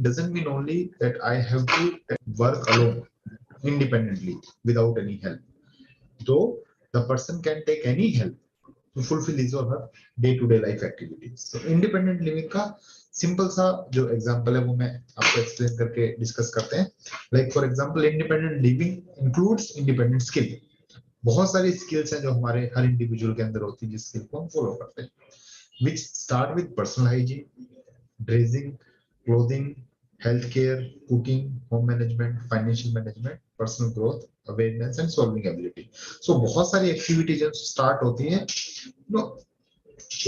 doesn't mean only that I have to work alone independently without any help. Though the person can take any help to fulfill his or her day-to-day life activities. So independent living का simple सा जो example है वो मैं आपको explain करके discuss करते हैं. Like for example independent living includes independent skill. बहुत सारी स्किल्स हैं जो हमारे हर इंडिविजुअल के अंदर होती है जिस स्किल को हम फॉलो करते हैं. Which start with personal hygiene, dressing, clothing, healthcare, cooking, home management, financial management, personal growth, awareness and solving ability. So बहुत सारी एक्टिविटीज स्टार्ट होती हैं नो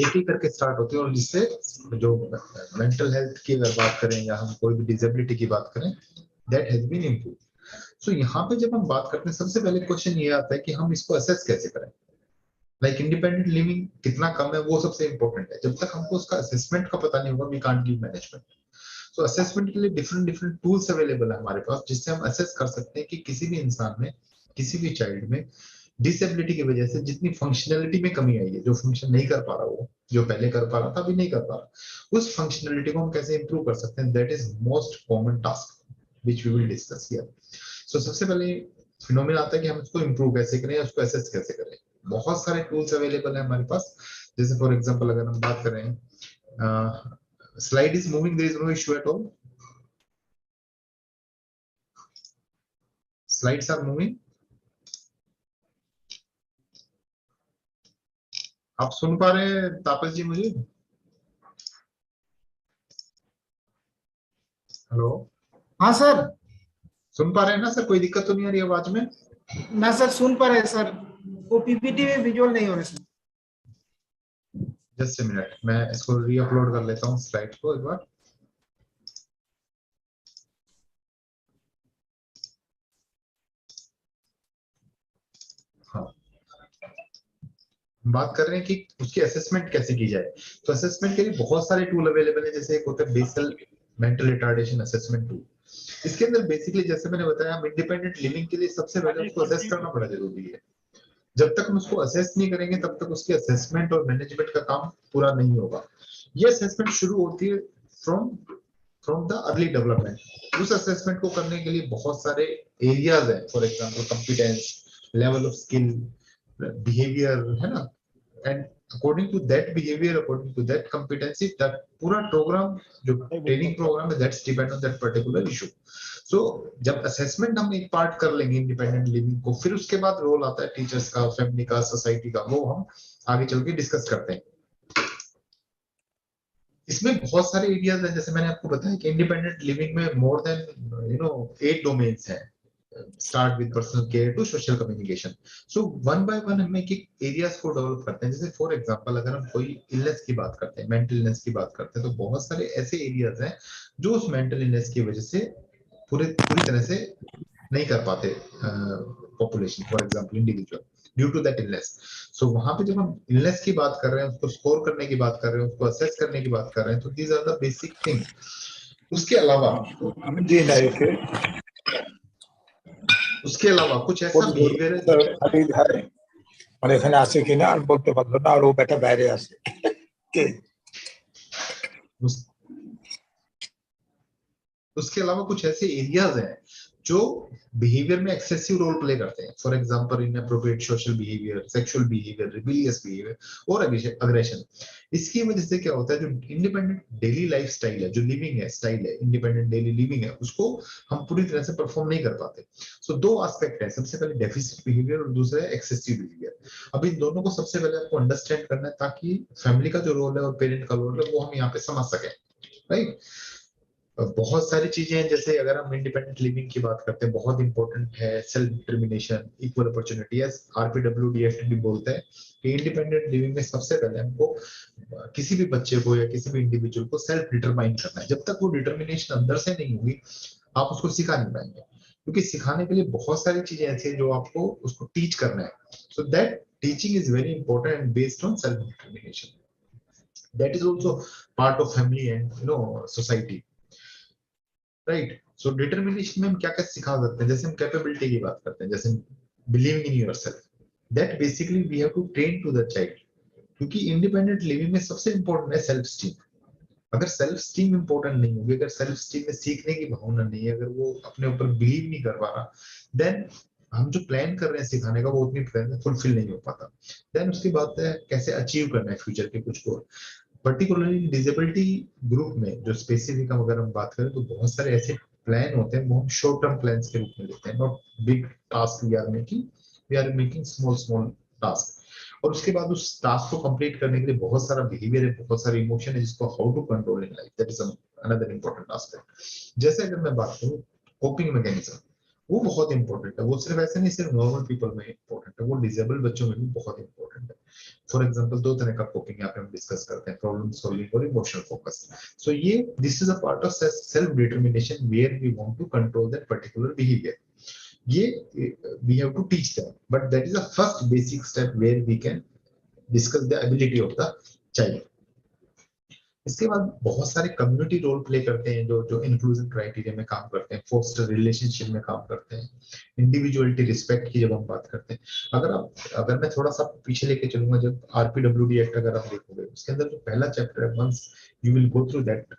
एक ही करके स्टार्ट होती है और जिससे जो मेंटल हेल्थ की अगर बात करें या हम कोई भी डिसेबिलिटी की बात करें दैट हैज बीन इम्प्रूव. सो यहाँ पे जब हम बात करते हैं सबसे पहले क्वेश्चन ये आता है कि हम इसको असेस कैसे करें. लाइक इंडिपेंडेंट लिविंग कितना कम है वो सबसे इंपॉर्टेंट है. जब तक हमको उसका असेसमेंट का पता नहीं होगा we can't give management. So assessment के लिए डिफरेंट टूल्स अवेलेबल है हमारे पास जिससे हम असेस कर सकते हैं कि किसी भी इंसान में किसी भी चाइल्ड में डिसेबिलिटी की वजह से जितनी फंक्शनैलिटी में कमी आई है जो फंक्शन नहीं कर पा रहा वो जो पहले कर पा रहा था अभी नहीं कर पा रहा उस फंक्शनैलिटी को हम कैसे इंप्रूव कर सकते हैं. That is most common task which we will discuss here. So सबसे पहले फिनोमेना आता है कि हम इसको इंप्रूव कैसे करें या उसको असेस कैसे करें. बहुत सारे टूल्स अवेलेबल है हमारे पास. जैसे फॉर एग्जांपल अगर हम बात करें slide is moving there is no issue at all. Slides are moving. आप सुन पा रहे हैं तापस जी मुझे? हेलो. हाँ सर. सुन पा रहे हैं ना सर? कोई दिक्कत तो नहीं आ रही आवाज में? ना सर सुन पा रहे सर. वो पीपीटी में विजुअल नहीं हो रहे सर. जस्ट अ मिनट मैं इसको री अपलोड कर लेता हूँ स्लाइड को एक बार. हाँ बात कर रहे हैं कि उसकी असेसमेंट कैसे की जाए. तो असेसमेंट के लिए बहुत सारे टूल अवेलेबल है. जैसे एक होता है basal mental retardation assessment tool. इसके अंदर बेसिकली जैसे मैंने बताया हम इंडिपेंडेंट लिविंग के लिए सबसे पहले उसको असेस करना बड़ा जरूरी है. जब तक हम उसको असेस नहीं करेंगे तब तक उसकी असेसमेंट और मैनेजमेंट का काम पूरा नहीं होगा. ये असेसमेंट शुरू होती है फ्रॉम द अर्ली डेवलपमेंट. उस असेसमेंट को करने के लिए बहुत सारे एरियाज हैं. For example competence, level of skill, behaviour है ना. And according to that behaviour according to that competency that पूरा प्रोग्राम जो ट्रेनिंग प्रोग्राम है that's depend on that particular issue. So जब असेसमेंट हम एक पार्ट कर लेंगे इंडिपेंडेंट लिविंग को फिर उसके बाद रोल आता है टीचर्स का, फैमिली का, सोसाइटी का. वो हम आगे चल के डिस्कस करते हैं. इसमें बहुत सारे एरियाज हैं. जैसे मैंने आपको बताया कि इंडिपेंडेंट लिविंग में मोर देन 8 डोमेन्स हैं. Start with personal care to social communication. So one by one हम एक एरियाज को डेवलप करते हैं. जैसे फॉर एग्जांपल अगर हम कोई इलनेस की बात करते हैं, मेंटल इलनेस की बात करते हैं, तो बहुत सारे ऐसे एरियाज हैं जो उस मेंटल इलनेस की वजह से पूरी तरह से नहीं कर पाते population. For example individual due to that illness. So वहां पे जब हम इलनेस की बात कर रहे हैं, उसको स्कोर करने की बात कर रहे हैं, उसको असेस करने की बात कर रहे हैं, तो these are the basic thing. उसके अलावा कुछ ऐसा बिहेवियर है মানে এখানে আছে কিনা আর বলতে পারলো না আর ও বেটা বাইরে আছে কে. उसके अलावा कुछ ऐसे एरियाज हैं जो बिहेवियर में एक्सेसिव रोल प्ले करते हैं. For example inappropriate social behaviour, sexual behaviour, rebellious behaviour और अग्रेशन. इसकी वजह से क्या होता है जो इंडिपेंडेंट डेली लाइफ स्टाइल है, जो लिविंग है स्टाइल है, इंडिपेंडेंट डेली लिविंग है, उसको हम पूरी तरह से परफॉर्म नहीं कर पाते. सो दो एस्पेक्ट है. सबसे पहले डेफिसिट बिहेवियर और दूसरा है एक्सेसिव बिहेवियर. अब इन दोनों को सबसे पहले आपको अंडरस्टैंड करना है ताकि फैमिली का जो रोल है और पेरेंट का रोल है वो हम यहाँ पे समझ सकें. राइट. बहुत सारी चीजें हैं. जैसे अगर हम इंडिपेंडेंट लिविंग की बात करते हैं बहुत इंपॉर्टेंट है सेल्फ डिटर्मिनेशन, इक्वल अपॉर्चुनिटी. आरपीडब्ल्यूडीएफटी बोलते हैं कि इंडिपेंडेंट लिविंग में सबसे पहले हमको किसी भी बच्चे को या किसी भी इंडिविजुअल को सेल्फ डिटरमाइन करना है. जब तक वो डिटर्मिनेशन अंदर से नहीं हुई आप उसको सिखा नहीं पाएंगे. क्योंकि सिखाने के लिए बहुत सारी चीजें ऐसी हैं जो आपको उसको टीच करना है. So that teaching is very important and based on self determination. That is also part of family and society. Right. So determination में हम क्या क्या सिखा सकते हैं. जैसे हम कैपेबिलिटी की बात करते हैं, जैसे believing in yourself. That basically we have to train to the child. क्योंकि इंडिपेंडेंट लिविंग में सबसे इंपॉर्टेंट है सेल्फ स्टीम. अगर सेल्फ स्टीम इंपॉर्टेंट नहीं होगी, अगर सेल्फ स्टीम में सीखने की भावना नहीं है, अगर वो अपने ऊपर बिलीव नहीं कर पा रहा, देन हम जो प्लान कर रहे हैं सिखाने का वो उतनी प्लान फुलफिल नहीं हो पाता। देन उसकी बात है कैसे अचीव करना है फ्यूचर के कुछ गोल। पर्टिकुलरली डिसेबिलिटी ग्रुप में जो स्पेसिफिक अगर हम बात करें तो बहुत सारे ऐसे प्लान होते हैं वो हम शॉर्ट टर्म प्लान्स के रूप में लेते हैं, not big task we are making small small task. और उसके बाद उस टास्क को कंप्लीट करने के लिए बहुत सारा बिहेवियर है, बहुत सारे इमोशन है जिसको how to control in life, that is another important aspect. जैसे अगर मैं बात करूं कोपिंग मैकेनिज्म, वो बहुत इंपॉर्टेंट है। वो सिर्फ ऐसे नहीं सिर्फ नॉर्मल पीपल में इंपॉर्टेंट है, वो डिसेबल बच्चों में भी बहुत इंपॉर्टेंट है। फॉर एग्जांपल दो तरह का कोपिंग यहाँ पे हम डिस्कस करते हैं, प्रॉब्लम सॉल्विंग और इमोशनल फोकस। सो ये this is a part of self determination where we want to control that particular behaviour. ये we have to teach them, but that is the first basic step where we can discuss the ability of the child. इसके बाद बहुत सारे community role play करते हैं जो जो inclusion criteria में काम करते हैं, फोस्टर रिलेशनशिप में काम करते हैं, इंडिविजुअलिटी रिस्पेक्ट की जब हम बात करते हैं। अगर मैं थोड़ा सा पीछे लेके चलूंगा, जब आरपीडब्ल्यूडी एक्ट अगर आप देखोगे उसके अंदर जो पहला चैप्टर है, once you will go through that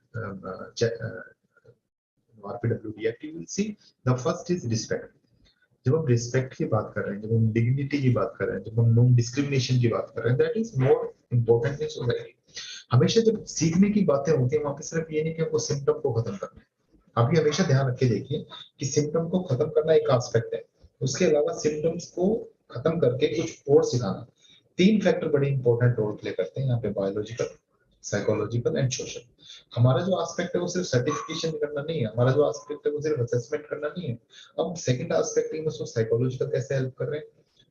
RPWD act, you will see the first is respect. जब हम रिस्पेक्ट की बात कर रहे हैं, जब हम डिग्निटी की बात कर रहे हैं, जब हम नॉन डिस्क्रिमिनेशन की बात कर रहे हैं, that is more important in society. हमेशा जब सीखने की बातें होती है वहां पे सिर्फ ये नहीं कि आपको सिम्टम को खत्म करना है, आप ये हमेशा ध्यान रख के देखिए कि सिम्टम को खत्म करना एक एस्पेक्ट है, उसके अलावा सिम्टम्स को खत्म करके कुछ और सिखाना। तीन फैक्टर बड़े इंपॉर्टेंट रोल प्ले करते हैं यहाँ पे, बायोलॉजिकल, साइकोलॉजिकल एंड सोशल। हमारा जो एस्पेक्ट है वो सिर्फ सर्टिफिकेशन करना नहीं है, हमारा जो एस्पेक्ट है वो सिर्फ असेसमेंट करना नहीं है। अब सेकंड एस्पेक्ट में उसको साइकोलॉजिकल कैसे हेल्प कर रहे हैं,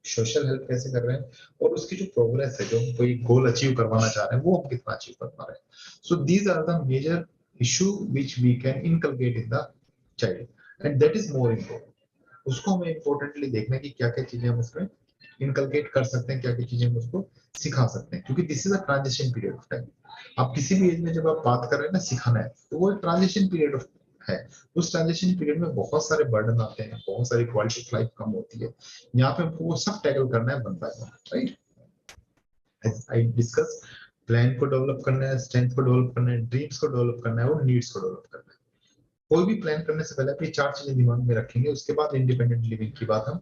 सोशल हेल्प कैसे कर रहे हैं, और उसकी जो प्रोग्रेस है, जो हम कोई गोल अचीव करवाना चाह रहे हैं वो हम कितना अचीव कर पा रहे हैं। So these are the major issue which we can inculcate in the child and that is more important. उसको हमें इम्पोर्टेंटली देखना है कि क्या क्या चीजें हम उसमें इनकलकेट कर सकते हैं, क्या क्या चीजें हम उसको सिखा सकते हैं, क्योंकि this is a transition period of time. आप किसी भी एज में जब आप बात कर रहे हैं ना सिखाना है, तो वो ट्रांजिशन पीरियड ऑफ है। उस ट्रांजिशन पीरियड में बहुत सारे बर्डन आते हैं, बहुत सारी क्वालिटी ऑफ लाइफ कम होती है, यहाँ पे हमको वो सब टैकल करना है one by one, right. I discuss plan को डेवलप करना है, स्ट्रेंथ को डेवलप करना है, ड्रीम्स को डेवलप करना है और नीड्स को डेवलप करना है। कोई भी प्लान करने से पहले आप ये चार चीजें दिमाग में रखेंगे, उसके बाद इंडिपेंडेंट लिविंग की बात हम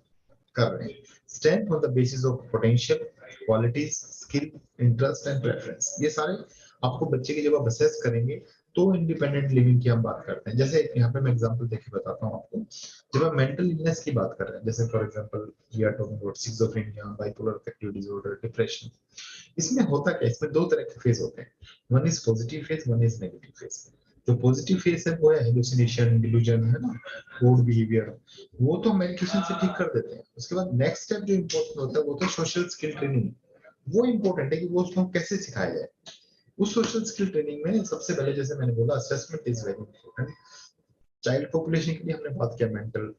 कर रहे हैं। Strength on the basis of potential, qualities, skill, interest and preference, ये सारे आपको बच्चे की जब आप असेस करेंगे तो इंडिपेंडेंट लिविंग की हम बात करते हैं। जैसे यहाँ पे मैं एग्जांपल देके बताता हूँ आपको, जब हम मेंटल इलनेस की बात कर रहे हैं, जैसे for example we are talking about schizophrenia, bipolar affective disorder, depression. इसमें होता क्या है, इसमें दो तरह के फेज होते हैं, one is positive phase, one is negative phase. जो पॉजिटिव फेज है वो है हेलुसिनेशन, डिल्यूजन, है ना, फूड बिहेवियर, वो तो मेडिकेशन से ठीक कर देते हैं। उसके बाद नेक्स्ट स्टेप जो इम्पोर्टेंट होता है वो तो सोशल स्किल ट्रेनिंग। वो इम्पोर्टेंट है कि वो उसको कैसे सिखाया जाए। उस सोशल स्किल ट्रेनिंग में सबसे पहले जैसे मैंने बोला assessment is very important. Child population के लिए हमने बात किया मेंटल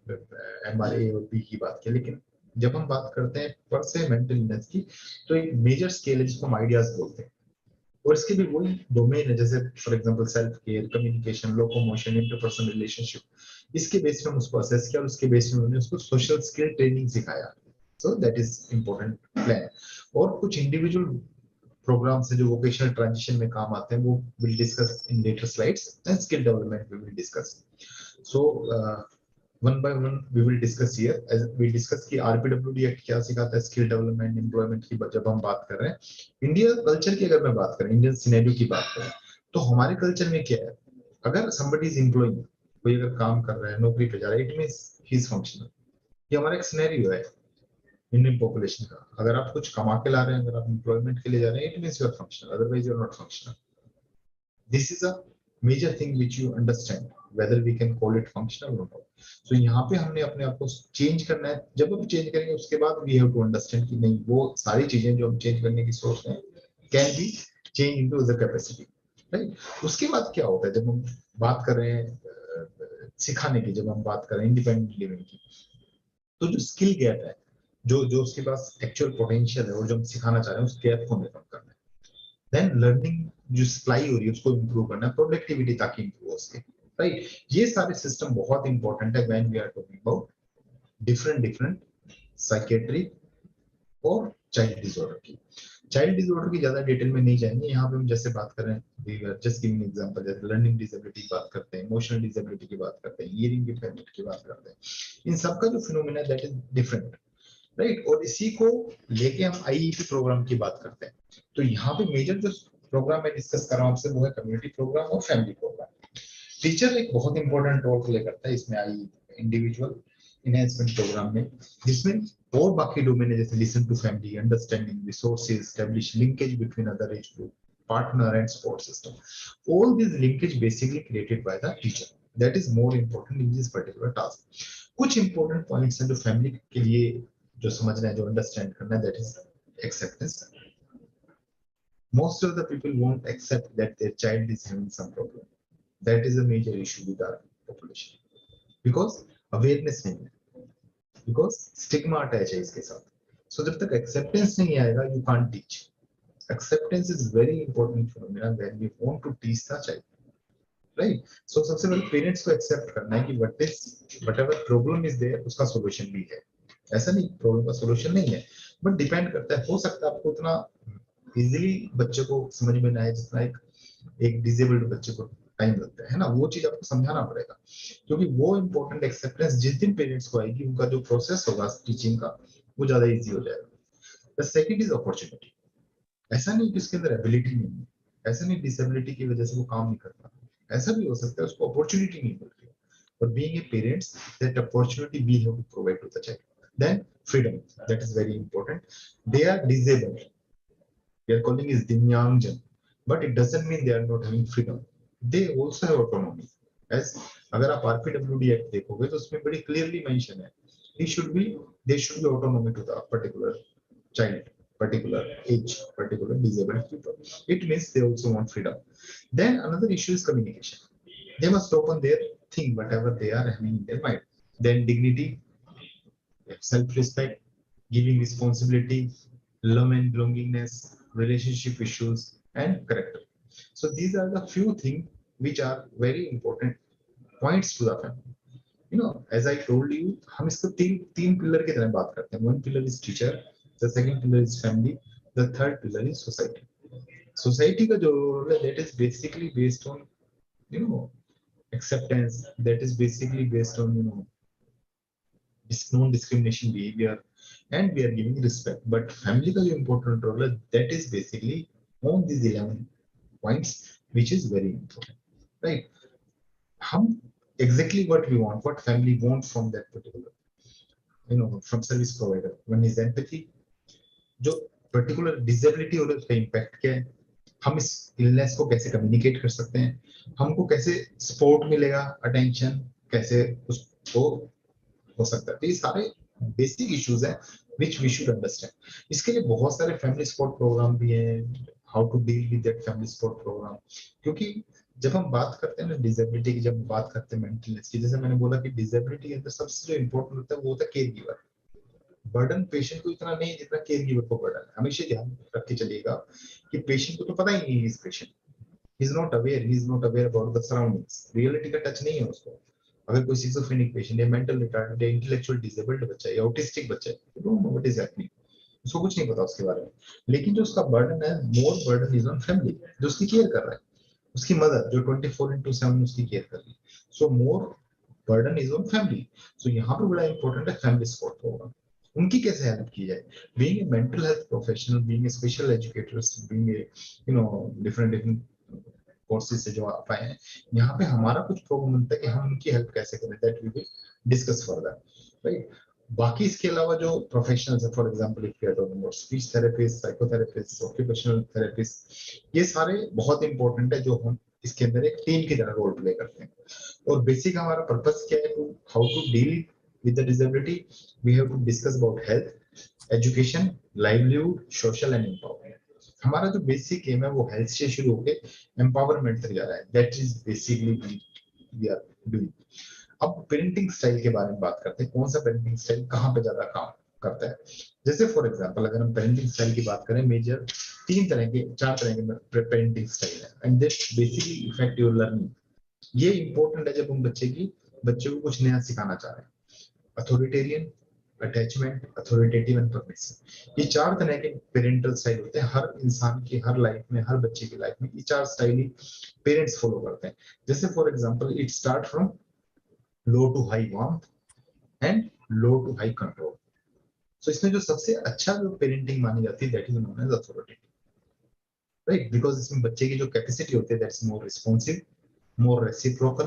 एमआरए और बी की बात की, लेकिन जब हम बात करते हैं पर से मेंटल इलनेस की, तो एक मेजर स्केल है जिसको हम आइडियाज बोलते हैं, और इसके भी वही डोमेन है, जैसे for example self care, communication, locomotion, interpersonal relationship. इसके बेस पे हम उसको असेस किया और उसके बेस पे उन्होंने उसको सोशल स्किल ट्रेनिंग सिखाया। So that is important plan. और कुछ इंडिविजुअल प्रोग्राम्स है जो वोकेशनल ट्रांजिशन में काम आते हैं, वो will discuss in later slides, and skill development we will discuss. So one by one we will discuss here, as we discuss कि आरपीडब्ल्यूडी एक्ट क्या सिखाता है स्किल डेवलपमेंट, एम्प्लॉयमेंट की जब हम बात कर रहे हैं। इंडिया कल्चर की अगर मैं बात करें, इंडियन सिनेरियो की बात करें, तो हमारे कल्चर में क्या है, अगर somebody is employing, कोई अगर काम कर रहा है, नौकरी पे जा रहा है, it means he is functional. ये हमारा एक सिनेरियो है इंडियन पॉपुलेशन का। अगर आप कुछ कमा के ला रहे हैं, अगर आप एम्प्लॉयमेंट के लिए जा रहे हैं, it means you are functional, otherwise you are not functional. This is a major thing which you understand whether we can call it functional or not. So यहाँ पे हमने अपने आप को चेंज करना है। जब हम चेंज करेंगे उसके बाद we have to understand कि नहीं, वो सारी चीजें जो हम चेंज करने की सोच रहे हैं can be changed into the capacity, right? उसके बाद क्या होता है जब हम बात कर रहे हैं सिखाने की, जब हम बात कर रहे हैं इंडिपेंडेंट लिविंग की, तो जो स्किल गैप है, जो जो उसके पास एक्चुअल पोटेंशियल है और जो हम सिखाना चाह रहे हैं, उस गैप को हमें कम करना है। देन लर्निंग जो सप्लाई हो रही है उसको इंप्रूव करना है, प्रोडक्टिविटी ताकि इंप्रूव हो सके, राइट। ये सारे सिस्टम बहुत इंपॉर्टेंट है when we are talking about different different psychiatry और चाइल्ड डिसऑर्डर की। चाइल्ड डिसऑर्डर की ज्यादा डिटेल में नहीं जाएंगे, यहाँ पे हम जैसे बात कर रहे हैं, जस्ट गिविंग एग्जांपल, जैसे लर्निंग डिसेबिलिटी की बात करते हैं, इमोशनल डिसेबिलिटी की बात करते हैं, हियरिंग इम्पेयरमेंट की बात करते हैं, इन सब का जो phenomena that is different, right. और इसी को लेके हम आईईपी प्रोग्राम की बात करते हैं। तो यहाँ पे मेजर जो प्रोग्राम मैं डिस्कस कर रहा हूँ आपसे वो है कम्युनिटी प्रोग्राम और फैमिली प्रोग्राम। टीचर एक बहुत इंपॉर्टेंट रोल प्ले करता है इसमें, आई इंडिविजुअल इनहेंसमेंट प्रोग्राम में, जिसमें और बाकी डोमेन है जैसे listen to family, understanding resources, establish linkage between other age group, partner and support system. All this linkage basically created by the teacher, that is more important in this particular task. कुछ important points हैं जो family के लिए जो समझना है, जो understand करना है, that is acceptance. Most of the people won't accept that their child is having some problem. That is a major issue with our population because awareness नहीं है, because stigma attached है इसके साथ। So जब तक acceptance नहीं आएगा, you can't teach. Acceptance is very important phenomenon when we want to teach the child, right? So सबसे पहले parents को accept करना है कि whatever problem is there उसका solution भी है। ऐसा नहीं प्रॉब्लम का सॉल्यूशन नहीं है, बट डिपेंड करता है, हो सकता है आपको उतना इजीली बच्चे को समझ में ना आए जितना एक डिसेबल्ड बच्चे को टाइम लगता है ना, वो चीज आपको समझाना पड़ेगा, क्योंकि वो इम्पोर्टेंट एक्सेप्टेंस जिस दिन पेरेंट्स को आएगी, उनका जो प्रोसेस होगा टीचिंग का वो ज्यादा इजी हो जाएगा। The second is opportunity. ऐसा नहीं कि उसके अंदर एबिलिटी नहीं है, ऐसा नहीं डिसेबिलिटी की वजह से वो काम नहीं करता, ऐसा भी हो सकता है उसको अपॉर्चुनिटी नहीं मिल रही, but being a parents, that opportunity we have to provide to the child. Then freedom, that is very important. They are disabled, we are calling is Divyangjan, but it doesn't mean they are not having freedom. They also have autonomy. As अगर आप RPWD Act देखोगे तो उसमें बड़ी clearly mention है, they should be autonomy to the particular child, particular age, particular disabled people. It means they also want freedom. Then another issue is communication. They must open their thing, whatever they are having in their mind. Then dignity, self-respect, giving responsibility, love and belongingness, relationship issues, and character. So these are the few things which are very important points to the family. You know, as I told you, हम इसको तीन pillar की तरह बात करते हैं. One pillar is teacher, the second pillar is family, the third pillar is society. Society का जो role है, that is basically based on, you know, acceptance, that is basically based on, you know, non-discrimination behavior, and we are giving respect. But family का जो important role है, that is basically on these 11 points, which is very important, right? हम exactly what we want, what family wants from that particular, you know, from service provider. One is empathy, जो particular disability और उसका impact क्या है, हम इस illness को कैसे communicate कर सकते हैं, हमको कैसे support मिलेगा, attention कैसे उसको हो सकता है। तो ये सारे बेसिक इश्यूज हैं which we should understand. इसके लिए बहुत सारे फैमिली सपोर्ट प्रोग्राम भी हैं, how to deal with that family support program. क्योंकि जब हम बात करते हैं ना डिसेबिलिटी की, जब बात करते हैं मेंटल हेल्थ की, जैसे मैंने बोला कि डिसेबिलिटी के अंदर सबसे जो इम्पोर्टेंट होता है वो होता है केयर गिवर। बर्डन पेशेंट को इतना नहीं जितना केयर गिवर को बर्डन है। हमेशा ध्यान रख के चलिएगा कि पेशेंट को तो पता ही नहीं है, इस patient he is not aware about the surroundings, reality का टच नहीं है उसको। अगर कोई सिजोफ्रेनिक पेशेंट है, मेंटल रिटार्डेड है, इंटेलेक्चुअल डिसेबल्ड बच्चा है या ऑटिस्टिक बच्चा है, you don't know what is happening, उसको कुछ नहीं पता उसके बारे में। लेकिन जो उसका बर्डन है, मोर बर्डन इज ऑन फैमिली, जो उसकी केयर कर रहा है, उसकी मदर जो 24/7 उसकी केयर कर रही है। सो मोर बर्डन इज ऑन फैमिली। सो यहाँ पे बड़ा इंपॉर्टेंट है फैमिली सपोर्ट प्रोग्राम, उनकी कैसे हेल्प की जाए। Being a mental health professional, being a special educators, being a you know different courses से जो आप आए हैं, यहाँ पे हमारा कुछ प्रोग्राम बनता है कि हम उनकी हेल्प कैसे करें, that we will discuss further, right. बाकी इसके अलावा जो प्रोफेशनल्स है, for example if we are talking about speech therapist, psychotherapist, occupational therapist, ये सारे बहुत इंपॉर्टेंट है, जो हम इसके अंदर एक टीम की तरह रोल प्ले करते हैं। और बेसिक हमारा पर्पस क्या है, to how to deal with the disability, we have to discuss about health, education, livelihood, social and empowerment. हमारा जो बेसिक एम है वो हेल्थ से शुरू होके एम्पावरमेंट तक जा रहा है, that is basically we are doing. अब पेरेंटिंग स्टाइल के बारे में बात करते हैं, कौन सा पेरेंटिंग स्टाइल कहाँ पे ज्यादा काम करता है। जैसे फॉर एग्जांपल अगर हम पेरेंटिंग स्टाइल की बात करें, मेजर चार तरह के पेरेंटिंग स्टाइल है, and this basically effect your learning. ये इंपॉर्टेंट है जब हम बच्चे को कुछ नया सिखाना चाह रहे हैं। Authoritarian, attachment, authoritative and permissive. ये 4 तरह के पेरेंटल स्टाइल होते हैं हर इंसान की हर लाइफ में, हर बच्चे की लाइफ में। ये 4 स्टाइल ही पेरेंट्स फॉलो करते हैं। जैसे for example it start from low to high warmth and low to high control. So इसमें जो सबसे अच्छा जो पेरेंटिंग मानी जाती है that is known as authoritative, right, because इसमें बच्चे की जो कैपेसिटी होती है that's more responsive, more reciprocal,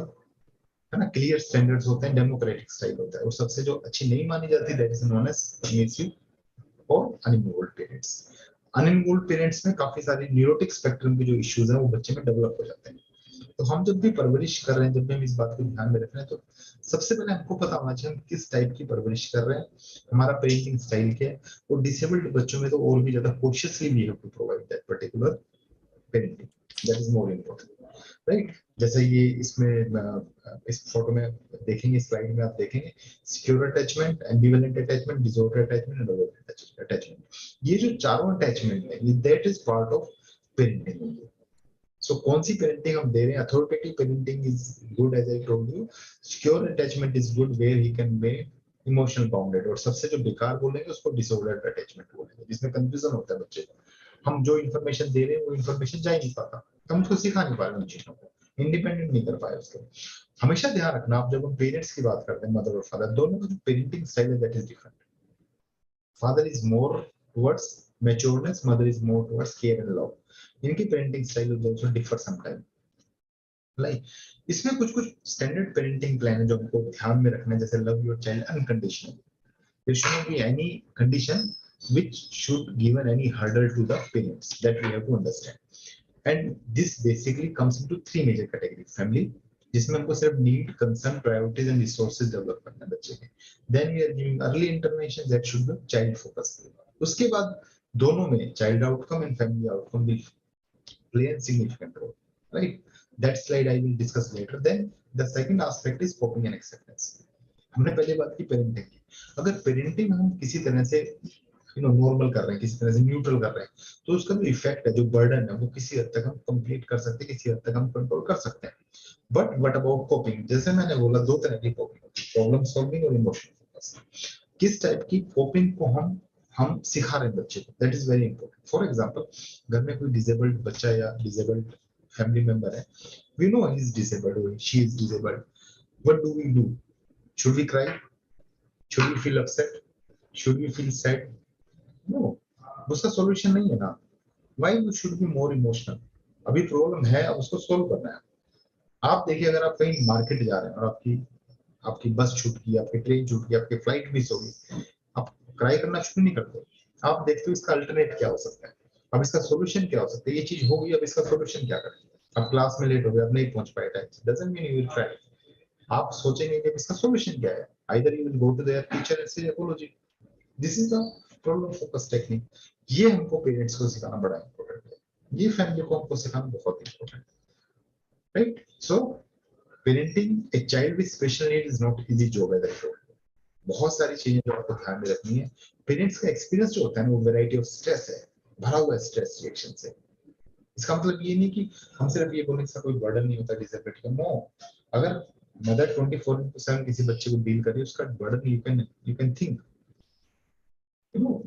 है ना, क्लियर स्टैंडर्ड्स होते हैं, डेमोक्रेटिक स्टाइल होता है। और सबसे जो अच्छी नहीं मानी जाती that is known as permissive और अनइन्वॉल्व्ड पेरेंट्स। अनइन्वॉल्व्ड पेरेंट्स में काफी सारी न्यूरोटिक स्पेक्ट्रम के जो इश्यूज हैं वो बच्चे में डेवलप हो जाते हैं। तो हम जब भी परवरिश कर रहे हैं, जब भी हम इस बात को ध्यान में रख रहे हैं, तो सबसे पहले हमको पता होना चाहिए हम किस टाइप की परवरिश कर रहे हैं, हमारा पेरेंटिंग स्टाइल क्या है। और डिसेबल्ड बच्चों में तो और भी ज्यादा cautiously we have to provide that particular parenting, that is more important, right. जैसे ये इसमें इस फोटो में देखेंगे, स्लाइड में आप देखेंगे secure attachment, ambivalent attachment, disorder attachment and avoidant attachment. ये जो चारों अटैचमेंट है that is part of parenting. So कौन सी पेरेंटिंग हम दे रहे हैं? Authoritative parenting is good as I told you, secure attachment is good where he can make emotional bounded, और सबसे जो बेकार बोलेंगे उसको डिसऑर्डर्ड अटैचमेंट बोलेंगे, जिसमें कंफ्यूजन होता है बच्चे को। हम जो इन्फॉर्मेशन दे रहे हैं वो इन्फॉर्मेशन जा ही नहीं पाता, हम उसको सिखा नहीं पा रहे उन चीजों को, इंडिपेंडेंट नहीं कर पाए उसको। हमेशा ध्यान रखना, आप जब हम पेरेंट्स की बात करते हैं, मदर और फादर, दोनों का जो पेरेंटिंग स्टाइल है that is different. Father is more towards matureness, mother is more towards care and love. इनकी parenting style will also differ sometime, like इसमें कुछ कुछ स्टैंडर्ड पेरेंटिंग प्लान है जो हमको ध्यान में रखना है। जैसे love your child unconditionally, there should not be any condition which should given any hurdle to the parents, that we have to understand. And this basically comes into 3 major categories. Family, जिसमें हमको सिर्फ need, concern, priorities and resources develop करना है बच्चे के। Then we are giving early intervention that should be child focus. उसके बाद दोनों में child outcome and family outcome will play a significant role, right? That slide I will discuss later. Then the second aspect is coping and acceptance. हमने पहले बात की parenting की। अगर पेरेंटिंग हम किसी तरह से नॉर्मल कर रहे हैं, किसी तरह से न्यूट्रल कर रहे हैं, तो उसका जो इफेक्ट है, जो बर्डन है, वो किसी हद तक हम कंप्लीट कर सकते हैं, किसी हद तक हम कंट्रोल कर सकते हैं। But what about coping? जैसे मैंने बोला 2 तरह की कोपिंग होती है, प्रॉब्लम सॉल्विंग और इमोशनल फोकस। किस टाइप की कोपिंग को हम सिखा रहे हैं बच्चे को, that is very important. For example, घर में कोई डिसेबल्ड बच्चा या डिसेबल्ड फैमिली मेंबर है, we know he is disabled और she is disabled, what do we do? Should we cry? Should we feel upset? Should we feel sad? No, उसका solution नहीं है ना। Why you should be more emotional? अभी problem है, अब उसको solve करना है। आप देखिए, अगर आप कहीं मार्केट जा रहे हैं और आपकी बस छूट गई, आपकी ट्रेन छूट गई, आपकी फ्लाइट मिस हो गई, आप क्राई करना शुरू नहीं करते, आप देखते हो इसका अल्टरनेट क्या हो सकता है, अब इसका सॉल्यूशन क्या हो सकता है। ये चीज हो गई, अब इसका सॉल्यूशन क्या करें? अब क्लास में लेट हो गया, अब नहीं पहुंच पाए टाइम से, doesn't mean you will try. आप सोचेंगे कि इसका सॉल्यूशन क्या है, either you will go to their teacher and say apology. This is the problem focus technique. ये हमको पेरेंट्स को सिखाना बड़ा इंपॉर्टेंट है, ये फैमिली को हमको सिखाना बहुत इंपॉर्टेंट है, right. So parenting a child with special need is not easy job as I told. बहुत सारी चीजें जो आपको ध्यान में रखनी है। पेरेंट्स का एक्सपीरियंस जो होता है ना, वो वैरायटी ऑफ स्ट्रेस है, भरा हुआ है स्ट्रेस रिएक्शन से। इसका मतलब ये नहीं कि हम सिर्फ ये बोलें इसका कोई बर्डन नहीं होता डिसेबिलिटी का, नो। अगर मदर 24/7 किसी बच्चे को डील कर रही है, उसका burden you can think,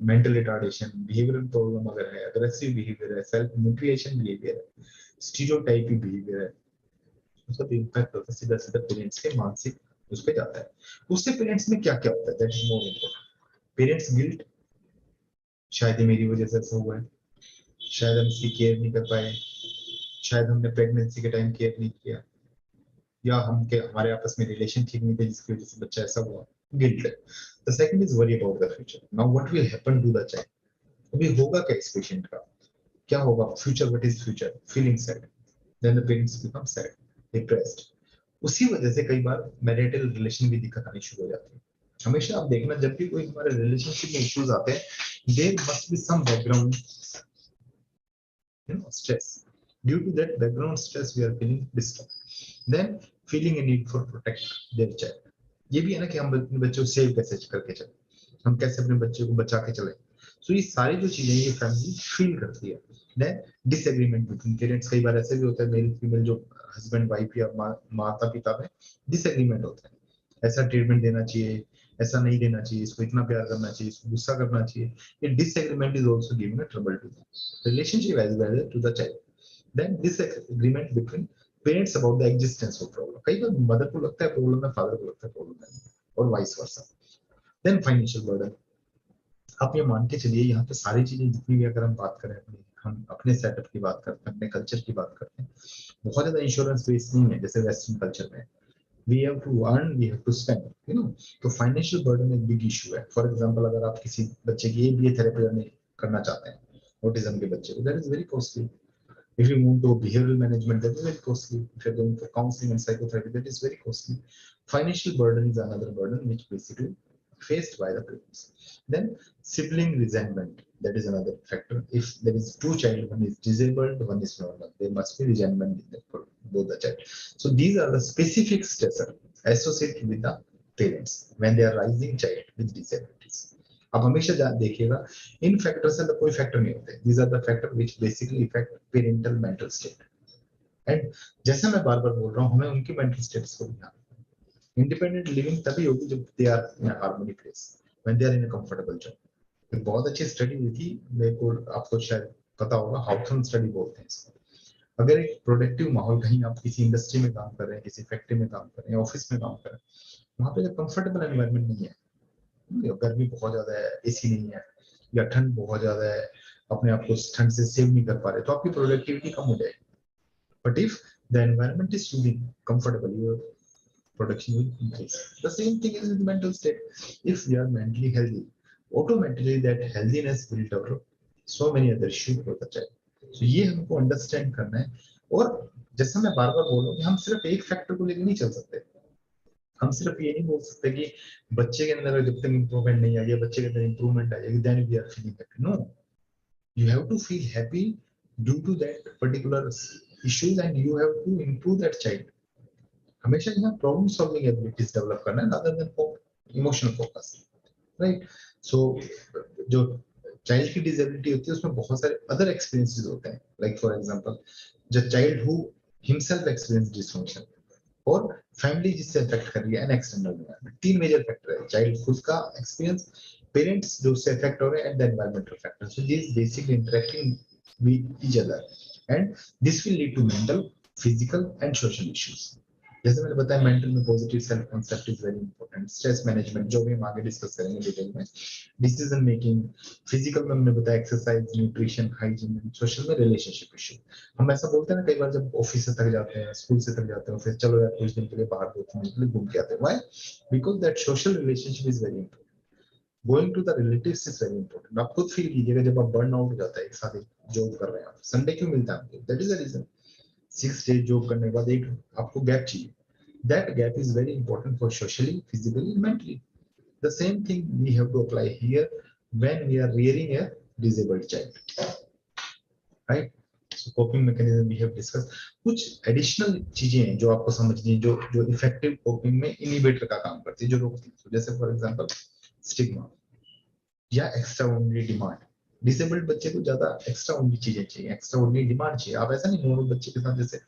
mental retardation, behavioural problem अगर है, अग्रेसिव बिहेवियर है, सेल्फ म्यूटिलेशन बिहेवियर है, स्टीरियोटाइपिक बिहेवियर है, उसका तो इम्पैक्ट होता है सीधा सीधा पेरेंट्स के मानसिक उस पे जाता है। उससे पेरेंट्स में क्या क्या होता है, that is more important. Parents guilt, शायद ये मेरी वजह से ऐसा हुआ है, शायद हम इसकी केयर नहीं कर पाए, शायद हमने प्रेगनेंसी के टाइम केयर नहीं किया, या हमारे आपस में रिलेशन ठीक नहीं थे जिसकी वजह से बच्चा ऐसा हुआ, guilt. The second is worry about the future. Now what will happen to the child? अभी होगा क्या इस पेशेंट का, क्या होगा future, what is future? Feeling sad, then the parents become sad, depressed. उसी वजह से कई बार मैरिटल रिलेशन भी दिक्कत आनी शुरू हो जाती है। हमेशा आप देखना, जब भी कोई हमारे रिलेशनशिप में इश्यूज आते हैं, there must be some background stress. Due to that background stress, we are feeling disturbed. Then feeling a need for protect their child. ये भी है ना कि हम अपने बच्चों को सेव कैसे करके चले, हम कैसे अपने बच्चे को बचा के चले। सो ये सारी जो चीजें ये फैमिली फील करती है। देन डिसएग्रीमेंट बिटवीन पेरेंट्स, कई बार ऐसे भी होता है मेल फीमेल जो हस्बैंड वाइफ या माता पिता में डिसएग्रीमेंट होता है, ऐसा ट्रीटमेंट देना चाहिए, ऐसा नहीं देना चाहिए, इसको इतना प्यार करना चाहिए, इसको गुस्सा करना चाहिए, ये disagreement is also giving a trouble to the relationship as well as to the child. Then disagreement between parents about the existence of problem. कई बार मदर को लगता है प्रॉब्लम है, फादर को लगता है प्रॉब्लम है, और vice versa. Then financial burden. आप ये मान के चलिए, यहाँ पे सारी चीजें जितनी भी अगर हम बात करें, हम अपने सेटअप की बात करते हैं, अपने कल्चर की बात करते हैं, बहुत ज्यादा इंश्योरेंस बेस नहीं है जैसे वेस्टर्न कल्चर में. We have to earn, we have to spend, you know. तो फाइनेंशियल बर्डन एक बिग इशू है. फॉर एग्जांपल, अगर आप किसी बच्चे की एबीए थेरेपी में करना चाहते हैं, ऑटिज्म के बच्चे को, that is very costly. If you move to behavioral management, that is very costly. If you're going for counseling and psychotherapy, that is very costly. Financial burden is another burden which basically faced by the parents. Then sibling resentment, that is another factor. If there is two child, one is disabled, one is normal, there must be resentment in that for both the child. So these are the specific stressors associated with the parents when they are raising child with disabilities. आप हमेशा देखिएगा, इन factor से कोई factor नहीं होते. These are the factor which basically effect parental mental state. And जैसे मैं बार बार बोल रहा हूँ, हमें उनकी मेंटल स्टेट्स को ध्यान. इंडिपेंडेंट लिविंग तभी होगी जब they are in a harmony place, when they are in a comfortable job. एक बहुत अच्छी स्टडी हुई थी, मेरे को आपको शायद पता होगा, हाउथम स्टडी बोलते हैं इसको. अगर एक प्रोडक्टिव माहौल, कहीं आप किसी इंडस्ट्री में काम कर रहे हैं, किसी फैक्ट्री में काम कर रहे हैं, ऑफिस में काम कर रहे हैं, वहाँ पे कंफर्टेबल एनवायरनमेंट नहीं है, गर्मी बहुत ज्यादा है, एसी नहीं है, या ठंड बहुत ज्यादा है, अपने आप को ठंड से सेव नहीं कर पा रहे, तो आपकी प्रोडक्टिविटी कम हो जाएगी. But if the environment is soothing, comfortable, your production will increase. The same thing is with mental state. If we are mentally healthy, automatically that healthiness will develop so many other issues for the child. So ये हमको understand करना है. और जैसा मैं बार बार बोल रहा हूँ, हम सिर्फ एक फैक्टर को लेकर नहीं चल सकते. हम सिर्फ ये नहीं बोल सकते कि बच्चे के अंदर जब तक इंप्रूवमेंट नहीं आई है, बच्चे के अंदर इंप्रूवमेंट आ जाएगी, then we are feeling happy. No, you have to feel happy due to that particular issues and you have to improve that child. हमेशा यहाँ प्रॉब्लम सॉल्विंग एबिलिटीज डेवलप करना है, rather than emotional focus, right. So जो child की disability होती है, उसमें बहुत सारे अदर एक्सपीरियंसेस होते हैं. Like for example, the child who himself experience dysfunction, और फैमिली जिससे अफेक्ट कर रही है, एंड एक्सटर्नल एनवायरनमेंट. तीन मेजर फैक्टर है: चाइल्ड खुद का एक्सपीरियंस, पेरेंट्स जो उससे अफेक्ट हो रहे हैं, and the environmental factor. So this basically interacting with each other, and this will lead to mental, physical and social issues. जैसे मैंने बताया, मेंटल में positive self concept is very important. Stress management, जो भी हम आगे डिस्कस करेंगे detail में. डिसीजन मेकिंग, फिजिकल में हमने बताया एक्सरसाइज, न्यूट्रिशन, हाइजीन. सोशल में रिलेशनशिप इशू. हम ऐसा बोलते हैं ना कई बार, जब ऑफिस से थक जाते हैं, स्कूल से थक जाते हैं, फिर चलो यार कुछ दिन के लिए बाहर 2-3 दिन के लिए घूम के आते हैं. Why? Because that social relationship is very important. Going to the relatives is very important. आप खुद फील कीजिएगा, जब आप बर्न आउट हो जाता है, एक साथ जॉब कर रहे हैं, आप संडे क्यों मिलता है आपको? That is the reason. 6 days job करने के बाद एक आपको गैप चाहिए. That gap is very important for socially, physically, and mentally. The same thing we have to apply here when we are rearing a disabled child, right? So coping mechanism we have discussed. कुछ additional चीजें हैं जो आपको समझनी है, जो effective coping में inhibitor का काम करती है, जो रोकती है. जैसे for example stigma या extraordinary demand. डिसेबल्ड बच्चे को ज्यादा एक्स्ट्रा ऑर्डिनरी चीजें चाहिए, एक्स्ट्रा ऑर्डिनरी डिमांड चाहिए. आप ऐसा नहीं नॉर्मल बच्चे के साथ जैसे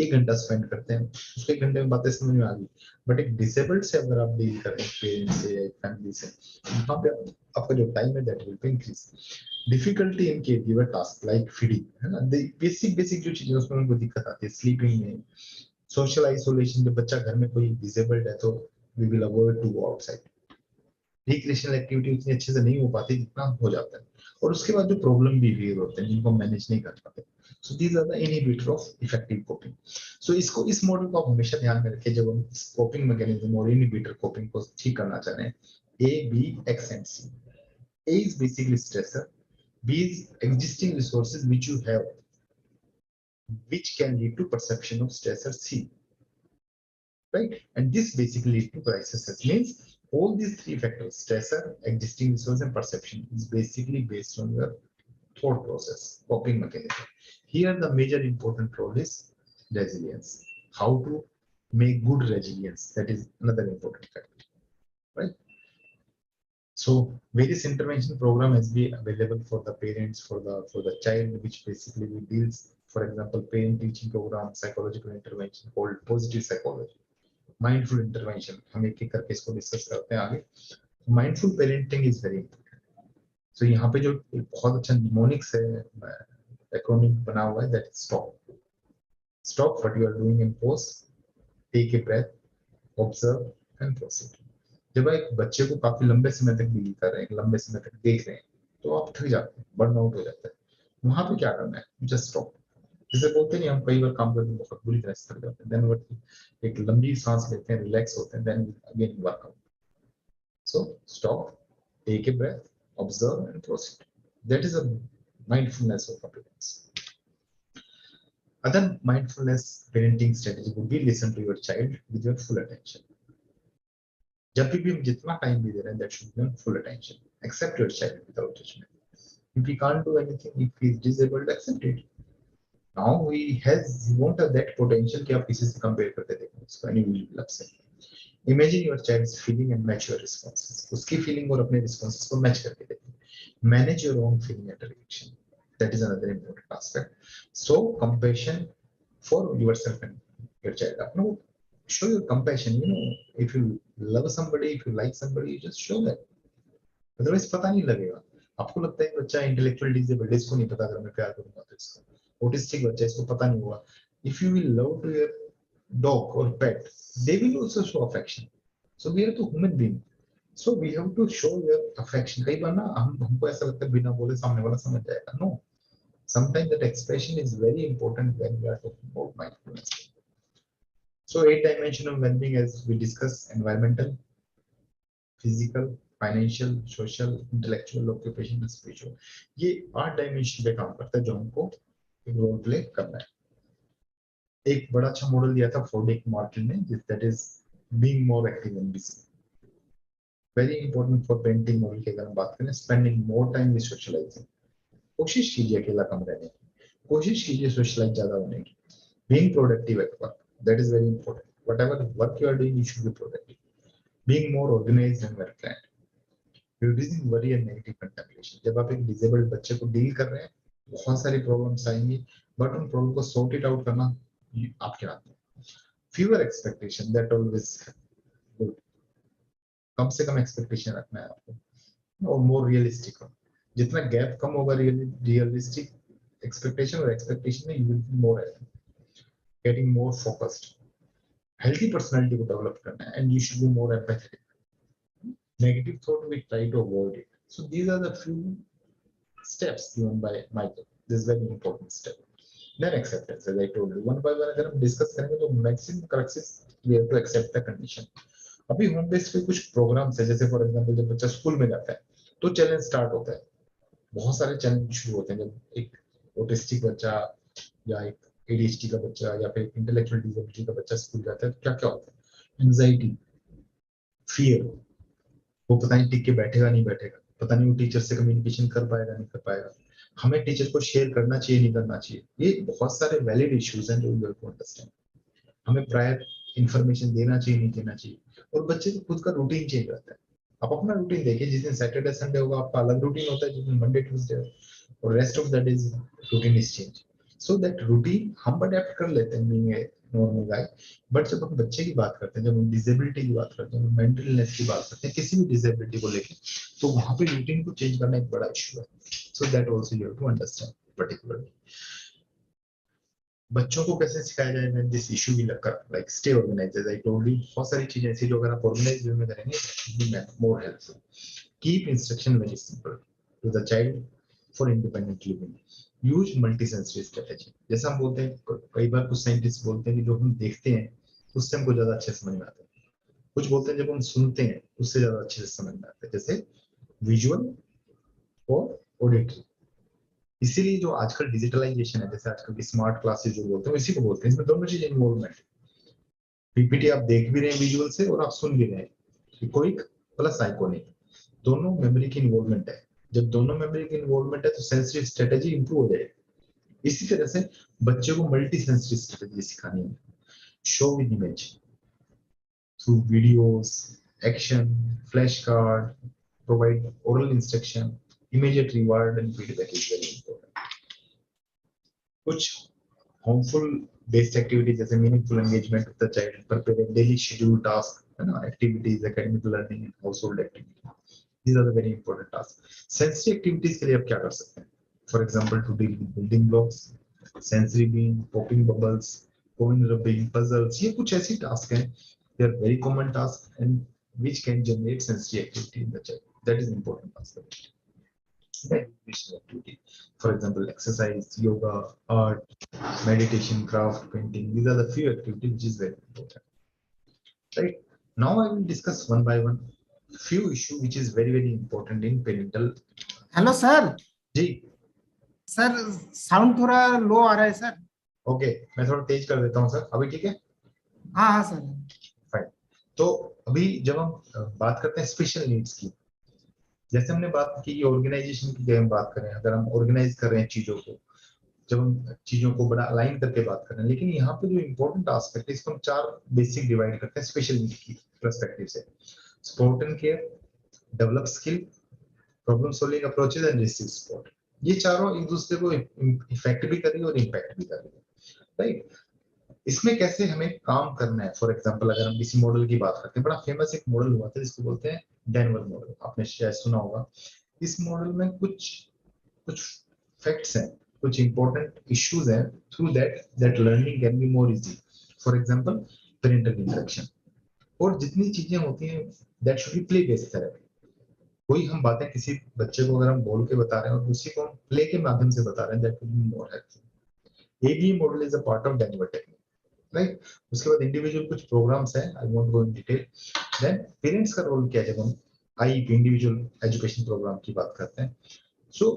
1 घंटा स्पेंड करते हैं, उसके 1 घंटे में बातें समझ में आ गई. बट एक डिसेबल्ड से अगर आप डील करें, पेरेंट्स से या फैमिली से, वहाँ पे आपका जो टाइम है that will be increase. Difficulty in care given task like feeding, है ना, बेसिक जो चीजें उसमें उनको दिक्कत आती है. स्लीपिंग में, सोशल आइसोलेशन, जब बच्चा घर में कोई डिसेबल्ड है तो we will avoid to go outside. Recreational activity उतनी अच्छे से नहीं हो पाती जितना हो जाता है. और उसके बाद जो प्रॉब्लम भी फिर होते हैं जिनको मैनेज नहीं कर पाते. So these are the inhibitor of effective coping. So इस मॉडल को आप हमेशा ध्यान में रखें जब हम कोपिंग मैकेनिज्म और इनहिबिटर कोपिंग को ठीक करना चाह रहे हैं. A, B, X and C. A is basically stressor, B is existing resources which you have which can lead to perception of stressor C, right? And this basically lead to crisis. Means all these three factors: stressor, existing resource, and perception, is basically based on your thought process, coping mechanism. Here the major important role is resilience. How to make good resilience, that is another important factor, right? So various intervention program has been available for the parents, for the child, which basically deals, for example, parent teaching program, psychological intervention called positive psychology. Mindful intervention, हम एक एक करके इसको discuss करते हैं आगे। Mindful parenting is very important. So यहाँ पे जो एक बहुत अच्छा निमोनिक्स है, एक्रोनिम बना हुआ है, that is stop. Stop what you are doing and pause, take a breath, observe and proceed. जब आप एक बच्चे को काफी लंबे समय तक डील कर रहे हैं, लंबे समय तक देख रहे हैं, तो आप थक जाते हैं, बर्न आउट हो जाता है। वहां पे क्या करना है, जस्ट स्टॉप। जैसे बोलते नहीं, हम कई बार काम करते हैं बहुत बुरी तरह से थक जाते हैं, देन व्हाट, एक लंबी सांस लेते हैं, रिलैक्स होते हैं, then again workout. So stop, take a breath, observe and proceed. That is a mindfulness of parents. Other mindfulness parenting strategy would be listen to your child with your full attention. जब भी हम जितना time भी दे रहे हैं, that should be on full attention. Accept your child without judgment. If he can't do anything, if he is disabled, accept it. Now he won't have that potential कि आप किसी से compare करते देखो उसको, and you will be upset. Imagine your child's feeling and match your responses. उसकी feeling और अपने responses को match करके देखो. Manage your own feeling and reaction. That is another important aspect. So compassion for yourself and your child. अपनों show your compassion. You know, if you love somebody, if you like somebody, you just show that. Otherwise पता नहीं लगेगा। आपको लगता है बच्चा intellectual disabled, इसको नहीं पता अगर मैं प्यार करूंगा तो इसको। ऑटिस्टिक बच्चा, इसको पता नहीं होगा। If you will love to your dog or pet, they will also show affection. So we are to human being. So we have to show your affection. कई बार ना हमको ऐसा लगता है बिना बोले सामने वाला समझ जाएगा। No. Sometimes that expression is very important when we are talking about mindfulness. So 8 dimensional well-being, as we discuss, environmental, physical, financial, social, intellectual, occupational, spiritual. ये 8 डायमेंशन पे काम करता है जो हमको रोल प्ले करना है। एक बड़ा अच्छा मॉडल दिया था फ्रोडिक मार्टिन ने, that is being more active and busy. Very important for painting model की अगर हम बात करें, spending more time with socializing. कोशिश कीजिए अकेला कम रहने की, कोशिश कीजिए सोशलाइज ज्यादा होने की। Being productive at work, that is very important. Whatever work you are doing, you should be productive. Being more organized and well planned. Reducing worry and negative contemplation. जब आप एक डिसेबल्ड बच्चे को डील कर रहे हैं, बहुत सारी प्रॉब्लम्स आएंगी, बट उन प्रॉब्लम को सॉर्ट इट आउट करना आपके हाथ में। Fewer expectation, that always good. कम से कम एक्सपेक्टेशन रखना है आपको, और मोर रियलिस्टिक हो। जितना गैप कम होगा रियलिस्टिक एक्सपेक्टेशन और एक्सपेक्टेशन में, you will be more getting more focused. Healthy personality को डेवलप करना है, and you should be more empathetic. Negative thought, we try to avoid it. So these are the few steps given by Michael. This is very important step. Then acceptance, as I told you, one by one अगर हम discuss करेंगे तो maximum crux is we have to accept the condition. अभी home base पे कुछ programmes है, जैसे for example जब बच्चा स्कूल में जाता है तो चैलेंज स्टार्ट होता है। बहुत सारे चैलेंज शुरू होते हैं जब एक ऑटिस्टिक बच्चा या एक एडीएचडी का बच्चा या फिर इंटेलेक्चुअल डिसेबिलिटी का बच्चा स्कूल जाता है तो क्या क्या होता है, एंजाइटी, फियर, वो पता नहीं टिक के बैठेगा नहीं बैठेगा, पता नहीं वो टीचर से कम्युनिकेशन कर पाएगा नहीं कर पाएगा, हमें टीचर को शेयर करना चाहिए नहीं करना चाहिए। ये बहुत सारे वैलिड इश्यूज हैं जो यू हैव टू अंडरस्टैंड। हमें प्रायर इंफॉर्मेशन देना चाहिए नहीं देना चाहिए, और बच्चे को खुद का रूटीन चेंज रहता है। आप अपना रूटीन देखिए, जिस दिन सैटरडे संडे होगा आपका अलग रूटीन होता है, जिस दिन मंडे ट्यूसडे और rest of the days routine is change. So that routine हम अडेप्ट कर लेते हैं being a normal guy. But जब हम बच्चे की बात करते हैं, जब हम डिसेबिलिटी की बात करते हैं, मेंटल इलनेस की बात करते हैं, किसी भी डिसेबिलिटी को लेके, तो वहां पे रूटीन को चेंज करना एक बड़ा इशू है। So that also you have to understand particularly. बच्चों को कैसे सिखाया जाए when this issue will occur, like stay organized. As I told you, बहुत सारी चीजें ऐसी जो अगर आप ऑर्गेनाइज्ड वे में करेंगे more helpful. Keep instruction very simple to the child for independent living. Use multi sensory strategy. जैसा हम बोलते हैं, कई बार कुछ साइंटिस्ट बोलते हैं कि जो हम देखते हैं उससे हमको ज्यादा अच्छे समझ में आता है, कुछ बोलते हैं जब हम सुनते हैं उससे ज्यादा अच्छे से समझ में आता है, जैसे विजुअल और ऑडिटरी। इसीलिए जो आजकल डिजिटलाइजेशन है, जैसे आजकल की स्मार्ट क्लासेस जो बोलते हैं, इसी को बोलते हैं। इसमें दोनों चीजें इन्वॉल्वमेंट है, पीपीटी आप देख भी रहे हैं विजुअल से और आप सुन भी रहे हैं, इकोइक प्लस आइकोनिक, दोनों मेमोरी की इन्वॉल्वमेंट है। जब दोनों मेमोरी की इन्वॉल्वमेंट है तो सेंसरी स्ट्रेटेजी इंप्रूव हो जाएगी। इसी तरह से बच्चे को मल्टी सेंसरी स्ट्रेटेजी सिखानी है। Show with image through videos, action, flash card, provide oral instruction, immediate reward and feedback is very important. कुछ harmful based activities जैसे meaningful engagement of the child, prepare a daily schedule task, है ना, activities, academic learning and household activities. These are the very important tasks. Sensory activities के लिए आप क्या कर सकते हैं? For example, to deal with building blocks, sensory beam, popping bubbles, coin rubbing, puzzles. ये कुछ ऐसी task हैं, they are very common tasks and which can generate sensory activity in the child. That is important task. Visual activity, for example, exercise, yoga, art, meditation, craft, painting. These are the few activities which is very important. Right now, I will discuss one by one few issue which is very important in parental. Hello sir. जी sir sound थोड़ा low आ रहा है sir. Okay, मैं थोड़ा तेज कर देता हूँ sir, अभी ठीक है? हाँ हाँ सर। फाइन। तो अभी जब हम बात करते हैं स्पेशल नीड्स की, जैसे हमने बात की ऑर्गेनाइजेशन की, हम बात करें अगर हम ऑर्गेनाइज कर रहे हैं चीजों को, जब हम चीजों को बड़ा अलाइन करके बात कर रहे हैं, लेकिन यहाँ पे जो इम्पोर्टेंट आस्पेक्ट है इसको हम 4 बेसिक डिवाइड करते हैं स्पेशल नीड की पर्सपेक्टिव से। Support and care, develop skill, problem solving approaches and receive support. ये चारों एक दूसरे को इफेक्ट भी करेंगे और इम्पैक्ट भी करेंगे, राइट? इसमें कैसे हमें काम करना है, फॉर एग्जांपल अगर हम किसी मॉडल की बात करते हैं, बड़ा फेमस एक मॉडल हुआ था जिसको बोलते हैं डेनवर मॉडल, आपने शायद सुना होगा। इस मॉडल में कुछ कुछ फैक्ट्स हैं, कुछ इंपॉर्टेंट इश्यूज हैं, through that learning can be more easy. For example parental interaction, और जितनी चीजें होती हैं that should B play based therapy. कोई हम बातें किसी बच्चे को अगर हम बोल के बता रहे हैं और उसी को हम प्ले के माध्यम से बता रहे हैं, that will be more helpful. ABA model is a part of Denver technique, right? उसके बाद इंडिविजुअल कुछ प्रोग्राम्स हैं, I won't go in detail. Then parents का रोल क्या है जब हम आईईपी इंडिविजुअल एजुकेशन प्रोग्राम की बात करते हैं। सो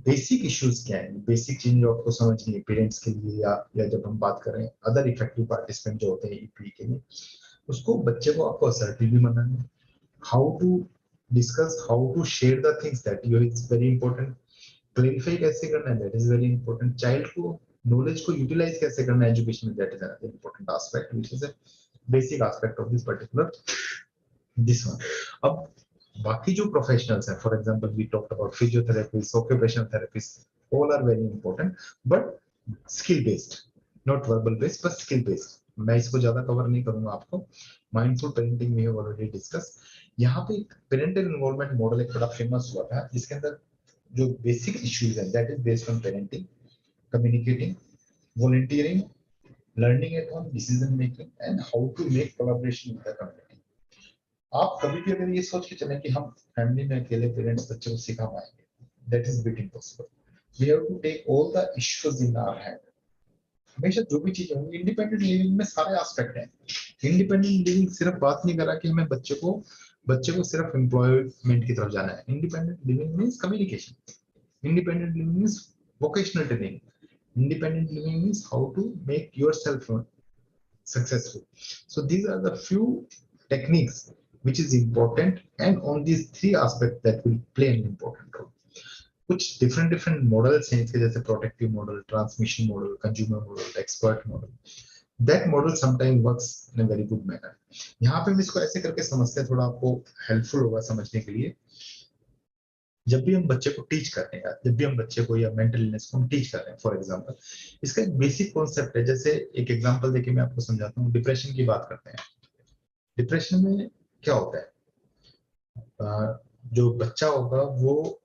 बेसिक इश्यूज क्या है, बेसिक चीज जो आपको समझनी है पेरेंट्स के लिए, या जब हम बात करें अदर इफेक्टिव पार्टिसिपेंट जो होते हैं ईपी के लिए, उसको बच्चे को आपको असर्टिव भी बनाना है, how to discuss, how to share the things, that you is very important. Clarify कैसे करना है, that is very important. Child को नॉलेज को यूटिलाइज कैसे करना है एजुकेशन में, that is another important aspect which is a basic aspect of this particular this one. अब बाकी जो प्रोफेशनल्स हैं, for example we talked about physiotherapist, occupational therapist, all are very important, but skill based, not verbal based but skill based. मैं इसको ज्यादा cover नहीं करूंगा आपको। माइंडफुल पेरेंटिंग में ऑलरेडी डिस्कस। यहाँ पे एक पेरेंटल इन्वॉल्वमेंट मॉडल एक बड़ा फेमस हुआ था, जिसके अंदर जो बेसिक इश्यूज है that is based on parenting, communicating, volunteering, learning at home, decision making and how to make collaboration with the community। आप कभी भी अगर ये सोच के चलें कि हम फैमिली में अकेले पेरेंट्स बच्चे को सिखा पाएंगे, that is bit impossible. We have to take all the issues in our hand. हमेशा जो भी चीजें होंगी, इंडिपेंडेंट लिविंग में सारे एस्पेक्ट हैं। इंडिपेंडेंट लिविंग सिर्फ बात नहीं कर रहा कि हमें बच्चे को सिर्फ एम्प्लॉयमेंट की तरफ जाना है। Independent living means communication, independent living means vocational training, independent living means how to make yourself successful। So these are the few techniques which is important, and on these 3 aspects that will play an important role। कुछ different models हैं इसके, जैसे protective model, transmission model, consumer model, expert model। that model sometimes works in a very good manner। यहाँ पे हम इसको ऐसे करके समझते हैं, थोड़ा आपको हेल्पफुल होगा समझने के लिए। जब भी हम बच्चे को टीच कर रहे हैं, जब भी हम बच्चे को या मेंटल इलनेस को हम टीच कर रहे हैं, फॉर एग्जांपल इसका एक बेसिक कॉन्सेप्ट है। जैसे एक एग्जांपल देके मैं आपको समझाता हूँ। डिप्रेशन की बात करते हैं। डिप्रेशन में क्या होता है, जो बच्चा होगा वो,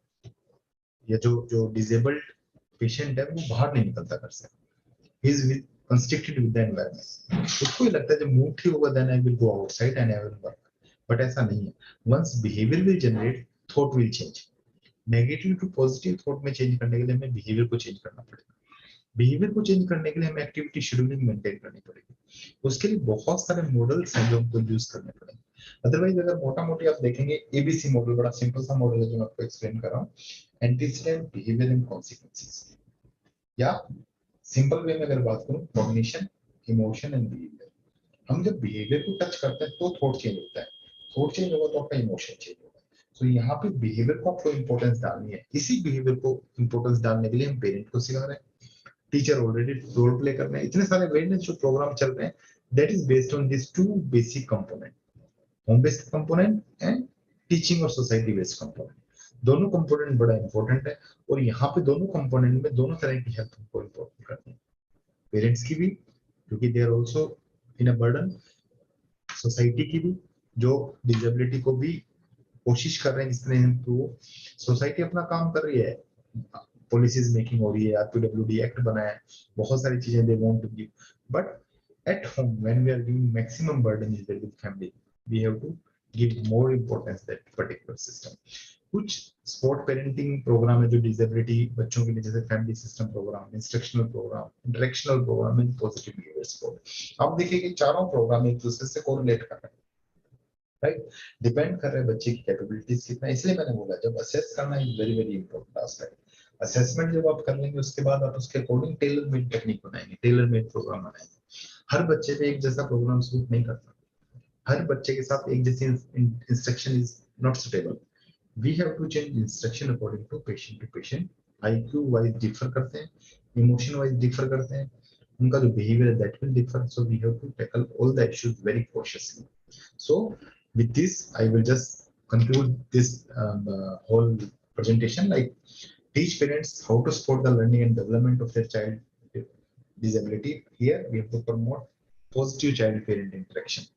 या जो डिसेबल्ड पेशेंट है, वो बाहर नहीं निकलता घर से, he is constricted with the environment. उसको ही लगता है जब मूड ठीक होगा then I will go outside and I will work, but ऐसा नहीं है। Once behaviour will generate, thought will change. Negative to positive thought में चेंज करने के लिए हमें बिहेवियर को चेंज करना पड़ेगा। बिहेवियर को चेंज करने के लिए हमें एक्टिविटी शेड्यूलिंग मेंटेन करनी पड़ेगी। उसके लिए बहुत सारे मॉडल्स हैं जो हमको यूज करने पड़ेंगे। अदरवाइज अगर मोटा मोटी आप देखेंगे, एबीसी मॉडल बड़ा सिंपल सा मॉडल है जो मैं आपको एक्सप्लेन कर रहा हूँ, एंटीसीडेंट, बिहेवियर एंड कॉन्सिक्वेंसेस। या सिंपल वे में अगर बात करूँ, कॉग्निशन, इमोशन एंड बिहेवियर। हम जब बिहेवियर को टच करते हैं तो थॉट चेंज होता है, थॉट चेंज होगा तो आपका इमोशन चेंज होगा। तो यहाँ पे बिहेवियर को आपको इंपॉर्टेंस डालनी है। इसी बिहेवियर को इंपॉर्टेंस डालने के लिए हम पेरेंट को सिखा रहे हैं, टीचर ऑलरेडी रोल प्ले कर रहे हैं। इतने सारे अवेयरनेस जो प्रोग्राम चल रहे हैं, that is based on this 2 basic component, home based component and teaching और सोसाइटी बेस्ड कंपोनेंट। दोनों कंपोनेंट बड़ा इंपॉर्टेंट है, और यहाँ पे दोनों कंपोनेंट में दोनों तरह की हेल्प हमको इंपॉर्टेंट करनी है। पेरेंट्स की भी, क्योंकि they are also in a burden, society की भी, जो डिजेबिलिटी को भी कोशिश कर रहे हैं जितने हैं, तो सोसाइटी अपना काम कर रही है, पॉलिसीज मेकिंग हो रही है, आरपीडब्ल्यूडी एक्ट बनाया है, बहुत सारी चीजें they want to give, but at home when we are giving maximum burden is there with family, we have to give more importance that particular system. कुछ स्पोर्ट पेरेंटिंग प्रोग्राम है जो disability बच्चों के लिए, जैसे family system program, instructional program, interactional program and positive behaviour support. आप देखिए कि चारों प्रोग्राम एक दूसरे से कोरिलेट कर रहे हैं, राइट, डिपेंड कर रहे हैं बच्चे की कैपेबिलिटीज कितना। इसलिए मैंने बोला जब असेस करना is very very important aspect. Assessment जब आप कर लेंगे उसके बाद आप उसके अकॉर्डिंग टेलर मेड टेक्निक बनाएंगे, टेलर मेड प्रोग्राम बनाएंगे। हर बच्चे पे एक जैसा प्रोग्राम सूट नहीं करता, हर बच्चे के साथ एक जैसी instruction is not suitable. We have to change instruction according to patient. IQ wise differ करते हैं, इमोशन वाइज डिफर करते हैं, उनका जो बिहेवियर है that will differ, so we have to tackle all the issues very cautiously. So with this, I will just conclude this whole presentation. Like, teach parents how to support the learning and development of their child with disability. Here we have to promote positive child-parent interaction.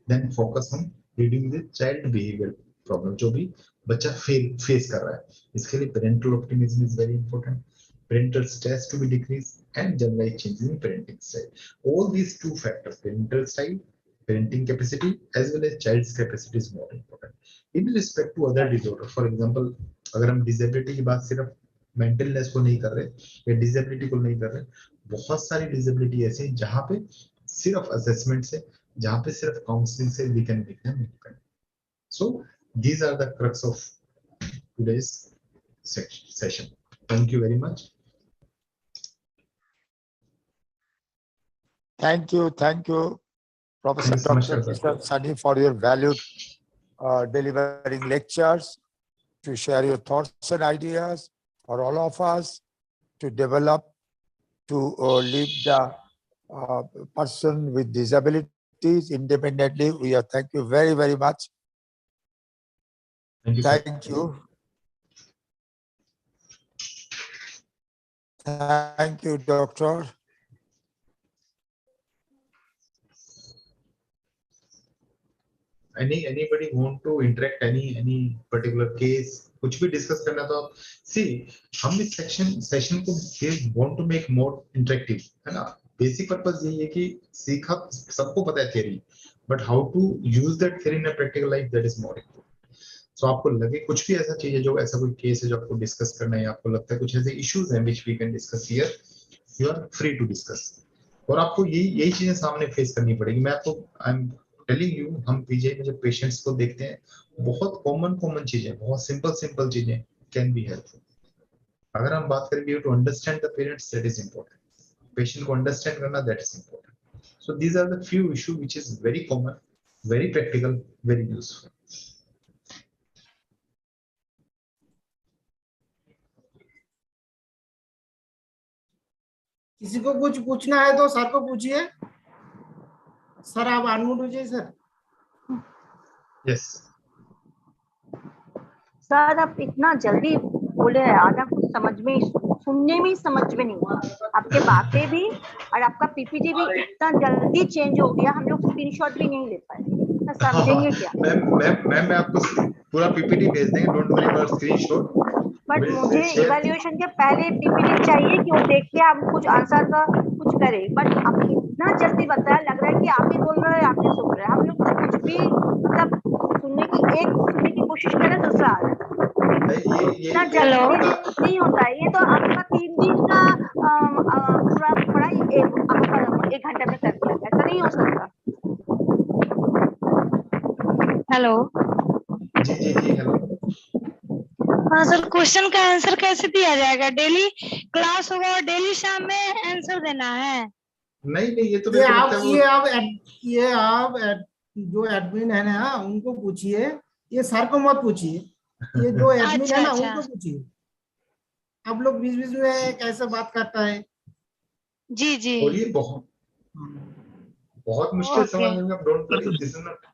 Then focus on reducing the child behavior problem जो भी बच्चा face कर रहा है। इसके लिए parental optimism is very important. Parental stress to be decreased and generalized changes in parenting style. All these two factors, parental style, parenting capacity as well as child's capacity is more important in respect to other disorder. For example, अगर हम disability की बात सिर्फ मेंटलनेस को नहीं कर रहे या डिसेबिलिटी को नहीं कर रहे, बहुत सारी डिसेबिलिटी ऐसी हैं जहां पे सिर्फ असेसमेंट से, जहां पे सिर्फ काउंसलिंग से we can make them independent. So these are the crux of today's session. Thank you very much. Thank you, Professor Thank you so much, Dr. sir. Kishan Sani, for your valued delivering lectures, to share your thoughts and ideas for all of us to develop, to lead the person with disabilities independently. We thank you very, very much. Thank you, sir. Thank you. Thank you, Doctor. Anybody want to interact any particular case, कुछ भी discuss करना तो आप सी, हम इस session को want to make more interactive, है ना। बेसिक पर्पस यही है कि सीखा सबको पता है theory, but how to use that theory in a practical life, that is more important. So आपको लगे कुछ भी ऐसा चीज है, जो ऐसा कोई केस है जो आपको डिस्कस करना है, आपको लगता है कुछ ऐसे इश्यूज हैं which we can discuss here, you are free to discuss. और आपको यही चीजें सामने फेस करनी पड़ेगी। मैं आपको आई एम टेलिंग यू, हम पीजीआई में जब पेशेंट्स को देखते हैं, बहुत कॉमन चीजें, बहुत सिंपल चीजें कैन बी हेल्पफुल। अगर हम बात करें, we to understand the parents, that is important. Patient को अंडरस्टैंड करना, that is important. So these are the few issue which is very common, very practical, very useful. किसी को कुछ पूछना है तो सर को पूछिए। सर आप अनम्यूट हो जाइए सर। यस सर, आप इतना जल्दी बोले, आधा कुछ समझ में, सुनने में समझ में नहीं हुआ। आपके बातें भी और आपका पीपीटी भी इतना जल्दी चेंज हो गया, हम लोग स्क्रीनशॉट भी नहीं ले पाए। समझेंगे क्या? मैम मैं आपको पूरा पीपीटी भेज देंगे, don't worry about screenshot. But मुझे इवैल्यूएशन के पहले पीपीटी चाहिए कि वो देख के हम कुछ आंसर का कुछ करें। बट आप इतना जल्दी बताया, लग रहा है कि आप ही बोल रहे हैं, आप ही सुन रहे हैं। हम लोग कुछ भी मतलब सुनने की कोशिश करें, दूसरा आ रहा है। इतना जल्दी नहीं होता है। ये तो आपका 3 दिन का पूरा पढ़ाई 1 घंटे में कर दिया, ऐसा नहीं हो सकता। हेलो जी हेलो। हाँ सर, क्वेश्चन का आंसर कैसे दिया जाएगा? डेली क्लास होगा और डेली शाम में आंसर देना है? नहीं ये तो ये आप जो एडमिन है ना उनको पूछिए, ये सर को मत पूछिए। ये जो एडमिन है ना उनको पूछिए। आप लोग बीच में कैसे बात करता है। जी और ये बहुत मुश्किल सवाल होंगे। Don't worry, this is not,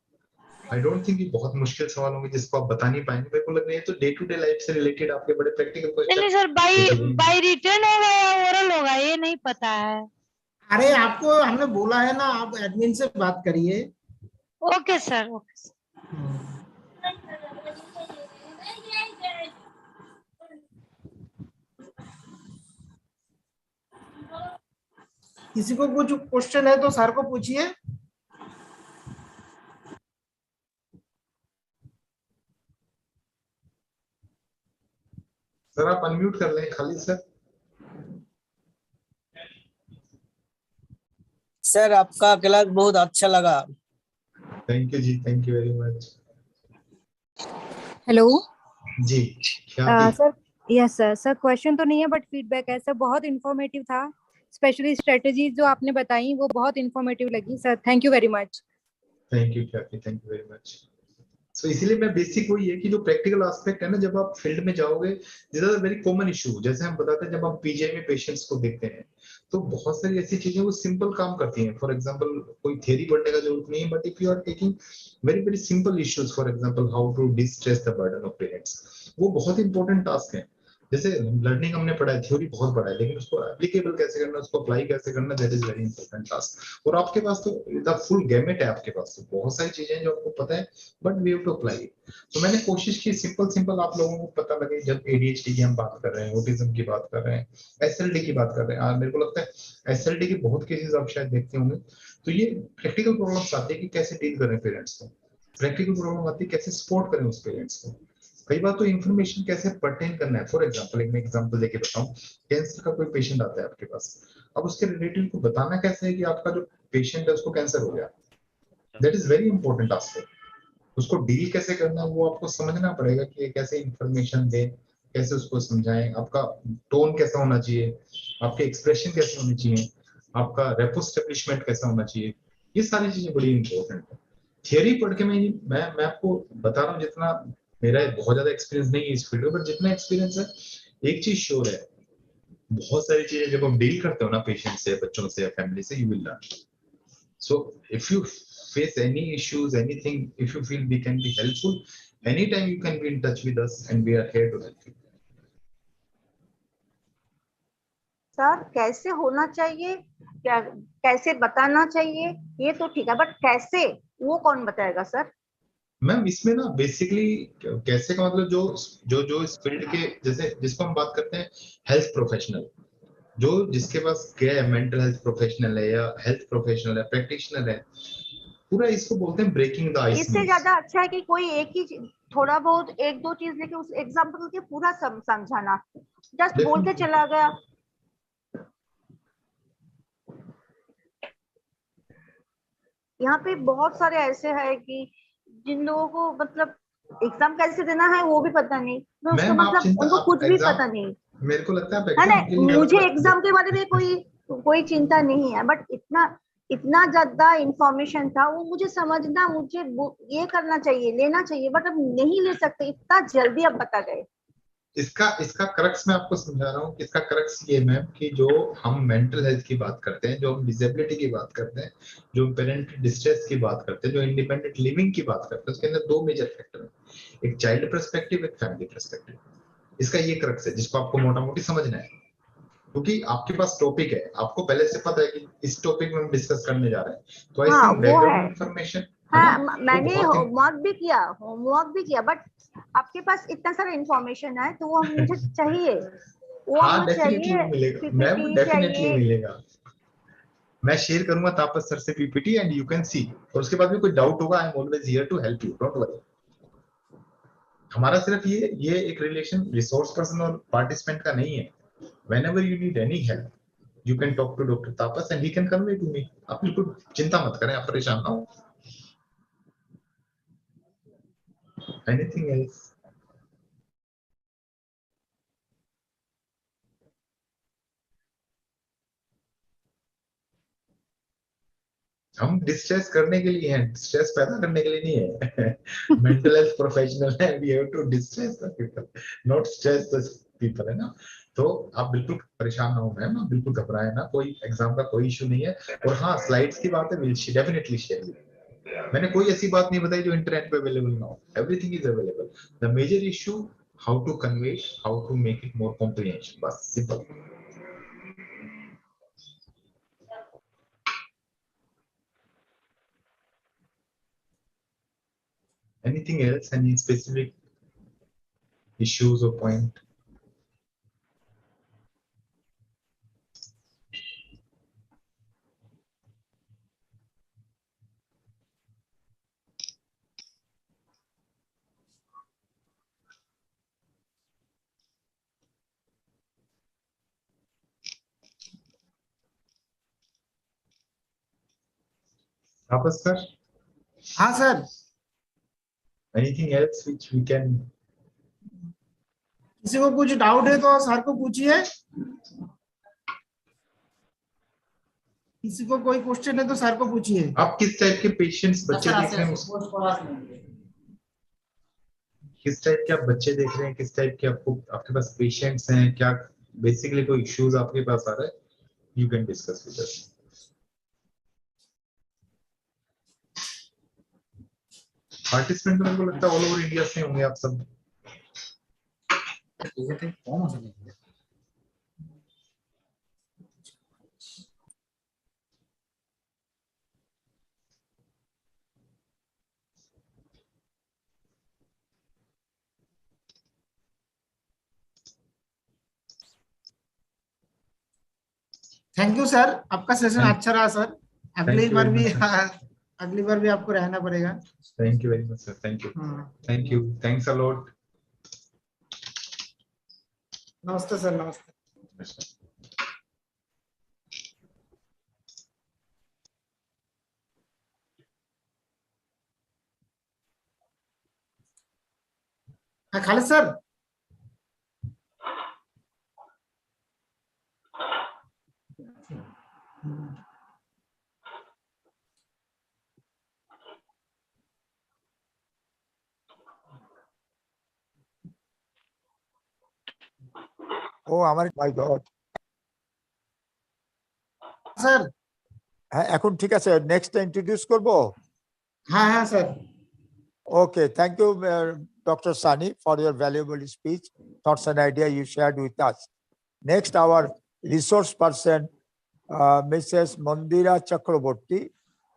I don't think ये बहुत मुश्किल सवाल होंगे जिसको आप बता नहीं पाएंगे। मेरे को लग रहा है तो डे टू डे लाइफ से रिलेटेड आपके बड़े प्रैक्टिकल क्वेश्चन। नहीं सर, बाय रिटर्न होगा या ओरल होगा ये नहीं पता है। अरे आपको हमने बोला है ना, आप एडमिन से बात करिए। Okay sir, okay. किसी को कुछ क्वेश्चन है तो सर को पूछिए। सर आप अनम्यूट कर लें खाली सर। सर आपका क्लास बहुत अच्छा लगा। थैंक यू जी, thank you very much. Hello जी क्या sir. Yes sir, sir question तो नहीं है बट फीडबैक है सर, बहुत इंफॉर्मेटिव था। स्पेशली स्ट्रेटजीज जो आपने बताई वो बहुत इंफॉर्मेटिव लगी sir, thank you very much. Thank you Khyati, thank you very much. So इसीलिए मैं बेसिक वही है कि जो प्रैक्टिकल एस्पेक्ट है ना, जब आप फील्ड में जाओगे, this is a very common issue. जैसे हम बताते हैं, जब हम पीजीआई में पेशेंट्स को देखते हैं तो बहुत सारी ऐसी चीजें वो सिंपल काम करती हैं। फॉर एग्जांपल कोई थियरी पढ़ने का जरूरत नहीं है, but if you are taking very very simple issues, for example how to distress the burden of parents, वो बहुत इंपॉर्टेंट टास्क है। जैसे लर्निंग हमने पढ़ा है, थ्योरी बहुत पढ़ा है, लेकिन उसको एप्लीकेबल कैसे करना, उसको अप्लाई कैसे करना, that is very important task. और आपके पास तो द फुल गैमेट है, आपके पास तो बहुत सारी चीजें हैं जो आपको पता है, but we have to apply. तो मैंने कोशिश की सिंपल सिंपल आप लोगों को पता लगे। जब एडीएचडी की हम बात कर रहे हैं, ऑटिज्म की बात कर रहे हैं, एसएलडी की बात कर रहे हैं, मेरे को लगता है एसएलडी के बहुत केसेस आप शायद देखते होंगे। तो ये प्रैक्टिकल प्रॉब्लम्स आती है कि कैसे डील करें पेरेंट्स को, प्रैक्टिकल प्रॉब्लम आती है कैसे सपोर्ट करें उस पेरेंट्स को। कई बार तो इन्फॉर्मेशन कैसे पर्टेन करना है। फॉर एग्जांपल एक मैं एग्जांपल देके बताऊं, कैंसर का कोई पेशेंट आता है आपके पास, अब उसके रिलेटिव को बताना कैसे है कि आपका जो पेशेंट है उसको कैंसर हो गया, that is very important aspect. उसको डील कैसे करना है वो आपको समझना पड़ेगा कि कैसे इंफॉर्मेशन दें, कैसे उसको समझाएं, आपका टोन कैसा होना चाहिए, आपके एक्सप्रेशन कैसे होने चाहिए, आपका रेपो स्टेब्लिशमेंट कैसा होना चाहिए। ये सारी चीजें बड़ी इंपॉर्टेंट है। थियरी पढ़ के मैं आपको बता रहा हूँ, जितना मेरा बहुत ज्यादा एक्सपीरियंस नहीं है इस फील्ड में, बट जितना एक्सपीरियंस है एक चीज श्योर है, बहुत सारी चीजें जब हम डील करते हो ना पेशेंट से, बच्चों से, फैमिली से, you will learn. So if you face any issues, anything, if you feel we can be helpful, anytime you can be in touch with us and we are here to help you. Sir कैसे होना चाहिए, क्या कैसे बताना चाहिए, ये तो ठीक है, बट कैसे वो कौन बताएगा सर? मैम इसमें ना बेसिकली कैसे का मतलब जो जो जो इस फील्ड के, जैसे जिसको हम बात करते हैं हेल्थ प्रोफेशनल, जो जिसके पास क्या है, मेंटल हेल्थ प्रोफेशनल है या हेल्थ प्रोफेशनल है, प्रैक्टिशनर है, पूरा इसको बोलते हैं ब्रेकिंग द आइस। इससे ज्यादा अच्छा है कि कोई एक ही थोड़ा बहुत एक दो चीज लेके उस एग्जाम्पल के पूरा समझाना, जस्ट बोल के चला गया। यहाँ पे बहुत सारे ऐसे हैं कि जिन लोगों को मतलब एग्जाम कैसे देना है वो भी पता नहीं, तो उसका मतलब उनको कुछ भी पता नहीं मेरे को लगता है आप है ना। एग्जाम के लिए मुझे एग्जाम के बारे में कोई चिंता नहीं है, बट इतना इतना ज्यादा इंफॉर्मेशन था, वो मुझे समझना, मुझे ये करना चाहिए, लेना चाहिए, बट अब नहीं ले सकते, इतना जल्दी अब बता गए। इसका क्रक्स मैं आपको समझा रहा हूँ। इसका क्रक्स ये मैम कि जो हम मेंटल हेल्थ की बात करते हैं, जो हम डिसेबिलिटी की बात करते हैं, जो पेरेंट डिस्ट्रेस की बात करते हैं, जो इंडिपेंडेंट लिविंग की बात करते हैं, उसके अंदर दो मेजर फैक्टर है, एक चाइल्ड पर्सपेक्टिव, एक फैमिली पर्सपेक्टिव। इसका ये क्रक्स है जिसको आपको मोटा मोटी समझना है, क्योंकि आपके पास टॉपिक है, आपको पहले से पता है कि इस टॉपिक में हम डिस्कस करने जा रहे हैं, तो आई थिंक बैकग्राउंड इंफॉर्मेशन हाँ, मैंने होमवर्क भी किया, बट आपके पास इतना सारा इंफॉर्मेशन है तो वो मुझे चाहिए, वो हाँ हमें डेफिनेटली चाहिए, मिलेगा मैम, पीपीटी डेफिनेटली चाहिए। मिलेगा। मैं शेयर करूंगा तापस सर से PPT and you can see, और उसके बाद भी कोई डाउट होगा, I am always here to help you, don't worry. हमारा सिर्फ ये एक रिलेशन रिसोर्स पर्सन और पार्टिसिपेंट का नहीं है। Whenever you need any help you can talk to doctor Tapas and he can convey to me. आप बिल्कुल चिंता मत करें, आप परेशान ना हो। Anything else? हम डिस्ट्रेस करने के लिए हैं, स्ट्रेस पैदा करने के लिए नहीं है। मेंटल हेल्थ प्रोफेशनल है, we have to distress the people, not stress the people, है ना। तो आप बिल्कुल परेशान ना हो मैम, आप बिल्कुल घबराए ना, कोई एग्जाम का कोई इशू नहीं है। और हाँ, स्लाइड्स की बात है, विल डेफिनेटली शेयर। मैंने कोई ऐसी बात नहीं बताई जो इंटरनेट पे अवेलेबल ना हो, everything is available. The major issue how to convey, how to make it more comprehension, बस simple. Anything else? Any specific issues or point? Tapas sir, हाँ sir, anything else which we can? किसी को कुछ doubt है तो sir को पूछिए। किसी को कोई क्वेश्चन है तो सर को पूछिए। आप किस टाइप के पेशेंट्स बच्चे देख रहे हैं? किस टाइप के आप बच्चे देख रहे हैं? किस टाइप के आपको आपके पास पेशेंट्स हैं? क्या बेसिकली कोई इश्यूज आपके पास आ रहा है? You can discuss with us. Participant तो मेरे को लगता है ऑल ओवर इंडिया से होंगे आप सब। थैंक यू सर, आपका सेशन अच्छा रहा सर। अगली you बार very भी much, sir. अगली बार भी आपको रहना पड़ेगा। Thank you very much sir. Thank you. हाँ, thank you. Thanks a lot. नमस्ते सर। नमस्ते। हाँ Khalid sir. Oh, my God. Sir. হ্যাঁ, এখন ঠিক আছে, নেক্সট ইন্ট্রোডিউস করব। হ্যাঁ হ্যাঁ sir. Okay, thank you, Dr. Sani, for your valuable speech, thoughts and idea you shared with us. Next, our resource person, Mrs. Mandira Chakraborty,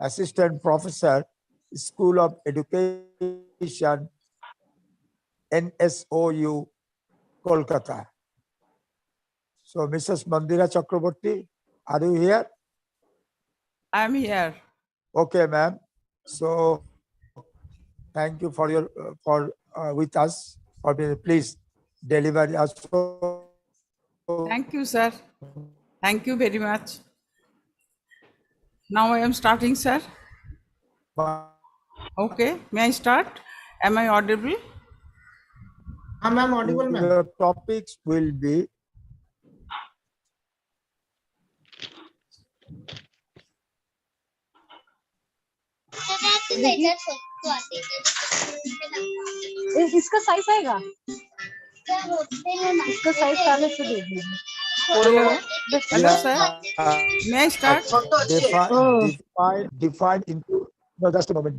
Assistant Professor, School of Education, NSOU, Kolkata. So, Mrs. Mandira Chakraborty, are you here? I'm here. Okay, ma'am. So, thank you for your with us. For please deliver us. Thank you, sir. Thank you very much. Now I am starting, sir. Okay, may I start? Am I audible? I'm audible, ma'am. Your topics will be इसका size आएगा, इसका size पहले से दे दिया। Hello, hello, sir. May I start? Define into no, just a moment.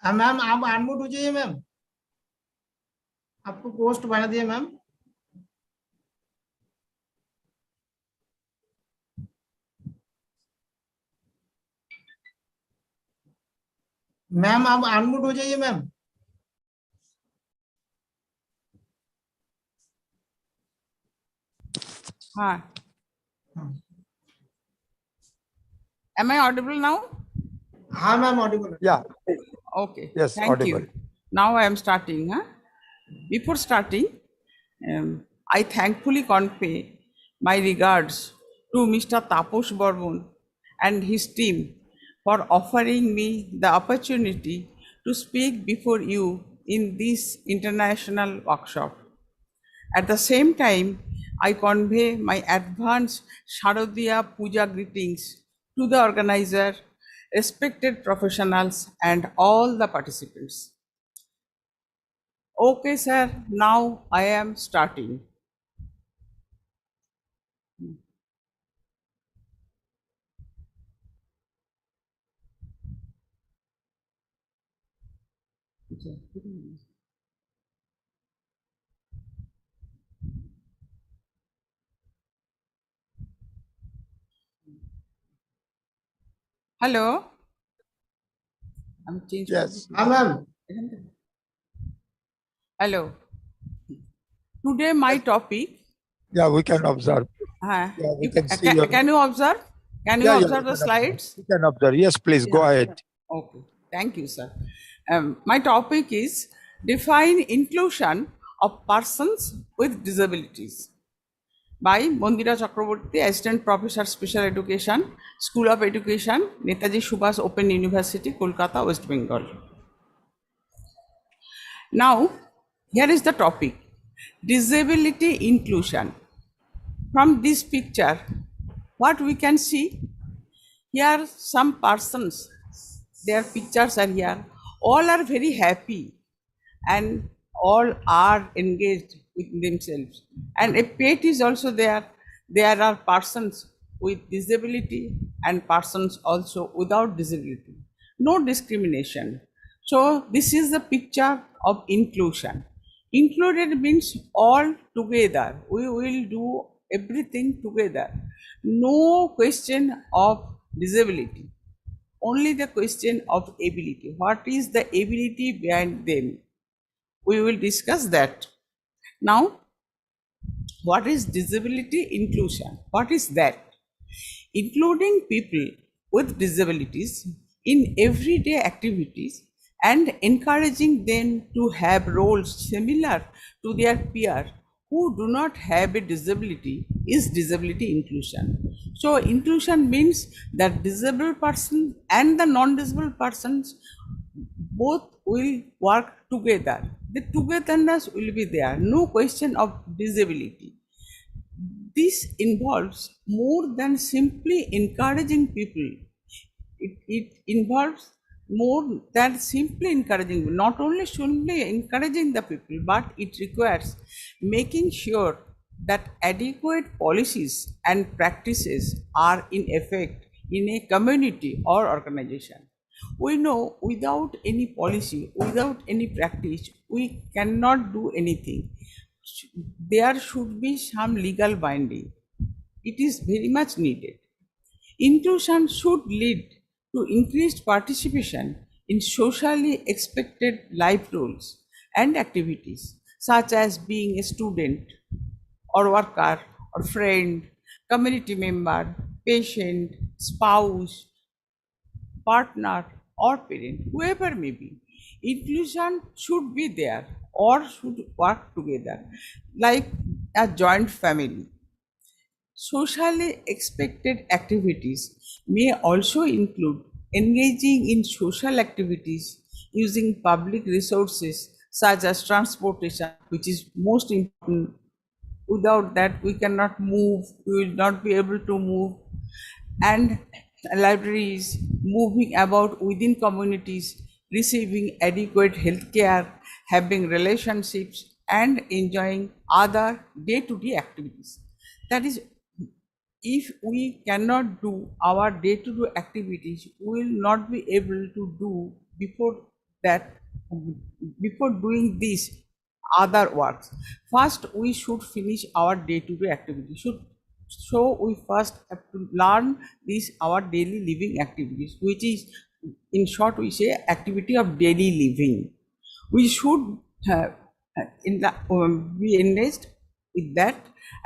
Ma'am आप unmute हो जाइए ma'am, आपको पोस्ट बना दिया मैम। मैम आप अनम्यूट हो जाइए मैम। हाँ. Am I audible now? हाँ ma'am Audible. Yeah. Okay. Yes, Thank audible. you. Now I am starting. Huh? Before starting, I thankfully convey my regards to Mr. Taposh Bormon and his team for offering me the opportunity to speak before you in this international workshop. At the same time, I convey my advanced Sharadiya Puja greetings to the organizer, respected professionals, and all the participants. Okay, sir, now I am starting. Hello. I'm changing. Yes. हाँ ma'am. Hello. Today my topic. Yeah, we can observe. Uh, Yeah, we you can see your. can you observe? Can you Yeah, observe we the can slides? We can observe. Yes, please go ahead. Okay, thank you, sir. My topic is define inclusion of persons with disabilities by Mondira Chakraborty, Assistant Professor Special Education, School of Education, Netaji Subhas Open University, Kolkata, West Bengal. Now, here is the topic, disability inclusion. From this picture, what we can see, here some persons, their pictures are here, all are very happy and all are engaged with themselves. And a pet is also there. There are persons with disability and persons also without disability. No discrimination. So this is the picture of inclusion. Included means all together. We will do everything together. No question of disability. Only the question of ability. What is the ability behind them? We will discuss that. Now, what is disability inclusion? What is that? Including people with disabilities in everyday activities and encouraging them to have roles similar to their peer who do not have a disability is disability inclusion. So inclusion means that disabled person and the non-disabled persons both will work together. The togetherness will be there, no question of disability. This involves more than simply encouraging people. It involves more than simply encouraging, not only simply encouraging the people, but it requires making sure that adequate policies and practices are in effect in a community or organization. We know without any policy, without any practice, we cannot do anything. There should be some legal binding. It is very much needed. Inclusion should lead to increased participation in socially expected life roles and activities, such as being a student or worker or friend, community member, patient, spouse, partner or parent, whoever may be. Inclusion should be there or should work together like a joint family. Socially expected activities may also include engaging in social activities using public resources such as transportation, which is most important. Without that, we cannot move, we will not be able to move. And libraries, moving about within communities, receiving adequate health care, having relationships, and enjoying other day-to-day activities. That is, if we cannot do our day-to-day activities, we will not be able to do before that, before doing these other works. First, we should finish our day-to-day activities. So we first have to learn these our daily living activities, which is, in short, we say activity of daily living. We should be engaged with that,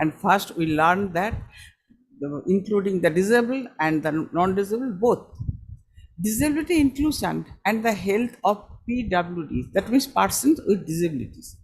and first we learn that, including the disabled and the non-disabled both. Disability inclusion and the health of PWDs, that means persons with disabilities.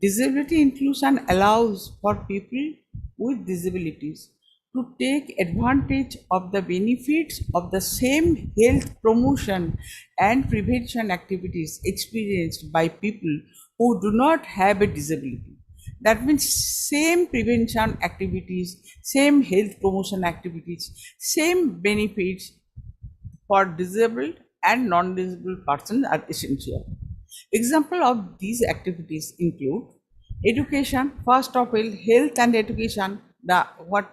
Disability inclusion allows for people with disabilities to take advantage of the benefits of the same health promotion and prevention activities experienced by people who do not have a disability. That means same prevention activities, same health promotion activities, same benefits for disabled and non-disabled persons are essential. Example of these activities include education. First of all, health and education,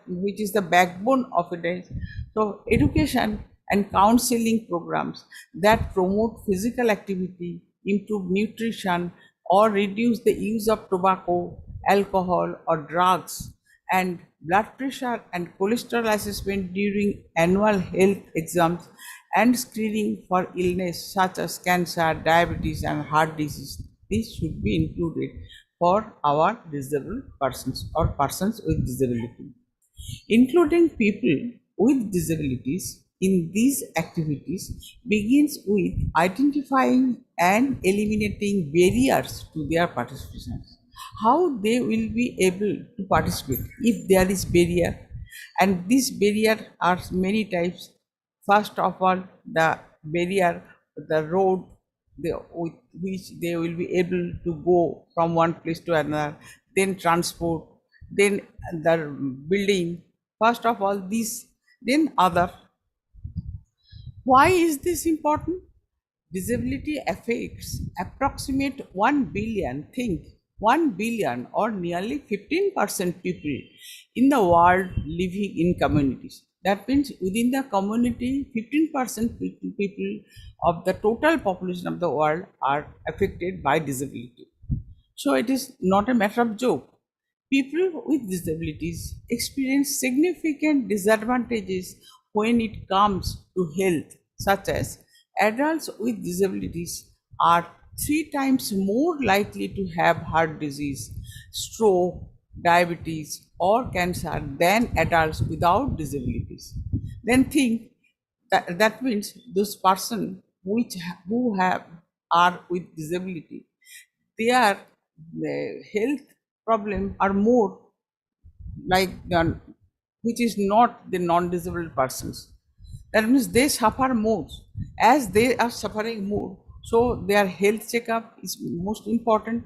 which is the backbone of it. So education and counseling programs that promote physical activity, improve nutrition, or reduce the use of tobacco, alcohol, or drugs, and blood pressure and cholesterol assessment during annual health exams, and screening for illness such as cancer, diabetes, and heart disease. This should be included for our disabled persons or persons with disability. Including people with disabilities in these activities begins with identifying and eliminating barriers to their participation. How they will be able to participate if there is barrier, and these barrier are many types. First of all, the barrier, the road with which they will be able to go from one place to another, then transport, then the building. First of all, these, then other. Why is this important? Disability affects approximate 1 billion, think 1 billion or nearly 15% people in the world living in communities. That means within the community, 15% people of the total population of the world are affected by disability. So it is not a matter of joke. People with disabilities experience significant disadvantages when it comes to health, such as adults with disabilities are 3 times more likely to have heart disease, stroke, diabetes, or cancer than adults without disabilities. Then think that means those person who have are with disability, their health problem are more like the, which is not the non-disabled persons. That means they suffer more. As they are suffering more, so their health checkup is most important.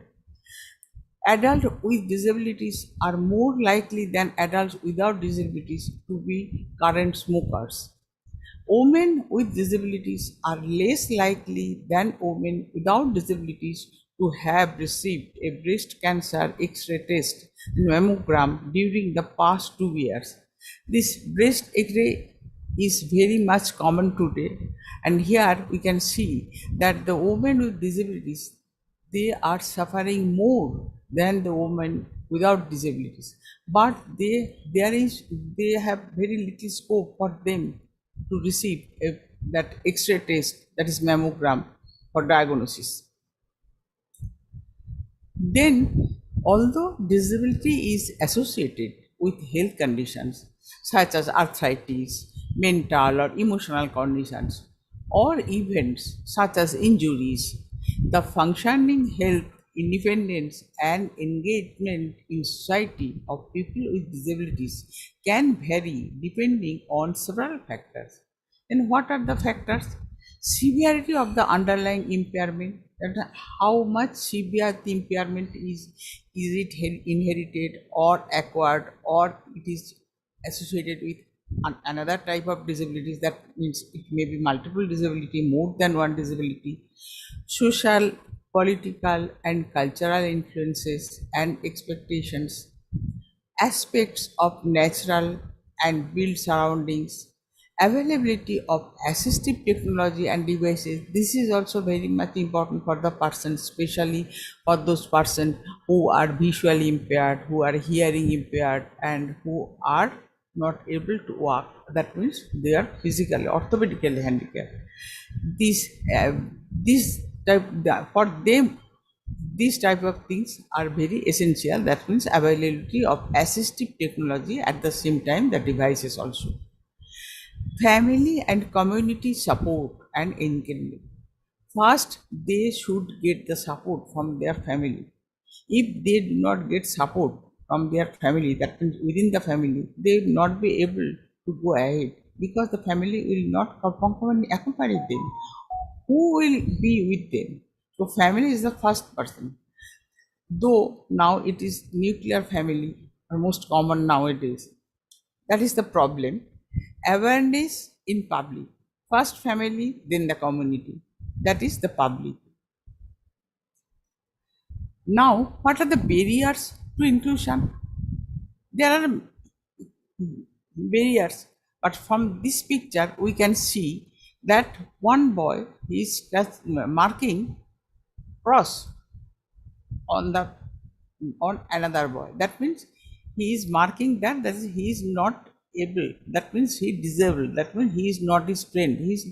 Adults with disabilities are more likely than adults without disabilities to be current smokers. Women with disabilities are less likely than women without disabilities to have received a breast cancer X-ray test and mammogram during the past 2 years. This breast X-ray is very much common today, and here we can see that the women with disabilities, they are suffering more than the women without disabilities, but they have very little scope for them to receive that X-ray test, that is mammogram, for diagnosis. Then, although disability is associated with health conditions such as arthritis, mental or emotional conditions, or events such as injuries, the functioning health, independence, and engagement in society of people with disabilities can vary depending on several factors. And what are the factors? Severity of the underlying impairment, that how much severe the impairment is it inherited or acquired, or it is associated with another type of disabilities. That means it may be multiple disability, more than one disability. Social, political, and cultural influences and expectations, aspects of natural and built surroundings, availability of assistive technology and devices. This is also very much important for the person, especially for those persons who are visually impaired, who are hearing impaired, and who are not able to walk. That means they are physically, orthopedically handicapped. This type, for them, these type of things are very essential. That means availability of assistive technology, at the same time the devices also. Family and community support and encouragement. First, they should get the support from their family. If they do not get support from their family, that means within the family, they will not be able to go ahead, because the family will not accompany them. Who will be with them? So family is the first person. Though now it is nuclear family are most common nowadays. That is the problem. Awareness in public. First family, then the community. That is the public. Now, what are the barriers to inclusion? There are barriers, but from this picture we can see that one boy is just marking cross on another boy. That means he is marking that he is not able, that means he disabled, that means he is not his friend, he is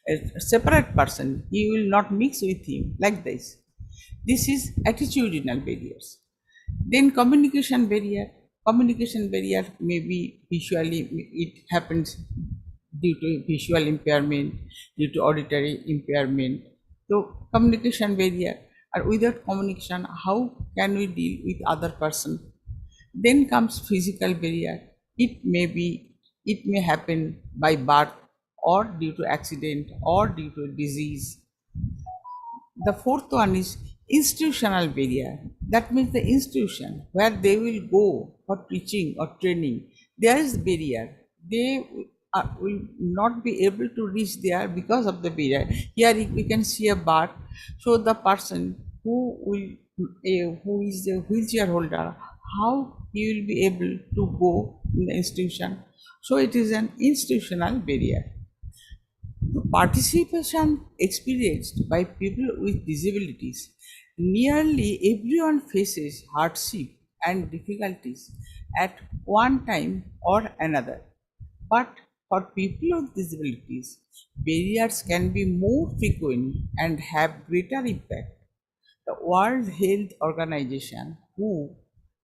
a separate person, he will not mix with him, like this. This is attitudinal barriers. Then communication barrier. Communication barrier may be visually, it happens due to visual impairment, due to auditory impairment. So communication barrier, or without communication, how can we deal with other person? Then comes physical barrier. It may happen by birth or due to accident or due to disease. The fourth one is institutional barrier. That means the institution where they will go for teaching or training, there is barrier. They will not be able to reach there because of the barrier. Here we can see a bar. So the person who is a wheelchair holder, how he will be able to go in the institution. So it is an institutional barrier. Participation experienced by people with disabilities. Nearly everyone faces hardship and difficulties at one time or another. But for people with disabilities, barriers can be more frequent and have greater impact. The World Health Organization, WHO,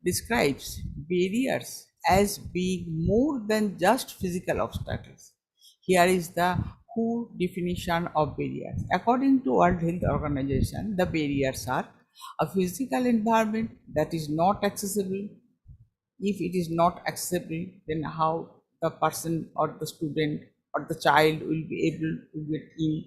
describes barriers as being more than just physical obstacles. Here is the WHO definition of barriers. According to World Health Organization, the barriers are a physical environment that is not accessible. If it is not accessible, then how the person or the student or the child will be able to get in.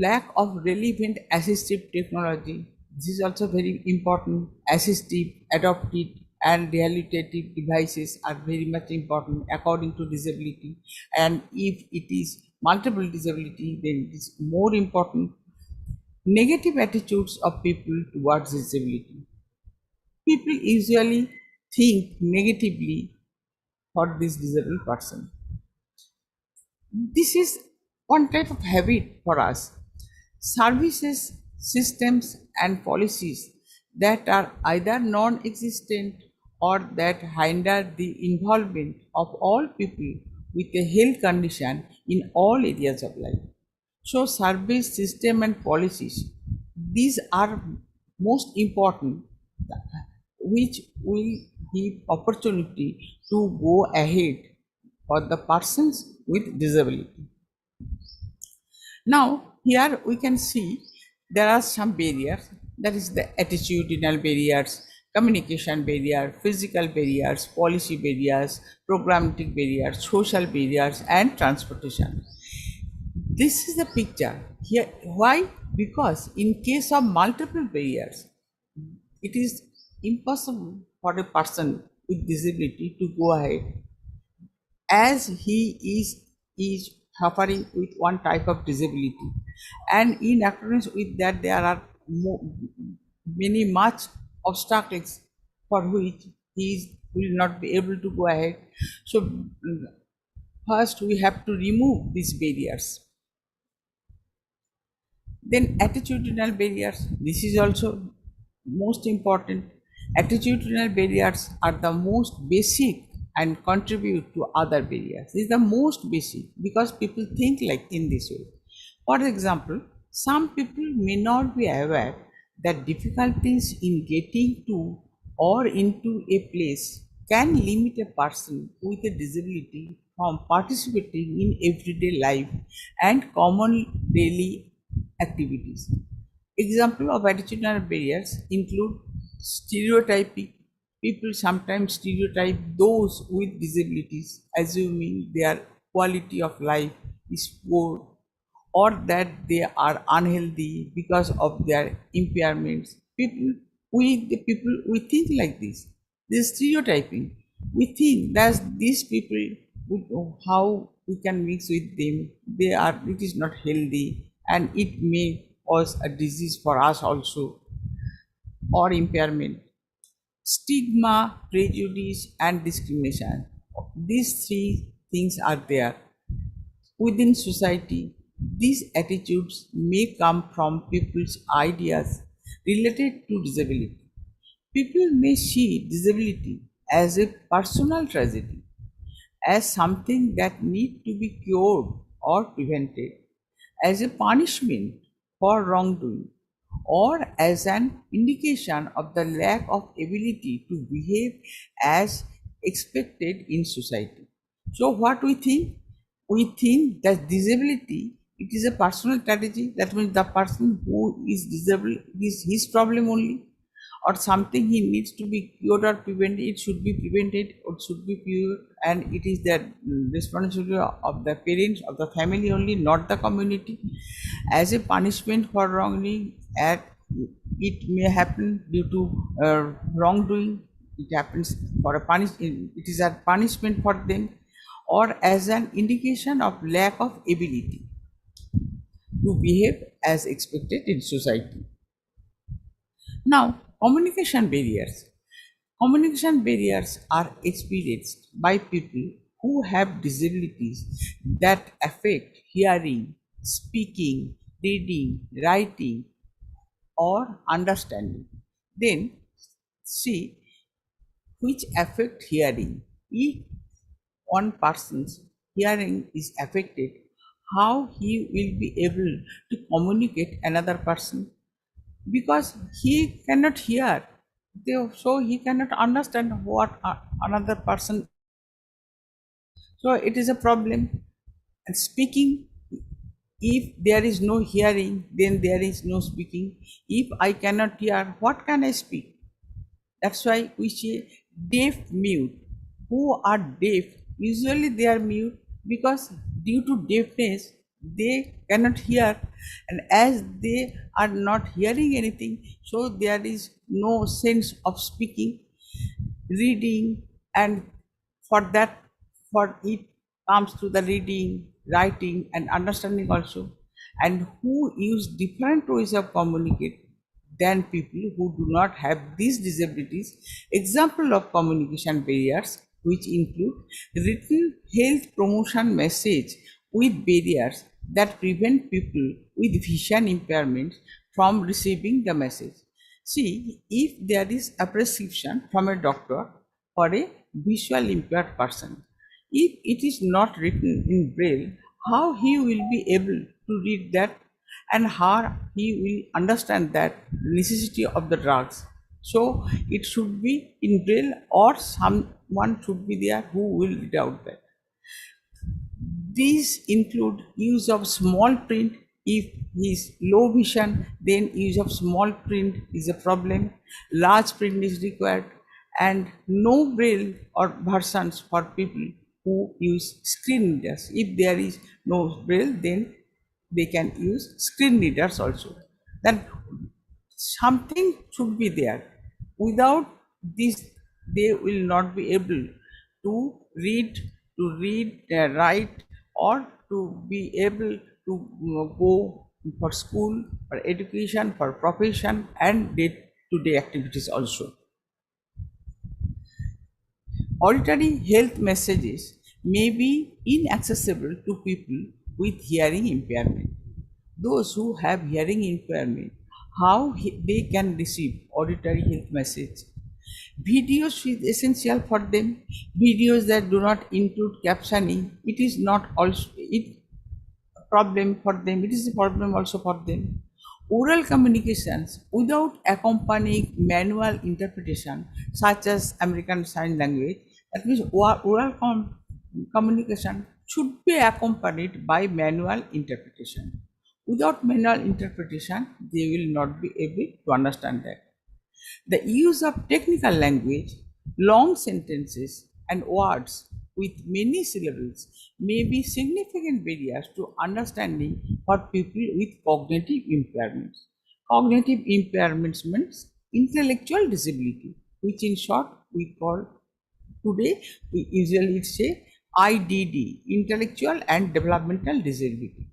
Lack of relevant assistive technology. This is also very important. Assistive, adaptive and rehabilitative devices are very much important according to disability, and if it is multiple disability, then it is more important. Negative attitudes of people towards disability. People usually think negatively for this disabled person. This is one type of habit for us. Services, systems and policies that are either non-existent or that hinder the involvement of all people with a health condition in all areas of life. So service, system and policies, these are most important, which will give opportunity to go ahead for the persons with disability. Now here we can see there are some barriers, that is the attitudinal barriers, communication barrier, physical barriers, policy barriers, programmatic barriers, social barriers and transportation. This is the picture here. Why? Because in case of multiple barriers, it is impossible for a person with disability to go ahead, as he is suffering with one type of disability, and in accordance with that there are many much obstacles for which will not be able to go ahead. So first we have to remove these barriers. Then attitudinal barriers, this is also most important. Attitudinal barriers are the most basic and contribute to other barriers. This is the most basic because people think like in this way. For example, some people may not be aware that difficulties in getting to or into a place can limit a person with a disability from participating in everyday life and common daily activities. Example of attitudinal barriers include stereotyping. People sometimes stereotype those with disabilities, assuming their quality of life is poor or that they are unhealthy because of their impairments. We think like this. This stereotyping. We think that these people, how we can mix with them, it is not healthy and it may cause a disease for us also, or impairment. Stigma, prejudice and discrimination. These three things are there. Within society, these attitudes may come from people's ideas related to disability. People may see disability as a personal tragedy as something that need to be cured or prevented, as a punishment for wrongdoing, or as an indication of the lack of ability to behave as expected in society. So what we think? We think that disability, it is a personal strategy. That means the person who is disabled is his problem only, or something he needs to be cured or prevented. It should be prevented or should be cured, and it is the responsibility of the parents, of the family only, not the community. As a punishment for wrongdoing, it may happen due to wrongdoing. It happens for a it is a punishment for them, or as an indication of lack of ability to behave as expected in society. Now, communication barriers. Communication barriers are experienced by people who have disabilities that affect hearing, speaking, reading, writing, or understanding. Then, see which affect hearing. If one person's hearing is affected, how he will be able to communicate another person, because he cannot hear, so he cannot understand what another person. So it is a problem. And speaking, if there is no hearing, then there is no speaking. If I cannot hear, what can I speak? That's why we say deaf mute. Who are deaf, usually they are mute because due to deafness they cannot hear, and as they are not hearing anything, so there is no sense of speaking, reading, and for it comes to the reading, writing, and understanding also. And who use different ways of communicate than people who do not have these disabilities. Example of communication barriers, which include written health promotion message with barriers that prevent people with vision impairments from receiving the message. See, if there is a prescription from a doctor for a visual impaired person, if it is not written in braille, how he will be able to read that, and how he will understand that necessity of the drugs. So it should be in braille, or someone should be there who will read out that. These include use of small print. If he is low vision, then use of small print is a problem. Large print is required, and no braille or versions for people who use screen readers. If there is no braille, then they can use screen readers also. Then something should be there. Without this, they will not be able to read, write, or to be able to go for school, for education, for profession, and day-to-day activities also. Auditory health messages may be inaccessible to people with hearing impairment. Those who have hearing impairment, how they can receive auditory health message? Videos is essential for them. Videos that do not include captioning, it is not also a problem for them. It is a problem also for them. Oral communications without accompanying manual interpretation, such as American Sign Language, that means oral communication should be accompanied by manual interpretation. Without manual interpretation, they will not be able to understand that. The use of technical language, long sentences, and words with many syllables may be significant barriers to understanding for people with cognitive impairments. Cognitive impairments means intellectual disability, which in short we call today, we usually say IDD, intellectual and developmental disability.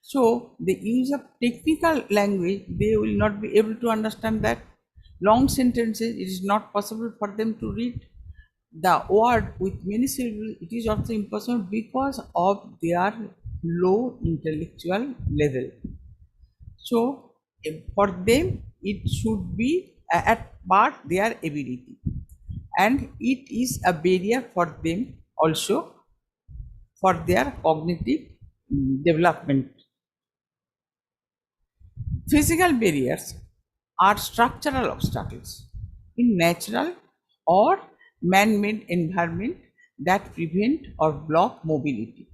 So the use of technical language, they will not be able to understand that. Long sentences, it is not possible for them to read. The word with many syllables, it is also impossible because of their low intellectual level. So for them, it should be at part their ability, and it is a barrier for them also for their cognitive development. Physical barriers are structural obstacles in natural or man-made environment that prevent or block mobility,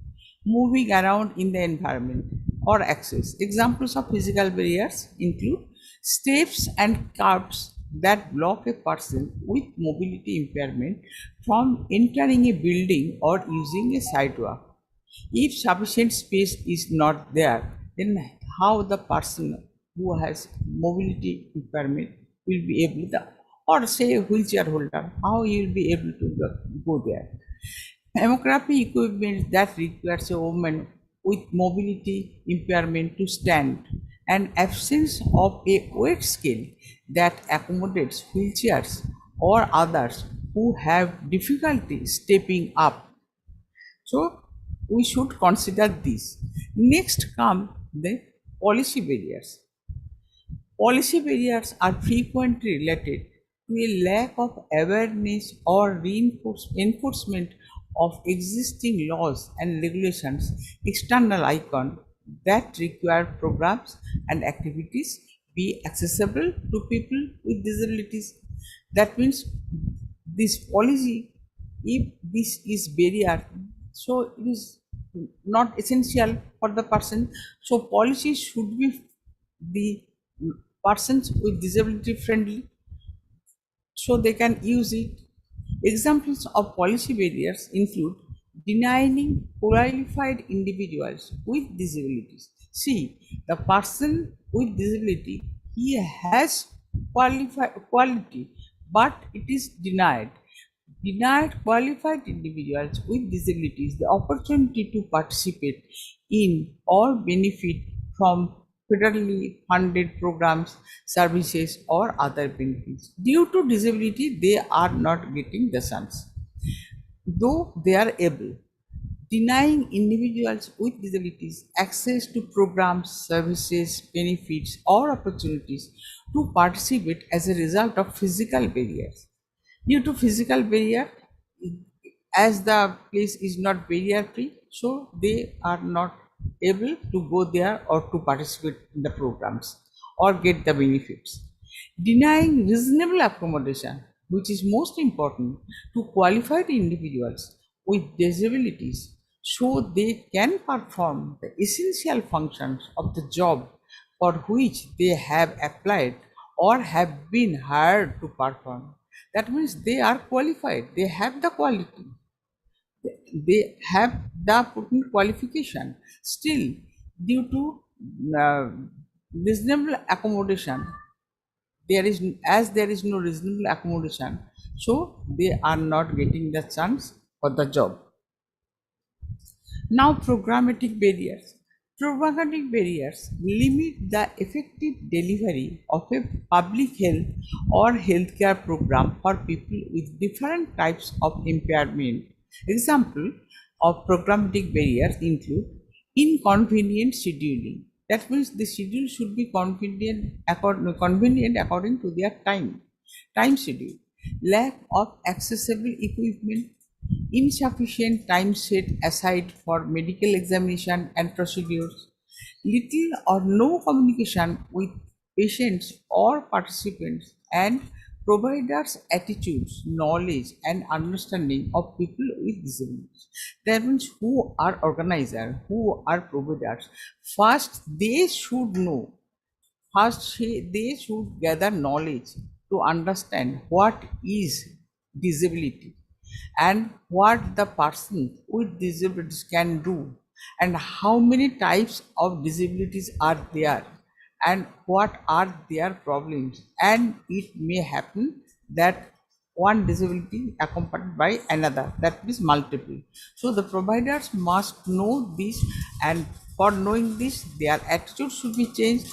moving around in the environment or access. Examples of physical barriers include steps and curbs that block a person with mobility impairment from entering a building or using a sidewalk. If sufficient space is not there, then how the person who has mobility impairment will be able to, or say a wheelchair holder, how he will be able to go there. Hemography equipment that requires a woman with mobility impairment to stand, and absence of a weight scale that accommodates wheelchairs or others who have difficulty stepping up. So we should consider this. Next come the policy barriers. Policy barriers are frequently related to a lack of awareness or enforcement of existing laws and regulations, external icon that require programs and activities be accessible to people with disabilities. That means this policy, if this is barrier, so it is not essential for the person. So policy should be the persons with disability friendly, so they can use it. Examples of policy barriers include denying qualified individuals with disabilities. See, the person with disability, he has quality, but it is denied qualified individuals with disabilities the opportunity to participate in or benefit from federally funded programs, services, or other benefits. Due to disability, they are not getting the chance, though they are able. Denying individuals with disabilities access to programs, services, benefits, or opportunities to participate as a result of physical barriers. Due to physical barrier, as the place is not barrier free, so they are not able to go there or to participate in the programs or get the benefits. Denying reasonable accommodation, which is most important, to qualified individuals with disabilities so they can perform the essential functions of the job for which they have applied or have been hired to perform. That means they are qualified, they have the quality, they have the potent qualification. Still, due to reasonable accommodation, there is no reasonable accommodation, so they are not getting the chance for the job. Now, programmatic barriers. Programmatic barriers limit the effective delivery of a public health or healthcare program for people with different types of impairment. Example of programmatic barriers include inconvenient scheduling. That means the schedule should be convenient according to their time schedule. Lack of accessible equipment, insufficient time set aside for medical examination and procedures, little or no communication with patients or participants, and providers' attitudes, knowledge, and understanding of people with disabilities. That means who are organizers, who are providers. First, they should know. They should gather knowledge to understand what is disability and what the person with disabilities can do, and how many types of disabilities are there, and what are their problems. And it may happen that one disability accompanied by another, that is multiple. So the providers must know this, and for knowing this, their attitude should be changed,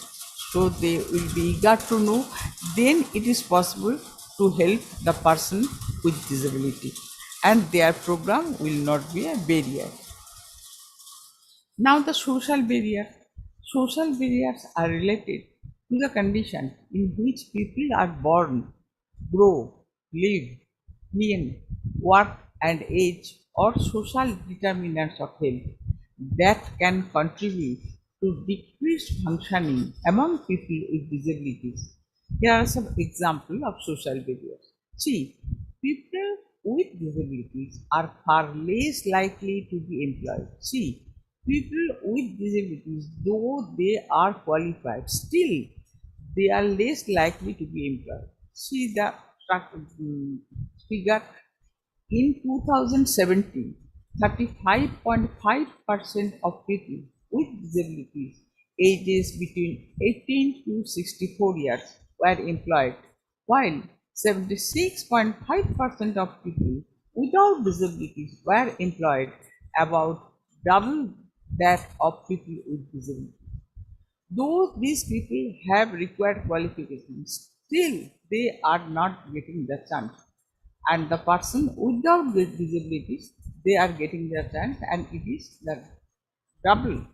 so they will be eager to know. Then it is possible to help the person with disability, and their program will not be a barrier. Now the social barrier. Social barriers are related to the condition in which people are born, grow, live, learn, work, and age or social determinants of health that can contribute to decreased functioning among people with disabilities. Here are some examples of social barriers. See, people with disabilities are far less likely to be employed. See, people with disabilities, though they are qualified, still they are less likely to be employed. See the figure in 2017, 35.5% of people with disabilities ages between 18 to 64 years were employed, while 76.5% of people without disabilities were employed, about double that of people with disabilities. Though these people have required qualifications, still they are not getting the chance. And the person without the disabilities, they are getting the chance, and it is the double.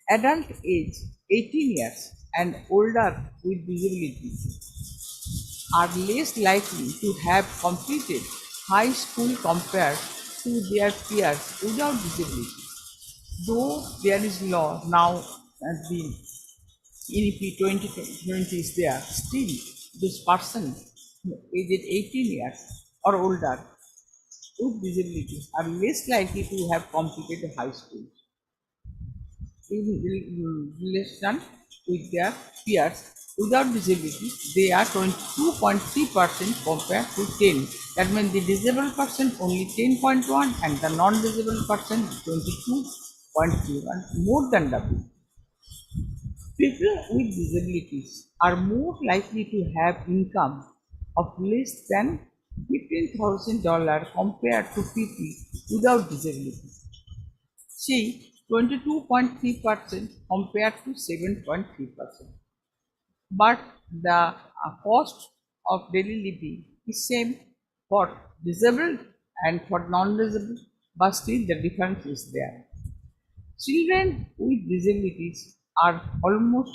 Adult age 18 years and older with disabilities are less likely to have completed high school compared to their peers without disabilities. Though there is law now the NEP 2020 is there, still this person aged 18 years or older with disabilities are less likely to have completed high school in relation with their peers without disabilities. They are 22.3% compared to 10. That means the disabled person only 10.1 and the non-disabled person 22.3, more than double. People with disabilities are more likely to have income of less than $15,000 compared to people without disabilities. See, 22.3% compared to 7.3%. But the cost of daily living is same for disabled and for non-disabled, but still the difference is there. Children with disabilities are almost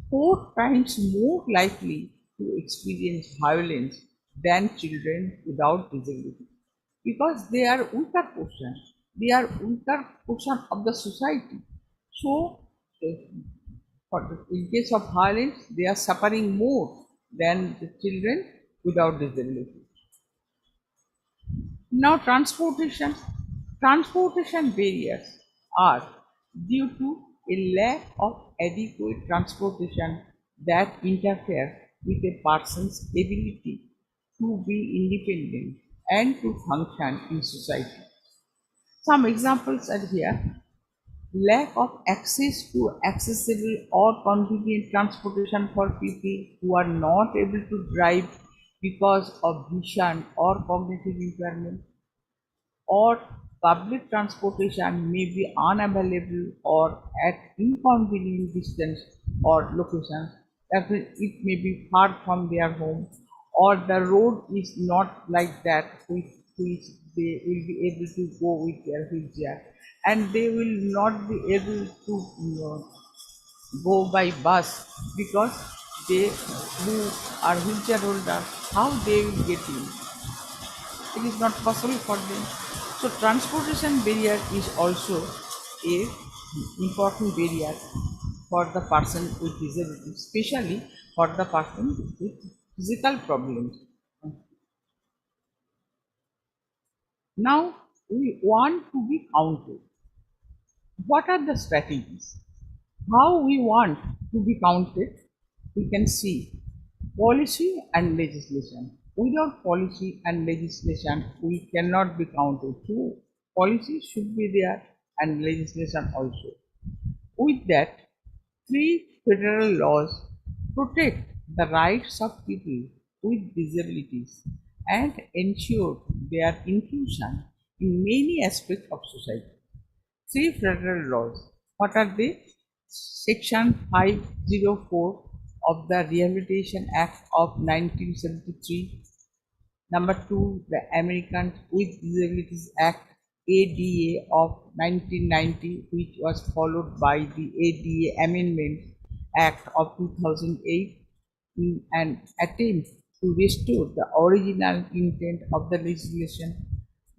4 times more likely to experience violence than children without disability, because they are weaker portion. They are weaker portion of the society. So, in case of violence, they are suffering more than the children without disability. Now, transportation barriers are due to a lack of adequate transportation that interfere with a person's ability to be independent and to function in society. Some examples are here. Lack of access to accessible or convenient transportation for people who are not able to drive because of vision or cognitive impairment, or public transportation may be unavailable or at inconvenient distance or locations. That means it may be far from their home, or the road is not like that which they will be able to go with their wheelchair, and they will not be able to go by bus, because they who are wheelchair holders, how they will get in? It is not possible for them. So transportation barrier is also a important barrier for the person with disability, especially for the person with physical problems. Now we want to be counted. What are the strategies? How we want to be counted? We can see policy and legislation. Without policy and legislation, we cannot be counted. So, policy should be there and legislation also. With that, 3 federal laws protect the rights of people with disabilities and ensure their inclusion in many aspects of society. 3 federal laws. What are they? Section 504 of the Rehabilitation Act of 1973. Number 2, the American with Disabilities Act ADA of 1990, which was followed by the ADA Amendment Act of 2008, in an attempt to restore the original intent of the legislation,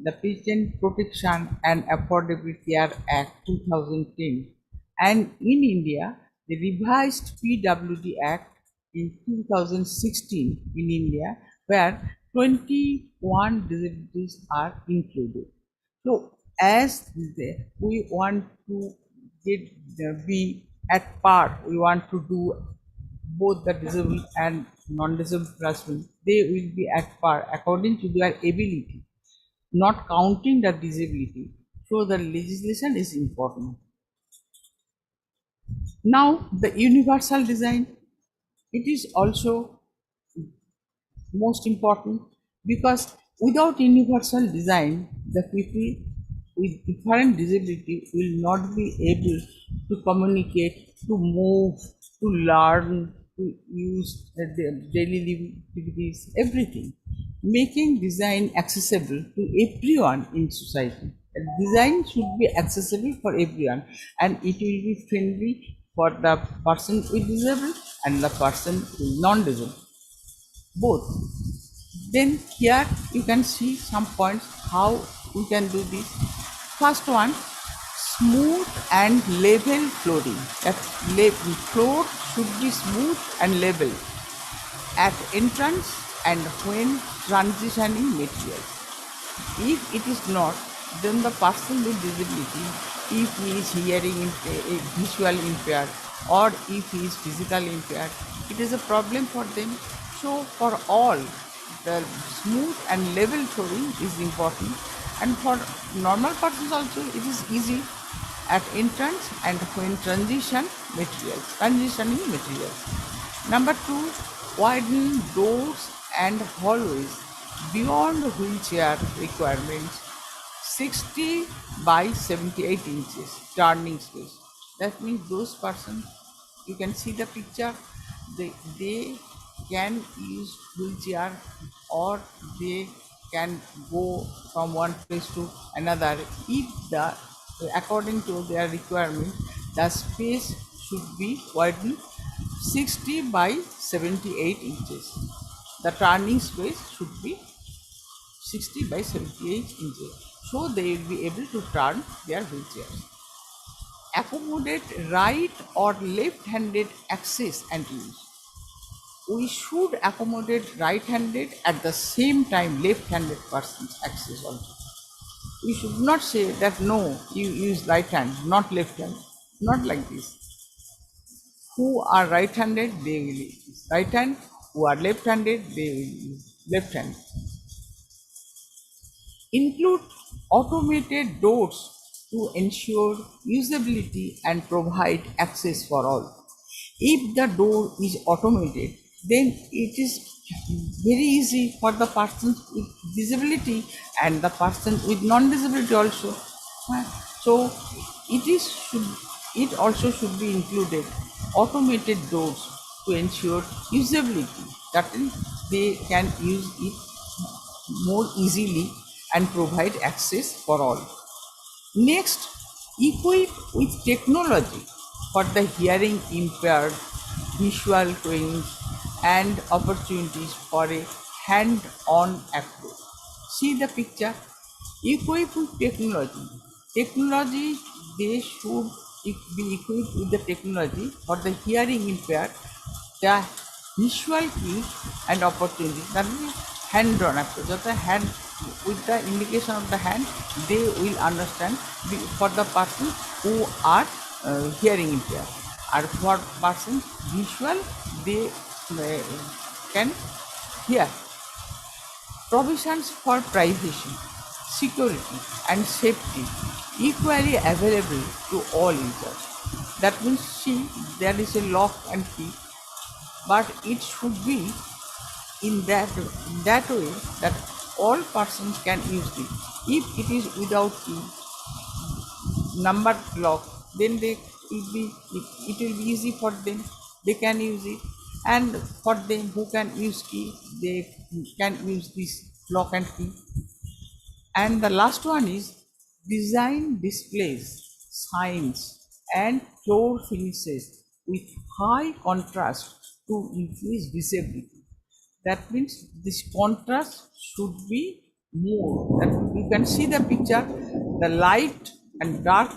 the Patent Protection and Affordable Care Act 2010, and in India, the revised PWD Act in 2016 in India, where 21 disabilities are included. So, as we want to be at par, we want to do both the disabled and non-disabled persons, they will be at par according to their ability, not counting the disability. So the legislation is important. Now the universal design, it is also most important, because without universal design, the people with different disability will not be able to communicate, to move, to learn, to use their daily living activities, everything. Making design accessible to everyone in society. Design should be accessible for everyone, and it will be friendly for the person with disability and the person who is non-disabled, both. Then here you can see some points how we can do this. First one, smooth and level flooring. That floor should be smooth and level at entrance and when transitioning materials. If it is not, then the person with disability, if he is visual impaired, or if he is physically impaired, it is a problem for them. So for all, the smooth and level flooring is important, and for normal persons also it is easy at entrance and when transitioning materials. Number 2, widen doors and hallways beyond wheelchair requirements, 60 by 78 inches turning space. That means those persons, you can see the picture, they can use wheelchair, or they can go from one place to another if according to their requirement the space should be widened 60 by 78 inches. The turning space should be 60 by 78 inches, so they will be able to turn their wheelchairs. Accommodate right or left-handed access and use. We should accommodate right-handed at the same time left-handed person's access also. We should not say that no, you use right hand, not left hand. Not like this. Who are right-handed, they will use right hand. Who are left-handed, they will use left hand. Include automated doors to ensure usability and provide access for all. If the door is automated, then it is very easy for the person with disability and the person with non-disability also. So it also should be included automated doors to ensure usability, that is, they can use it more easily and provide access for all. Next, equip with technology for the hearing impaired, visual training and opportunities for a hand-on approach. See the picture. Equip with technology. Technology, they should be equipped with the technology for the hearing impaired, the visual cues and opportunities. That means hand-on approach. The hand, with the indication of the hand, they will understand for the person who are hearing impaired, or for person visual, they can hear. Provisions for privacy, security and safety equally available to all users. That means, see, there is a lock and key, but it should be in that way that all persons can use it. If it is without key, number lock, then it will be easy for them, they can use it. And for them who can use key, they can use this lock and key. And the last one is design displays, signs and floor finishes with high contrast to increase visibility. That means this contrast should be more. That you can see the picture, the light and dark,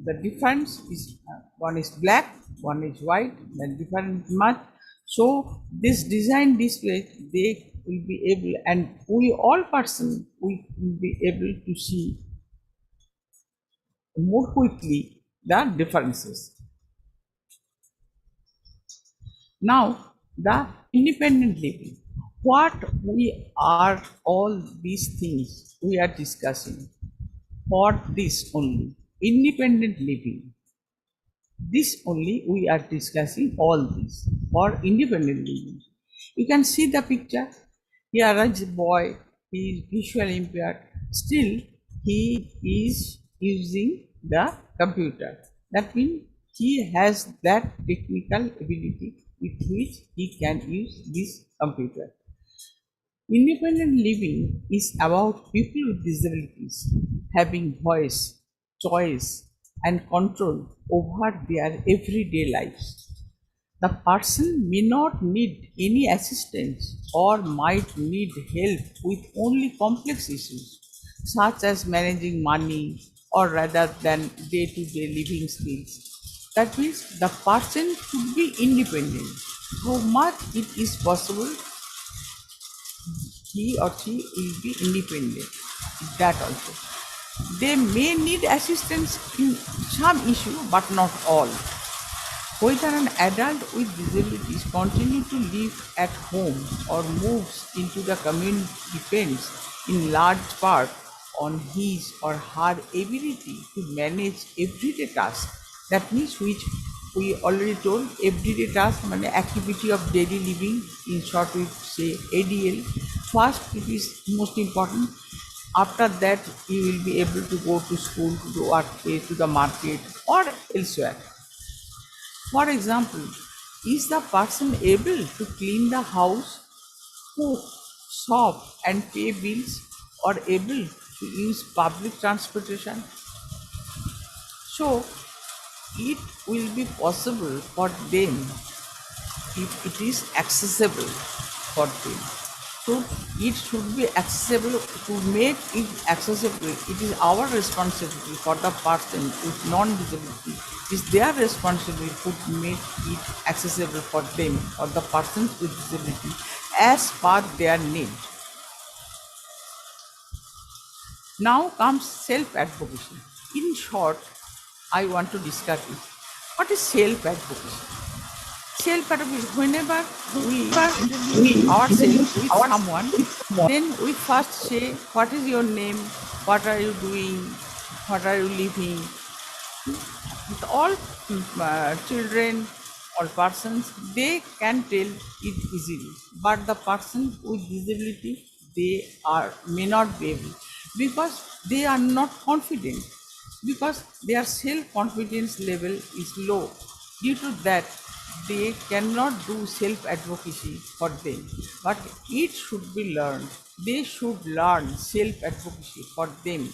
the difference is one is black, one is white, the difference much. So this design display, they will be able, and we all person, we will be able to see more quickly the differences. Now, the independent living. What we are, all these things we are discussing for this only, independent living. This only we are discussing all this for independent living. You can see the picture. Here is a boy, he is visually impaired. Still, he is using the computer. That means he has that technical ability with which he can use this computer. Independent living is about people with disabilities having voice, choice, and control over their everyday lives. The person may not need any assistance or might need help with only complex issues such as managing money or rather than day-to-day living skills. That means the person should be independent. So much it is possible, he or she will be independent. That also. They may need assistance in some issue, but not all. Whether an adult with disabilities continue to live at home or moves into the community depends in large part on his or her ability to manage everyday tasks. That means which we already told, everyday task, activity of daily living, in short we say ADL. First it is most important. After that you will be able to go to school, to the workplace, to the market or elsewhere. For example, is the person able to clean the house, cook, shop and pay bills, or able to use public transportation? So it will be possible for them if it is accessible for them. So it should be accessible. To make it accessible, it is our responsibility for the person with non-disability. It is their responsibility to make it accessible for them or the persons with disability as per their need. Now comes self-advocacy. In short, I want to discuss it. What is self-advocacy? Self-advocacy, whenever we introduce ourselves with someone, then we first say, what is your name, what are you doing, what are you living. With all children or persons, they can tell it easily, but the person with disability, they may not be able, because they are not confident, because their self-confidence level is low. Due to that, they cannot do self-advocacy for them, but it should be learned. They should learn self-advocacy for them.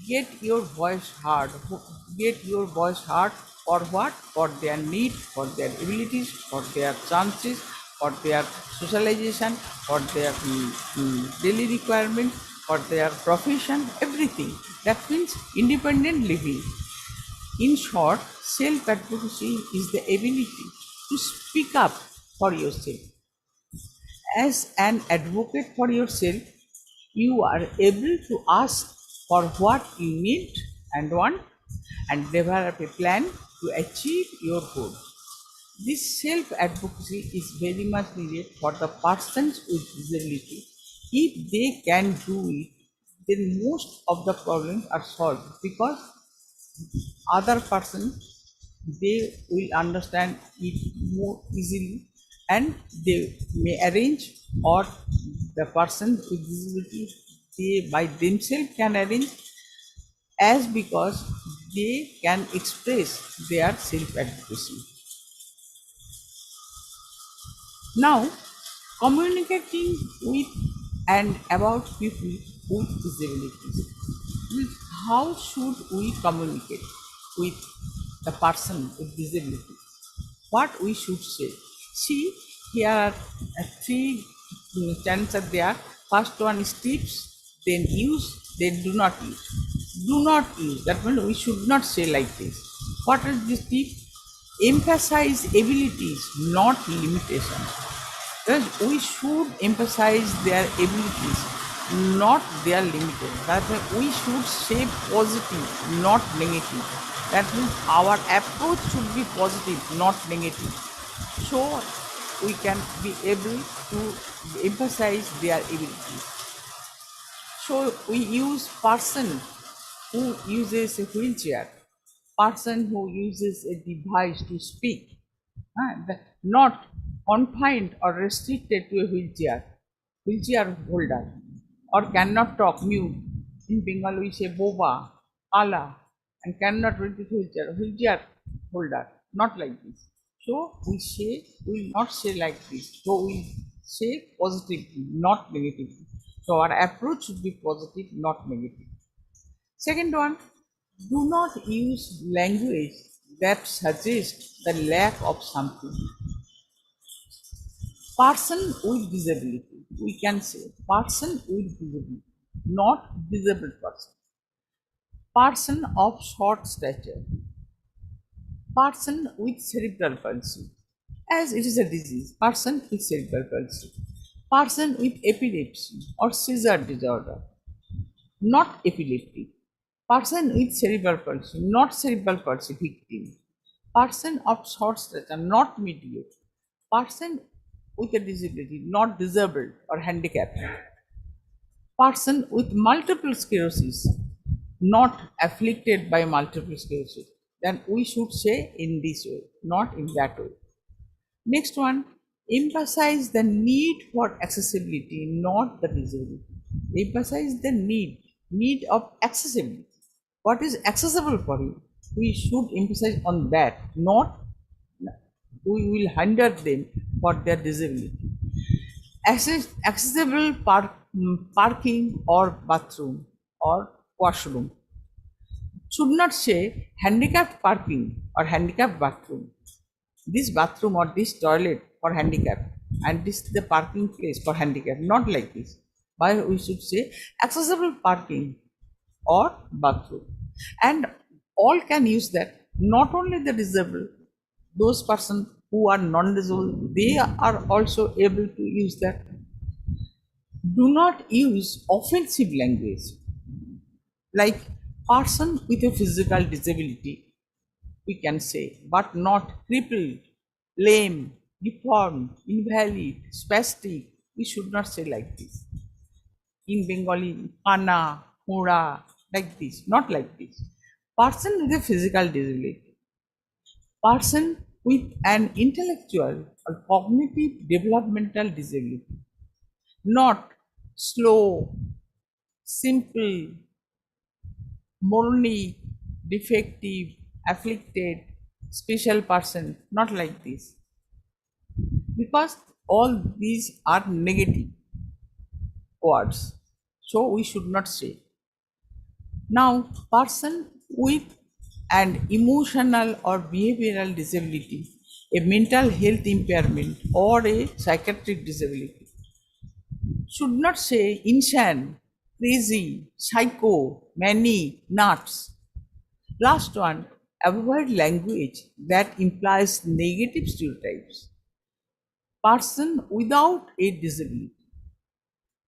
Get your voice heard. Get your voice heard for what? For their need, for their abilities, for their chances, for their socialization, for their daily requirement, for their profession, everything. That means independent living. In short, self-advocacy is the ability to speak up for yourself. As an advocate for yourself, you are able to ask for what you need and want and develop a plan to achieve your goal. This self-advocacy is very much needed for the persons with disability. If they can do it, then most of the problems are solved, because other persons, they will understand it more easily and they may arrange, or the person with disability, they by themselves can arrange, as because they can express their self-advocacy. Now, communicating with and about people with disabilities. How should we communicate with the person with disability? What we should say? See, here are three channels are there. First one is tips, then use, then do not use. Do not use. That means we should not say like this. What is this tip? Emphasize abilities, not limitations. Because we should emphasize their abilities, not their limitations. That means we should say positive, not negative. That means our approach should be positive, not negative. So we can be able to emphasize their abilities. So we use person who uses a wheelchair, person who uses a device to speak, not confined or restricted to a wheelchair holder, or cannot talk, mute. In Bengal we say boba, ala, and cannot read the wheelchair holder, not like this. So we will not say like this. So we say positively, not negatively. So our approach should be positive, not negative. Second one, do not use language that suggests the lack of something. Person with disability, we can say person with disability, not disabled person. Person of short stature, person with cerebral palsy, as it is a disease, person with cerebral palsy, person with epilepsy or seizure disorder, not epileptic, person with cerebral palsy, not cerebral palsy victim, person of short stature, not mediate, person with a disability, not disabled or handicapped, person with multiple sclerosis, not afflicted by multiple sclerosis. Then we should say in this way, not in that way. Next one, emphasize the need for accessibility, not the disability. Emphasize the need of accessibility. What is accessible for you? We should emphasize on that, not we will hinder them for their disability. Accessible parking or bathroom or washroom. Should not say handicapped parking or handicapped bathroom. This bathroom or this toilet for handicapped, and this is the parking place for handicapped, not like this. Why we should say accessible parking or bathroom, and all can use that, not only the disabled, those persons who are non-disabled, they are also able to use that. Do not use offensive language like person with a physical disability, we can say, but not crippled, lame, deformed, invalid, spastic. We should not say like this. In Bengali, pana, hura, like this, not like this. Person with a physical disability, person with an intellectual or cognitive developmental disability, not slow, simple, moronic, defective, afflicted, special person, not like this. Because all these are negative words, so we should not say. Now, person with an emotional or behavioral disability, a mental health impairment or a psychiatric disability, should not say insane, crazy, psycho, manic, nuts. Last one, avoid language that implies negative stereotypes. Person without a disability,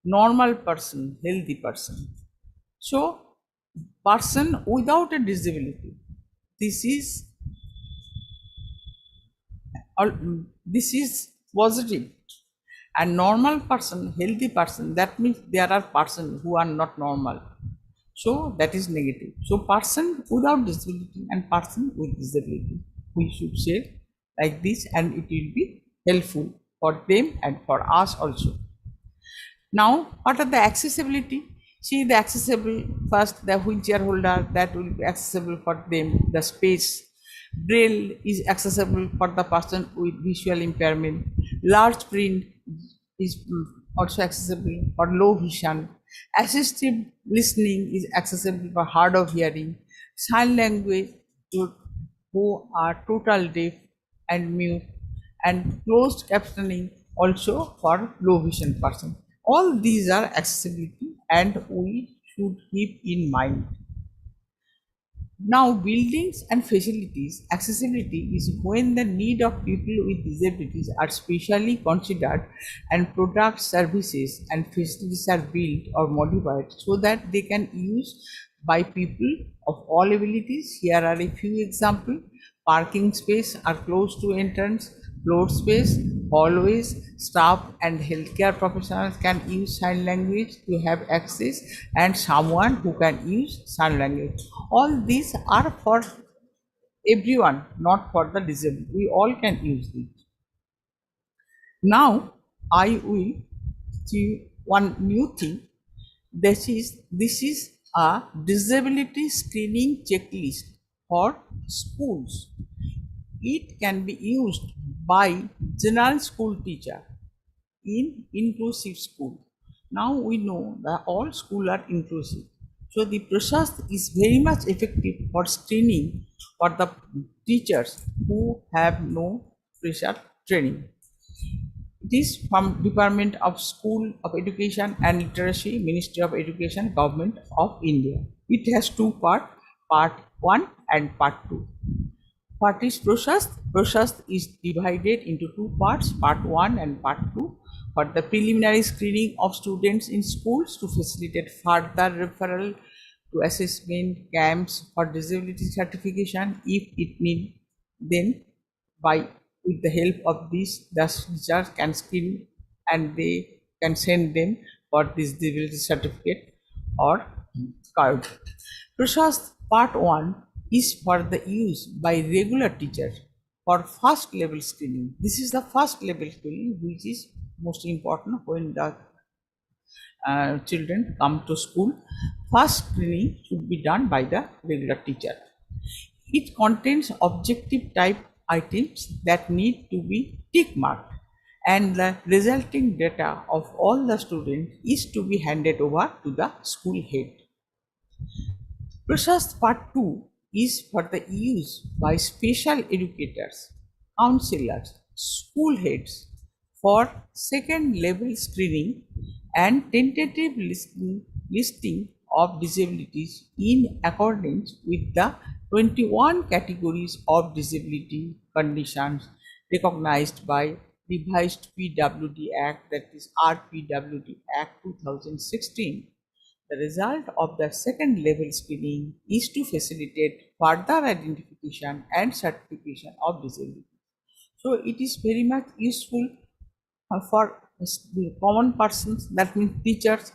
normal person, healthy person. So, person without a disability, this is positive. And normal person, healthy person, that means there are persons who are not normal. So that is negative. So person without disability and person with disability, we should say like this, and it will be helpful for them and for us also. Now, what are the accessibility? See the accessible, first the wheelchair holder, that will be accessible for them, the space. Braille is accessible for the person with visual impairment. Large print is also accessible for low vision. Assistive listening is accessible for hard of hearing. Sign language who are total deaf and mute. And closed captioning also for low vision person. All these are accessibility and we should keep in mind. Now, buildings and facilities accessibility is when the need of people with disabilities are specially considered and products, services and facilities are built or modified so that they can use by people of all abilities. Here are a few examples. Parking space are close to entrance, floor space, hallways, staff and healthcare professionals can use sign language to have access and someone who can use sign language. All these are for everyone, not for the disabled. We all can use these. Now, I will see one new thing. This is a disability screening checklist for schools. It can be used by general school teacher in inclusive school. Now we know that all schools are inclusive. So the process is very much effective for screening for the teachers who have no special training. It is from Department of School of Education and Literacy, Ministry of Education, Government of India. It has two parts, part 1 and part 2. What is process? Process is divided into two parts, part 1 and part 2. For the preliminary screening of students in schools to facilitate further referral to assessment camps for disability certification if it need, then by with the help of this the teachers can screen and they can send them for this disability certificate or card. Process part 1 is for the use by regular teachers for first level screening. This is the first level screening which is most important when the children come to school. First screening should be done by the regular teacher. It contains objective type items that need to be tick marked and the resulting data of all the students is to be handed over to the school head. Process part 2 is for the use by special educators, counselors, school heads for second level screening and tentative listing of disabilities in accordance with the 21 categories of disability conditions recognized by revised PWD Act, that is RPWD Act 2016. The result of the second level screening is to facilitate further identification and certification of disability. So it is very much useful for the common persons, that means teachers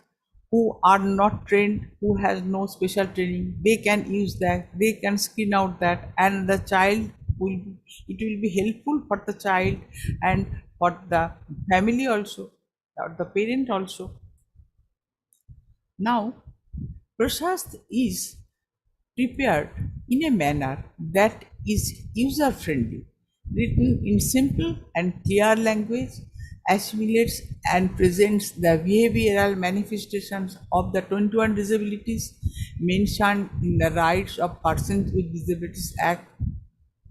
who are not trained, who has no special training. They can use that, they can screen out that, and the child will be, it will be helpful for the child and for the family also, or the parent also. Now, process is prepared in a manner that is user friendly, written in simple and clear language, assimilates and presents the behavioral manifestations of the 21 disabilities mentioned in the Rights of Persons with Disabilities Act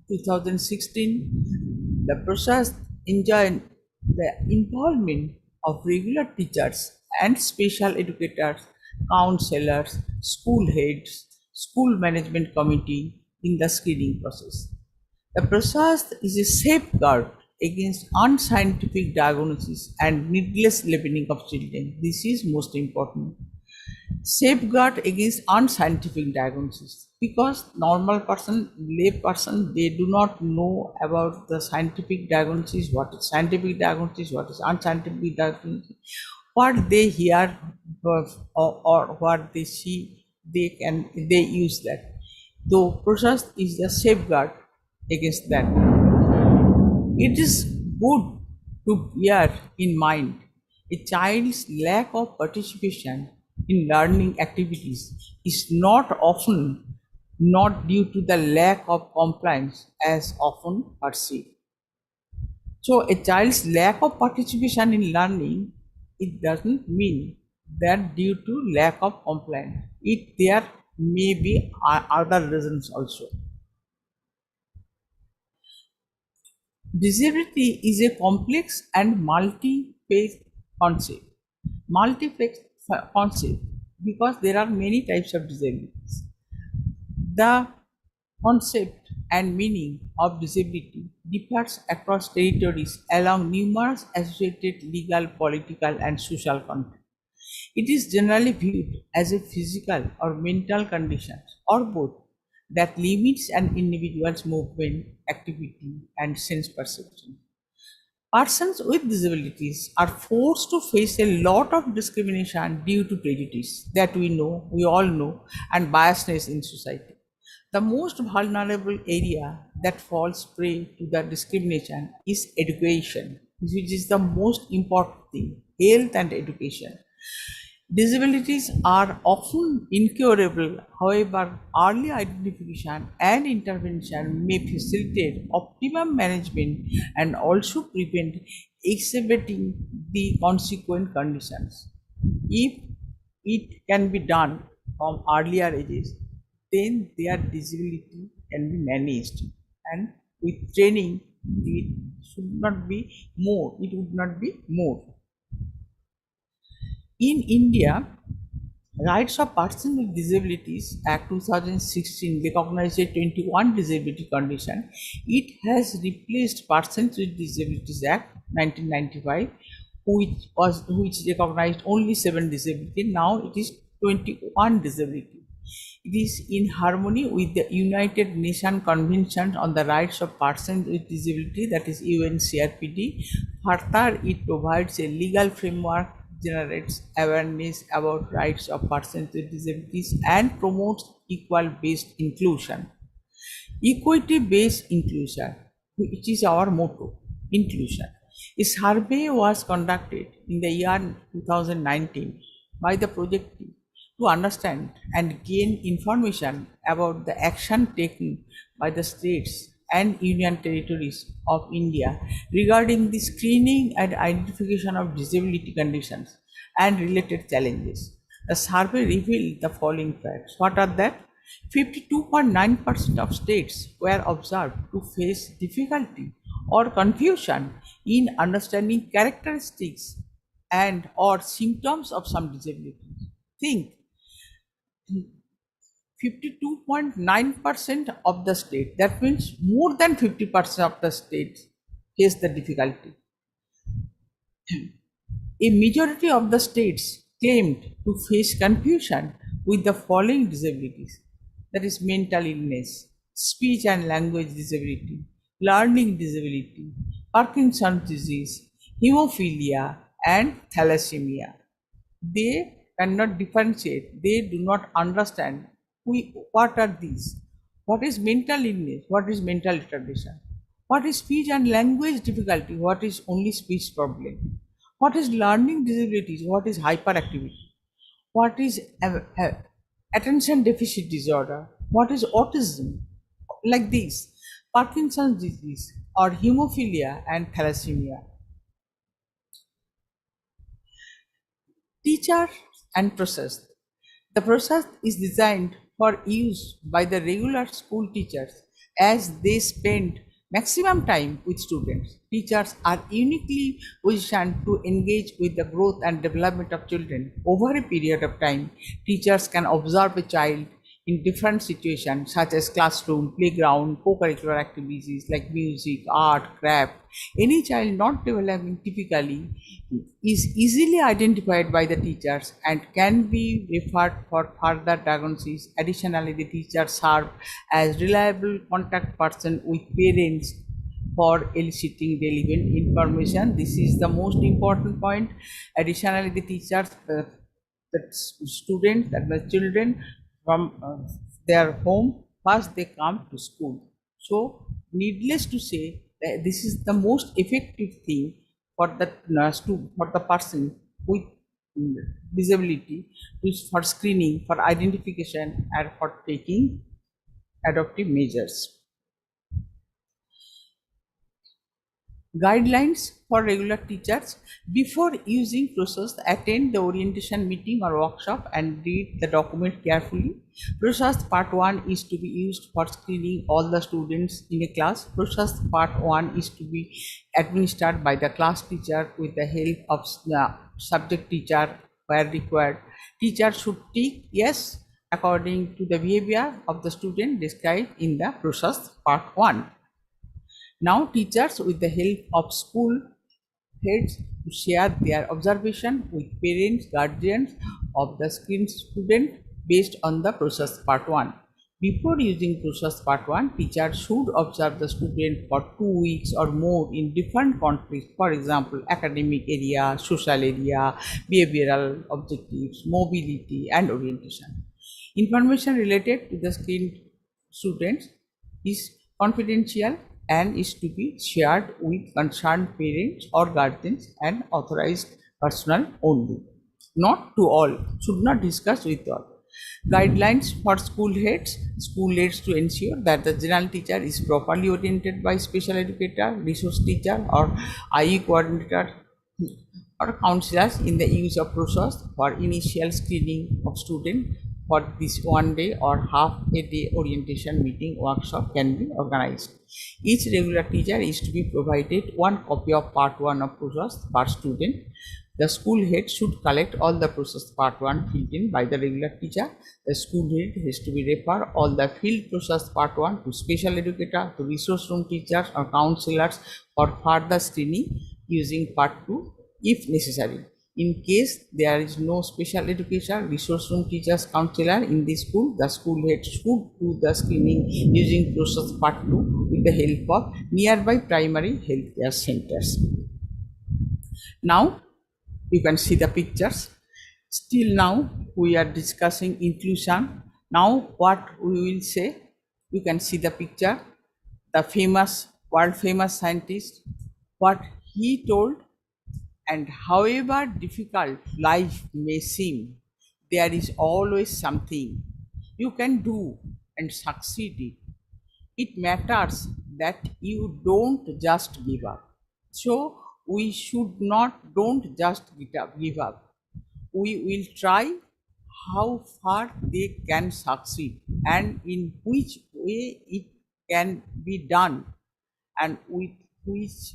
2016. The process enjoins the involvement of regular teachers and special educators, counselors, school heads, school management committee in the screening process. The process is a safeguard against unscientific diagnosis and needless labeling of children. This is most important. Safeguard against unscientific diagnosis, because normal person, lay person, they do not know about the scientific diagnosis, what is scientific diagnosis, what is unscientific diagnosis. What they hear or what they see, they use that. Though process is the safeguard against that. It is good to bear in mind a child's lack of participation in learning activities is not often not due to the lack of compliance as often perceived. So a child's lack of participation in learning, it doesn't mean that due to lack of compliance. There may be other reasons also. Disability is a complex and multi-phase concept. Multi-phase concept because there are many types of disabilities. The concept and meaning of disability differs across territories along numerous associated legal, political, and social contexts. It is generally viewed as a physical or mental condition or both that limits an individual's movement, activity, and sense perception. Persons with disabilities are forced to face a lot of discrimination due to prejudice that we all know, and biasness in society. The most vulnerable area that falls prey to the discrimination is education, which is the most important thing, health and education. Disabilities are often incurable, however, early identification and intervention may facilitate optimum management and also prevent exacerbating the consequent conditions. If it can be done from earlier ages, then their disability can be managed, and with training it should not be more, it would not be more. In India, Rights of Persons with Disabilities Act 2016 recognized a 21 disability condition. It has replaced Persons with Disabilities Act 1995, which recognized only 7 disability. Now it is 21 disability. It is in harmony with the United Nations Convention on the Rights of Persons with Disability, that is UNCRPD. Further, it provides a legal framework, generates awareness about rights of persons with disabilities, and promotes equal-based inclusion. Equity-based inclusion, which is our motto, inclusion. A survey was conducted in the year 2019 by the project team to understand and gain information about the action taken by the states and union territories of India regarding the screening and identification of disability conditions and related challenges. The survey revealed the following facts. What are that? 52.9% of states were observed to face difficulty or confusion in understanding characteristics and or symptoms of some disabilities. Think, 52.9% of the state, that means more than 50% of the states face the difficulty. A majority of the states claimed to face confusion with the following disabilities, that is mental illness, speech and language disability, learning disability, Parkinson's disease, hemophilia, and thalassemia. They cannot differentiate, they do not understand what are these, what is mental illness, what is mental retardation, what is speech and language difficulty, what is only speech problem, what is learning disabilities, what is hyperactivity, what is attention deficit disorder, what is autism, like this, Parkinson's disease or hemophilia and thalassemia. Teacher and process. The process is designed for use by the regular school teachers as they spend maximum time with students. Teachers are uniquely positioned to engage with the growth and development of children. Over a period of time, teachers can observe a child in different situations such as classroom, playground, co-curricular activities like music, art, craft. Any child not developing typically is easily identified by the teachers and can be referred for further diagnosis. Additionally, the teachers serve as reliable contact person with parents for eliciting relevant information. This is the most important point. Additionally, the teachers, the students, that the children from their home, first they come to school. So, needless to say, this is the most effective thing for the for the person with disability, for screening, for identification, and for taking adaptive measures. Guidelines for regular teachers: before using process, attend the orientation meeting or workshop and read the document carefully. Process part 1 is to be used for screening all the students in a class. Process part 1 is to be administered by the class teacher with the help of the subject teacher where required. Teacher should tick yes according to the behavior of the student described in the process part 1. Now teachers with the help of school heads to share their observation with parents, guardians of the screened student based on the process part 1. Before using process part 1, teacher should observe the student for 2 weeks or more in different contexts, for example, academic area, social area, behavioral objectives, mobility and orientation. Information related to the screened students is confidential and is to be shared with concerned parents or guardians and authorized personnel only. Not to all, should not discuss with all. Guidelines for school heads to ensure that the general teacher is properly oriented by special educator, resource teacher or IE coordinator or counselors in the use of process for initial screening of students. For this 1 day or half a day orientation meeting workshop can be organized. Each regular teacher is to be provided 1 copy of part 1 of process per student. The school head should collect all the process part 1 filled in by the regular teacher. The school head has to be refer all the field process part 1 to special educator, to resource room teachers or counselors for further screening using part 2 if necessary. In case there is no special education, resource room teachers, counselor in the school, the school head should do the screening using process part 2 with the help of nearby primary healthcare centers. Now you can see the pictures. Still now we are discussing inclusion. Now what we will say, you can see the picture, the famous, world famous scientist, what he told. And however difficult life may seem, there is always something you can do and succeed it. It matters that you don't just give up. So we should not don't just give up. We will try how far they can succeed and in which way it can be done and with which,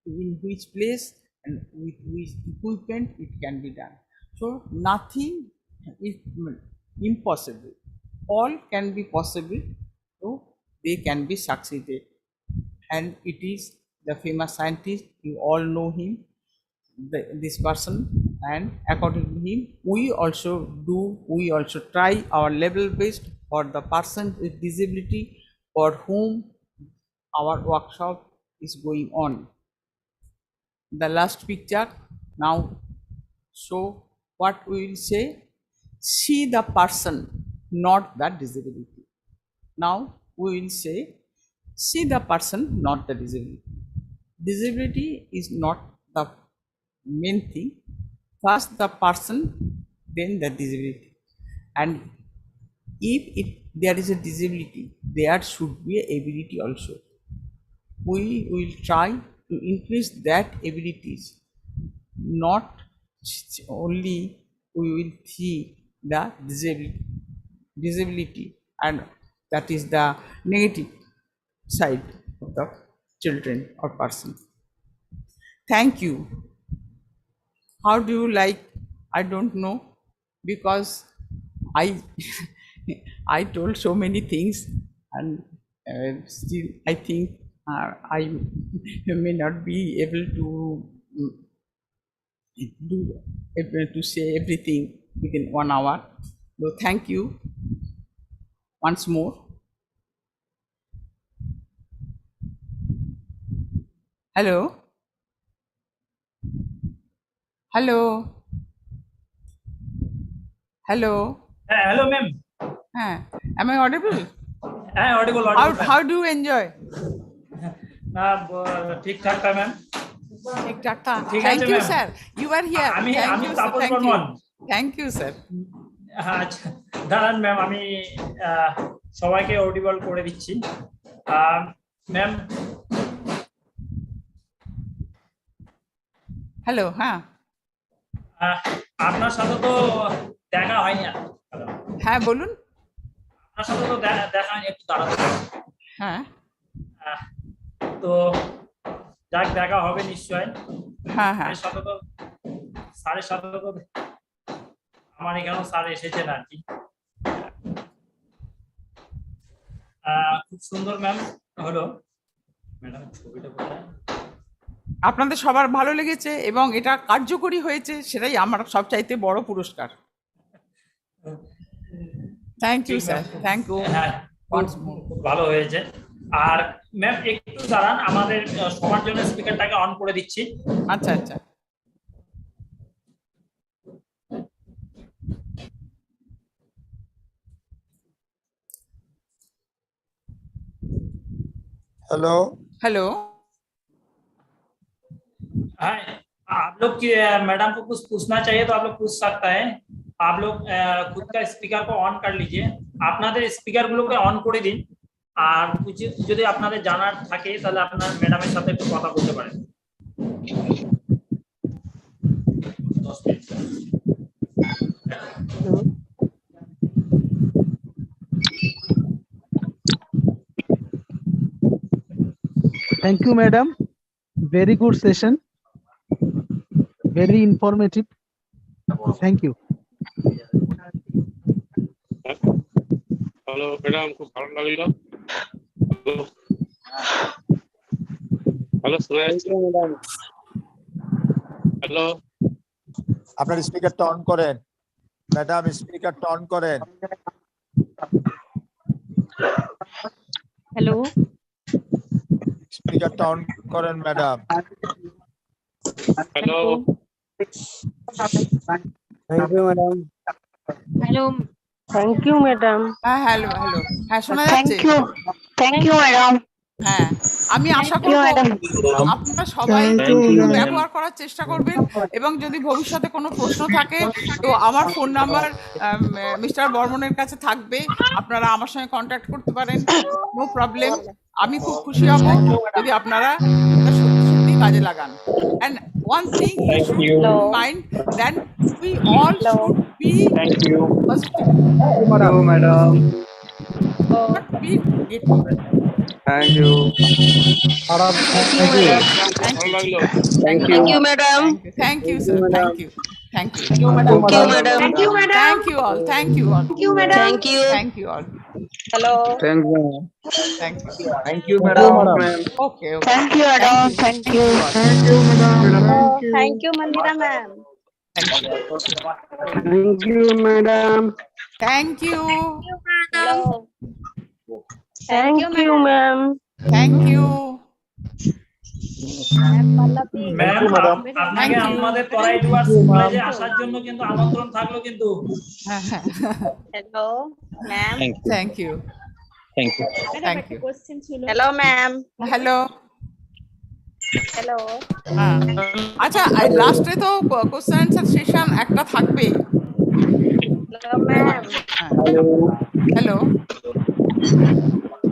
in which place and with which equipment it can be done. So nothing is impossible. All can be possible, so they can be succeeded. And it is the famous scientist, you all know him, this person, and according to him, we also try our level best for the person with disability for whom our workshop is going on. The last picture now show what we will say, see the person, not the disability. Now we will say, see the person, not the disability. Disability is not the main thing. First the person, then the disability. And if there is a disability, there should be an ability also. We will try to increase that abilities, not only we will see the disability, and that is the negative side of the children or person. Thank you. How do you like? I don't know, because I I told so many things, and still I think I may not be able to say everything within 1 hour. So thank you once more. Hello. Hello. Hello. Hello, ma'am. Am I audible? Audible. How do you enjoy? ठीक ठाक था ma'am. ठीक ठाक था. Thank you, sir. You are here. আমি Tapas Barman. Thank you, sir. আচ্ছা দাঁড়ান ma'am, আমি সবাইকে অডিবল করে দিচ্ছি. ম্যাম হ্যালো, হ্যাঁ আপনার সাথে তো দেখা হয়নি হ্যাঁ বলুন। আপনার সাথে তো দেখা হয়নি, একটু দাঁড়াতে হবে। হ্যাঁ তো যাক, দেখা হবে নিশ্চয়। হ্যাঁ হ্যাঁ এর সাথে তো স্যারের সাথে তো আমার এখানেও স্যার এসেছেন আর কি। খুব সুন্দর ম্যাম হলো। ম্যাডাম ছবিটা কোথায়? আপনাদের সবার ভালো লেগেছে এবং এটা কার্যকরী হয়েছে, সেটাই আমার সবচাইতে বড় পুরস্কার। Thank you sir, thank you. হ্যাঁ, খুব ভালো হয়েছে। আর ম্যাম একটু দাঁড়ান, আমাদের সবার জন্য স্পিকারটাকে অন করে দিচ্ছি। আচ্ছা আচ্ছা। Hello hello. हाँ, आप लोग की मैडम को कुछ पूछना चाहिए तो आप लोग पूछ सकता है। आप लोग खुद का स्पीकर को ऑन कर लीजिए, আপনাদের স্পিকার গুলোকে অন করে দিন। আর যদি আপনাদের জানার থাকে তাহলে আপনার ম্যাডামের সাথে একটু কথা বলতে পারেন। 10 minute. Thank you, madam. Very good session. Very informative. Thank you. Hello madam, খুব ভালো লাগলো। হ্যালো শোনা যাচ্ছে ম্যাডাম? হ্যালো, আপনার স্পিকারটা অন করেন ম্যাডাম, স্পিকারটা অন করেন। हेलो স্পিকারটা অন করেন madam. Hello, thank you madam. Hello thank you madam. হ্যাঁ হ্যালো হ্যালো, হ্যাঁ শোনা थैंक যাচ্ছে। You madam. হ্যাঁ, আমি আশা you, করব madam. আপনারা সবাই Thank you, একটু madam. ব্যবহার করার চেষ্টা করবেন এবং যদি ভবিষ্যতে কোনো প্রশ্ন থাকে তো আমার ফোন নাম্বার মিস্টার বর্মনের কাছে থাকবে, আপনারা আমার সঙ্গে কন্ট্যাক্ট করতে পারেন, নো প্রবলেম। আমি খুব খুশি হব যদি আপনারা এটা সত্যি সত্যি কাজে লাগান। And one thing you should mind that we all should be positive, hello madam. Not be negative. Thank you. ভালো লাগলো। Thank you madam. Thank you, sir. Thank you. Thank you. Thank you madam. Thank you all. Thank you all. Thank you madam. Thank you। Thank you all. Hello. Thank you. Thank you. Thank you madam. Okay. Okay. Thank you madam. Thank you. Thank you, madam. Thank you. Thank you Mandira ma'am. Thank you. Thank you madam. Thank you. Hello. Thank you ma'am. Thank you. Ma'am আপনাকে আমাদের তরাই ডুয়ার্স কলেজে আসার জন্য কিন্তু আমন্ত্রণ থাকলো কিন্তু। Hello ma'am. Thank you. Thank you. Thank you. Hello ma'am. Hello. Hello. আচ্ছা, লাস্টে তো কোশ্চেন অ্যান্সার সেশন একটা থাকবে। Hello ma'am. হ্যালো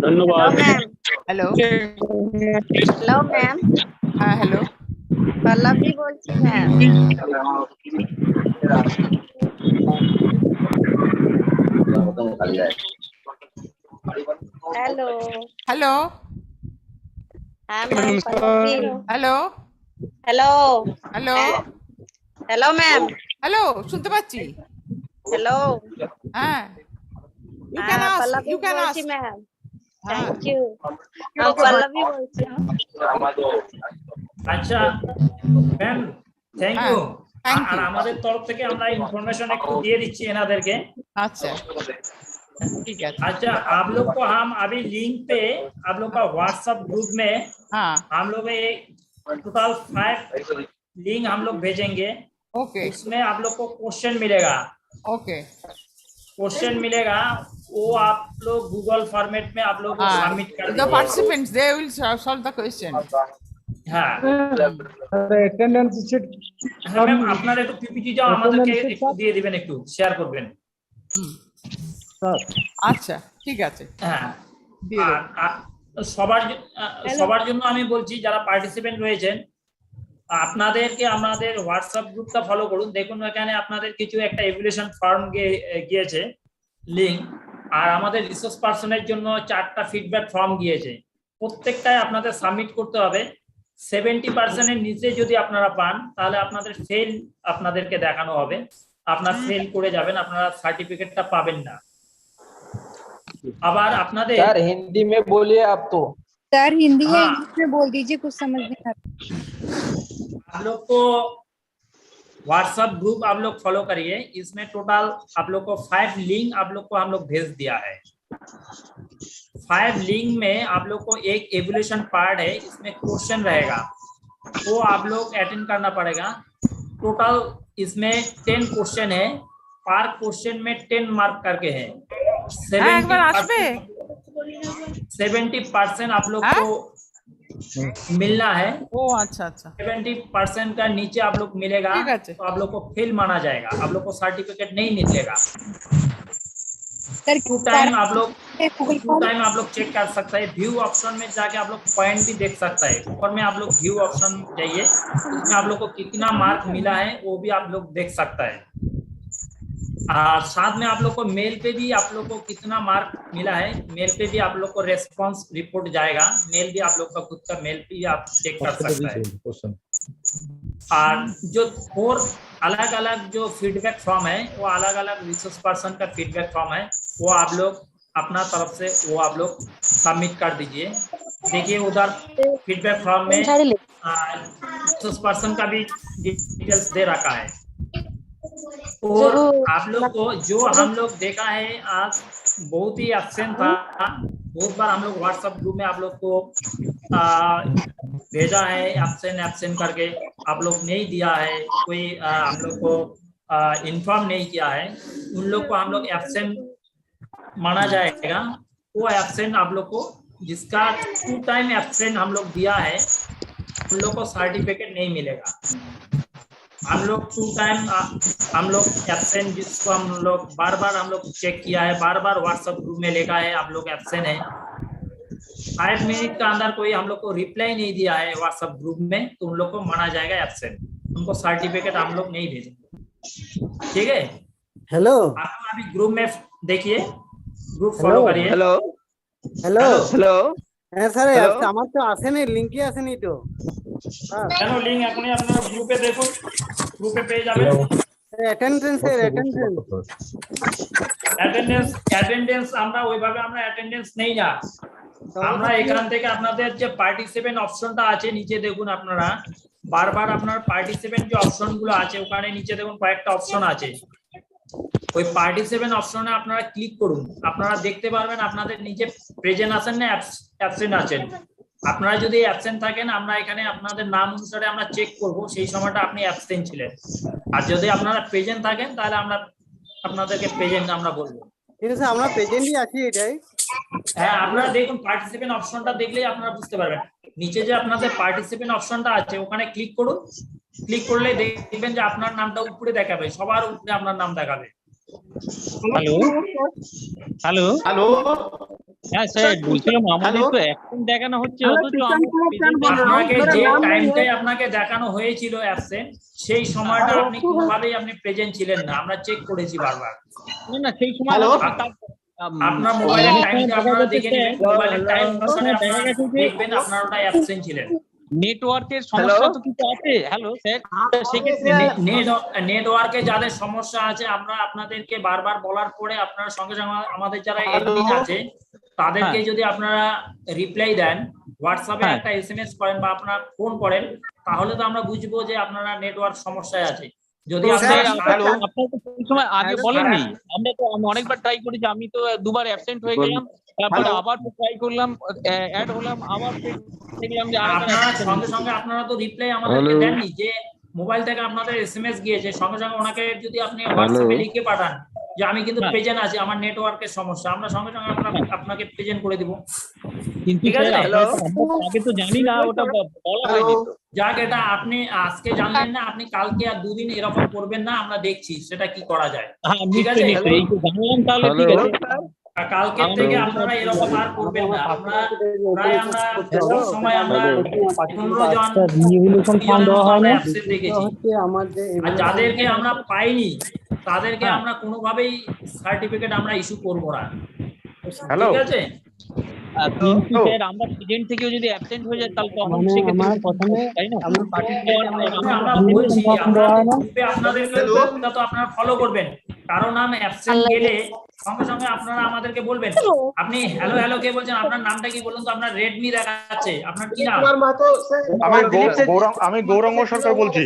ধন্যবাদ। Hello hello ma'am. হ্যাঁ হ্যালো पल्लवी बोलছি मैम। हेलो। হ্যালো हाँ ma'am Pallavi. Hello hello. Hello hello ma'am. Hello শুনতে পাচ্ছি। हेलो। হ্যাঁ you can ask, Pallavi you can बोलছি ask. Ma'am. Thank you. Pallavi बोलছি। আচ্ছা ma'am, thank you. thank R you. আমাদের তরফ থেকে আমরা ইনফরমেশন একটু দিয়ে দিচ্ছি এনাদেরকে। আচ্ছা ঠিক আছে। अच्छा, आप लोग को हम अभी लिंक पे आप लोग का व्हाट्सएप ग्रुप में হ্যাঁ हम लोग एक टोटल 5 लिंक हम लोग भेजेंगे। ओके उसमें आप लोग को क्वेश्चन मिलेगा। ओके क्वेश्चन मिलेगा, वो आप लोग गूगल फॉर्मेट में आप लोग सबमिट कर the दीजिए। participants they will solve the question. হ্যাঁ Attendance sheet. হ্যাঁ ম্যাম, আপনারা একটু পিপিটিটা আমাদেরকে একটু দিয়ে দিবেন, একটু শেয়ার করবেন। আচ্ছা ঠিক আছে হ্যাঁ, দিয়ে দেব। আর সবার জন্য আমি বলছি যারা পার্টিসিপেন্ট রয়েছেন, আপনাদেরকে আমাদের হোয়াটসঅ্যাপ গ্রুপটা ফলো করুন, দেখুন এখানে আপনাদের কিছু একটা এভ্যালুয়েশন ফর্ম গিয়েছে লিংক, আর আমাদের রিসোর্স পার্সনের জন্য 4টা ফিডব্যাক ফর্ম গিয়েছে, প্রত্যেকটাই আপনাদের সাবমিট করতে হবে। 70% এর নিচে যদি আপনারা পান তাহলে আপনাদের ফেল আপনাদেরকে দেখানো হবে, আপনারা ফেল করে যাবেন, আপনারা সার্টিফিকেটটা পাবেন না। আবার আপনাদের सर हिंदी में बोलिए आप तो। सर हिंदी या हाँ। इंग्लिश में बोल दीजिए, कुछ समझ नहीं आ रहा। आप लोग को व्हाट्सएप ग्रुप आप लोग फॉलो करिए, इसमें टोटल आप लोग को 5 लिंक आप लोग को हम लोग भेज दिया है। 5 लिंक में आप लोग को एक एवोल्यूशन पार्ट है, इसमें क्वेश्चन रहेगा, वो आप लोग अटेंड करना पड़ेगा। टोटल इसमें 10 क्वेश्चन है, पर क्वेश्चन में 10 मार्क करके है। 70% आप लोग को मिलना है। ও আচ্ছা আচ্ছা 70% का नीचे आप लोग मिलेगा ठीक है। तो आप लोग को फेल माना जाएगा, आप लोग को सर्टिफिकेट नहीं मिलेगा। सर टू टाइम आप लोग गूगल टू टाइम आप लोग चेक कर सकते हैं, व्यू ऑप्शन में जाके आप लोग पॉइंट भी देख सकते हैं। ऊपर में आप लोग व्यू ऑप्शन जाइए, उसमें आप लोग को कितना मार्क मिला है वो भी आप लोग देख सकता है। और साथ में आप लोग को मेल पे भी आप लोग को कितना मार्क मिला है, मेल पे भी आप लोग को रेस्पॉन्स रिपोर्ट जाएगा, मेल भी आप लोग का खुद का मेल भी आप चेक कर सकते हैं। और जो 4 अलग अलग जो फीडबैक फॉर्म है वो अलग अलग रिसोर्स पर्सन का फीडबैक फॉर्म है, वो आप लोग अपना तरफ से वो आप लोग सबमिट कर दीजिए। देखिए उधर फीडबैक फॉर्म में रिसोर्स पर्सन का भी डिटेल्स दे रखा है। और आप लोग को जो हम लोग देखा है आज बहुत ही एब्सेंट था, बहुत बार हम लोग व्हाट्सएप ग्रुप में आप लोग को भेजा है एब्सेंट करके, आप लोग नहीं दिया है, कोई हम लोग को इन्फॉर्म नहीं किया है, उन लोग को हम लोग एब्सेंट माना जाएगा। वो एब्सेंट आप लोग को जिसका 2 टाइम एब्सेंट हम लोग दिया है उन लोग को सर्टिफिकेट नहीं मिलेगा। हम लोग 2 टाइम हम लोग एब्सेंट जिसको हम लोग बार बार हम लोग चेक किया है, बार बार व्हाट्सएप ग्रुप में लिखा है आप लोग एब्सेंट है, 5 मिनट का अंदर कोई हम लोग को रिप्लाई नहीं दिया है व्हाट्सएप ग्रुप में, तो उन लोग को माना जाएगा एब्सेंट, उनको सर्टिफिकेट हम लोग नहीं भेजेंगे। ठीक है, हेलो आप अभी ग्रुप में देखिए, ग्रुप फॉलो करिए। हेलो हेलो हेलो হ্যাঁ স্যার Hello? আমার তো আসেনি, লিংকই আসেনি তো। কেন লিংক এখনই আপনারা গ্রুপে দেখুন, গ্রুপে পেয়ে যাবেন। অ্যাটেন্ডেন্স আমরা ওইভাবে আমরা অ্যাটেন্ডেন্স নেই না, আমরা এখান থেকে আপনাদের যে পার্টিসিপেন্ট অপশনটা আছে নিচে দেখুন, আপনারা বারবার আপনার পার্টিসিপেন্ট যে অপশন গুলো আছে ওখানে নিচে দেখুন কয়েকটা অপশন আছে, ওই পার্টিসিপেন্ট অপশনে আপনারা ক্লিক করুন, আপনারা দেখতে পারবেন আপনাদের নিচে প্রেজেন্ট আছেন না অ্যাবসেন্ট আছেন। আপনারা যদি অ্যাবসেন্ট থাকেন আমরা এখানে আপনাদের নাম অনুসারে আমরা চেক করব সেই সময়টা আপনি অ্যাবসেন্ট ছিলেন, আর যদি আপনারা প্রেজেন্ট থাকেন তাহলে আমরা আপনাদেরকে প্রেজেন্ট আমরা বলবো। কিন্তু স্যার আমরা প্রেজেন্টই আছি এটাই। হ্যাঁ আপনারা দেখুন পার্টিসিপেন্ট অপশনটা দেখলেই আপনারা বুঝতে পারবেন, নিচে যে আপনাদের পার্টিসিপেন্ট অপশনটা আছে ওখানে ক্লিক করুন, ক্লিক করলে দেখবেন যে আপনার নামটা উপরে দেখাবে, সবার উপরে আপনার নাম দেখাবে। হ্যালো হ্যালো हेलो হ্যাঁ স্যার বলছিলাম আমাদের তো এখন দেখানো হচ্ছে, অথচ আপনাকে যে টাইমটাই আপনাকে দেখানো হয়েছিল অ্যাবসেন্ট সেই সময়টা আপনি কোনোভাবেই আপনি প্রেজেন্ট ছিলেন না, আমরা চেক করেছি বারবার। না না সেই সময় আপনার মোবাইলের টাইমটা আপনারা দেখে নেবেন, মোবাইলের টাইম অনুসারে আপনারা দেখবেন আপনারা ওটা অ্যাবসেন্ট ছিলেন। নেটওয়ার্কের সমস্যা তো কিছু আছে। হ্যালো স্যার, সেক্ষেত্রে নেটওয়ার্কে যাদের সমস্যা আছে আমরা আপনাদেরকে বারবার বলার পরে আপনারা সঙ্গে সঙ্গে আমাদের যারা এডমিন আছে তাদেরকে যদি আপনারা রিপ্লাই দেন, হোয়াটসঅ্যাপে একটা এসএমএস করেন বা আপনারা ফোন করেন, তাহলে তো আমরা বুঝবো যে আপনারা নেটওয়ার্ক সমস্যায় আছে। যদি আপনারা সময় আগে বলেননি, আমরা তো অনেকবার ট্রাই করেছি, আমি তো 2 বার অ্যাবসেন্ট হয়ে গেলাম, তারপরে আবার ট্রাই করলাম, অ্যাড হলাম, আবার দেখলাম যে আপনারা সঙ্গে সঙ্গে আপনারা তো রিপ্লাই আমাদেরকে দেননি, যে মোবাইল থেকে আপনাদের এসএমএস গিয়েছে সঙ্গে সঙ্গে ওনাকে যদি আপনি হোয়াটসঅ্যাপে লিখে পাঠান যে আমি কিন্তু প্রেজেন্ট আছি, আমার নেটওয়ার্কের সমস্যা, আমরা সঙ্গে সঙ্গে আপনাকে প্রেজেন্ট করে দিব। ঠিক আছে, আগে তো জানি না, ওটা বলা হয়নি। যাক এটা আপনি আজকে জানলেন না, আপনি কালকে আর 2 দিন এরকম করবেন না, আমরা দেখছি সেটা কি করা যায়। ঠিক আছে, জানলাম তাহলে ঠিক আছে। কালকের থেকে আপনারা এরকম আর করবেন না। আমরা প্রায় সময় আমরা 15 জন আমরা অ্যাবসেন্ট রেখেছি। আর যাদেরকে আমরা পাইনি তাদেরকে আমরা কোনোভাবেই সার্টিফিকেট আমরা ইস্যু করব না। ঠিক আছে? কিন্তু স্যার আমরা প্রেজেন্ট থেকেও যদি অ্যাবসেন্ট হয়ে যায় তাহলে তো আমাদের সেক্ষেত্রে তাই না? আমরা বলছি আপনাদেরকে তো আপনারা ফলো করবেন। কারণ আমি অ্যাবসেন্ট গেলে সঙ্গে সঙ্গে আপনারা আমাদেরকে বলবেন। আপনি হ্যালো হ্যালো কে বলছেন? আপনার নামটা কি বলুন তো? আপনার রেডমি দেখাচ্ছে, আপনার কি নাম? আমি গৌরাঙ্গ সরকার বলছি।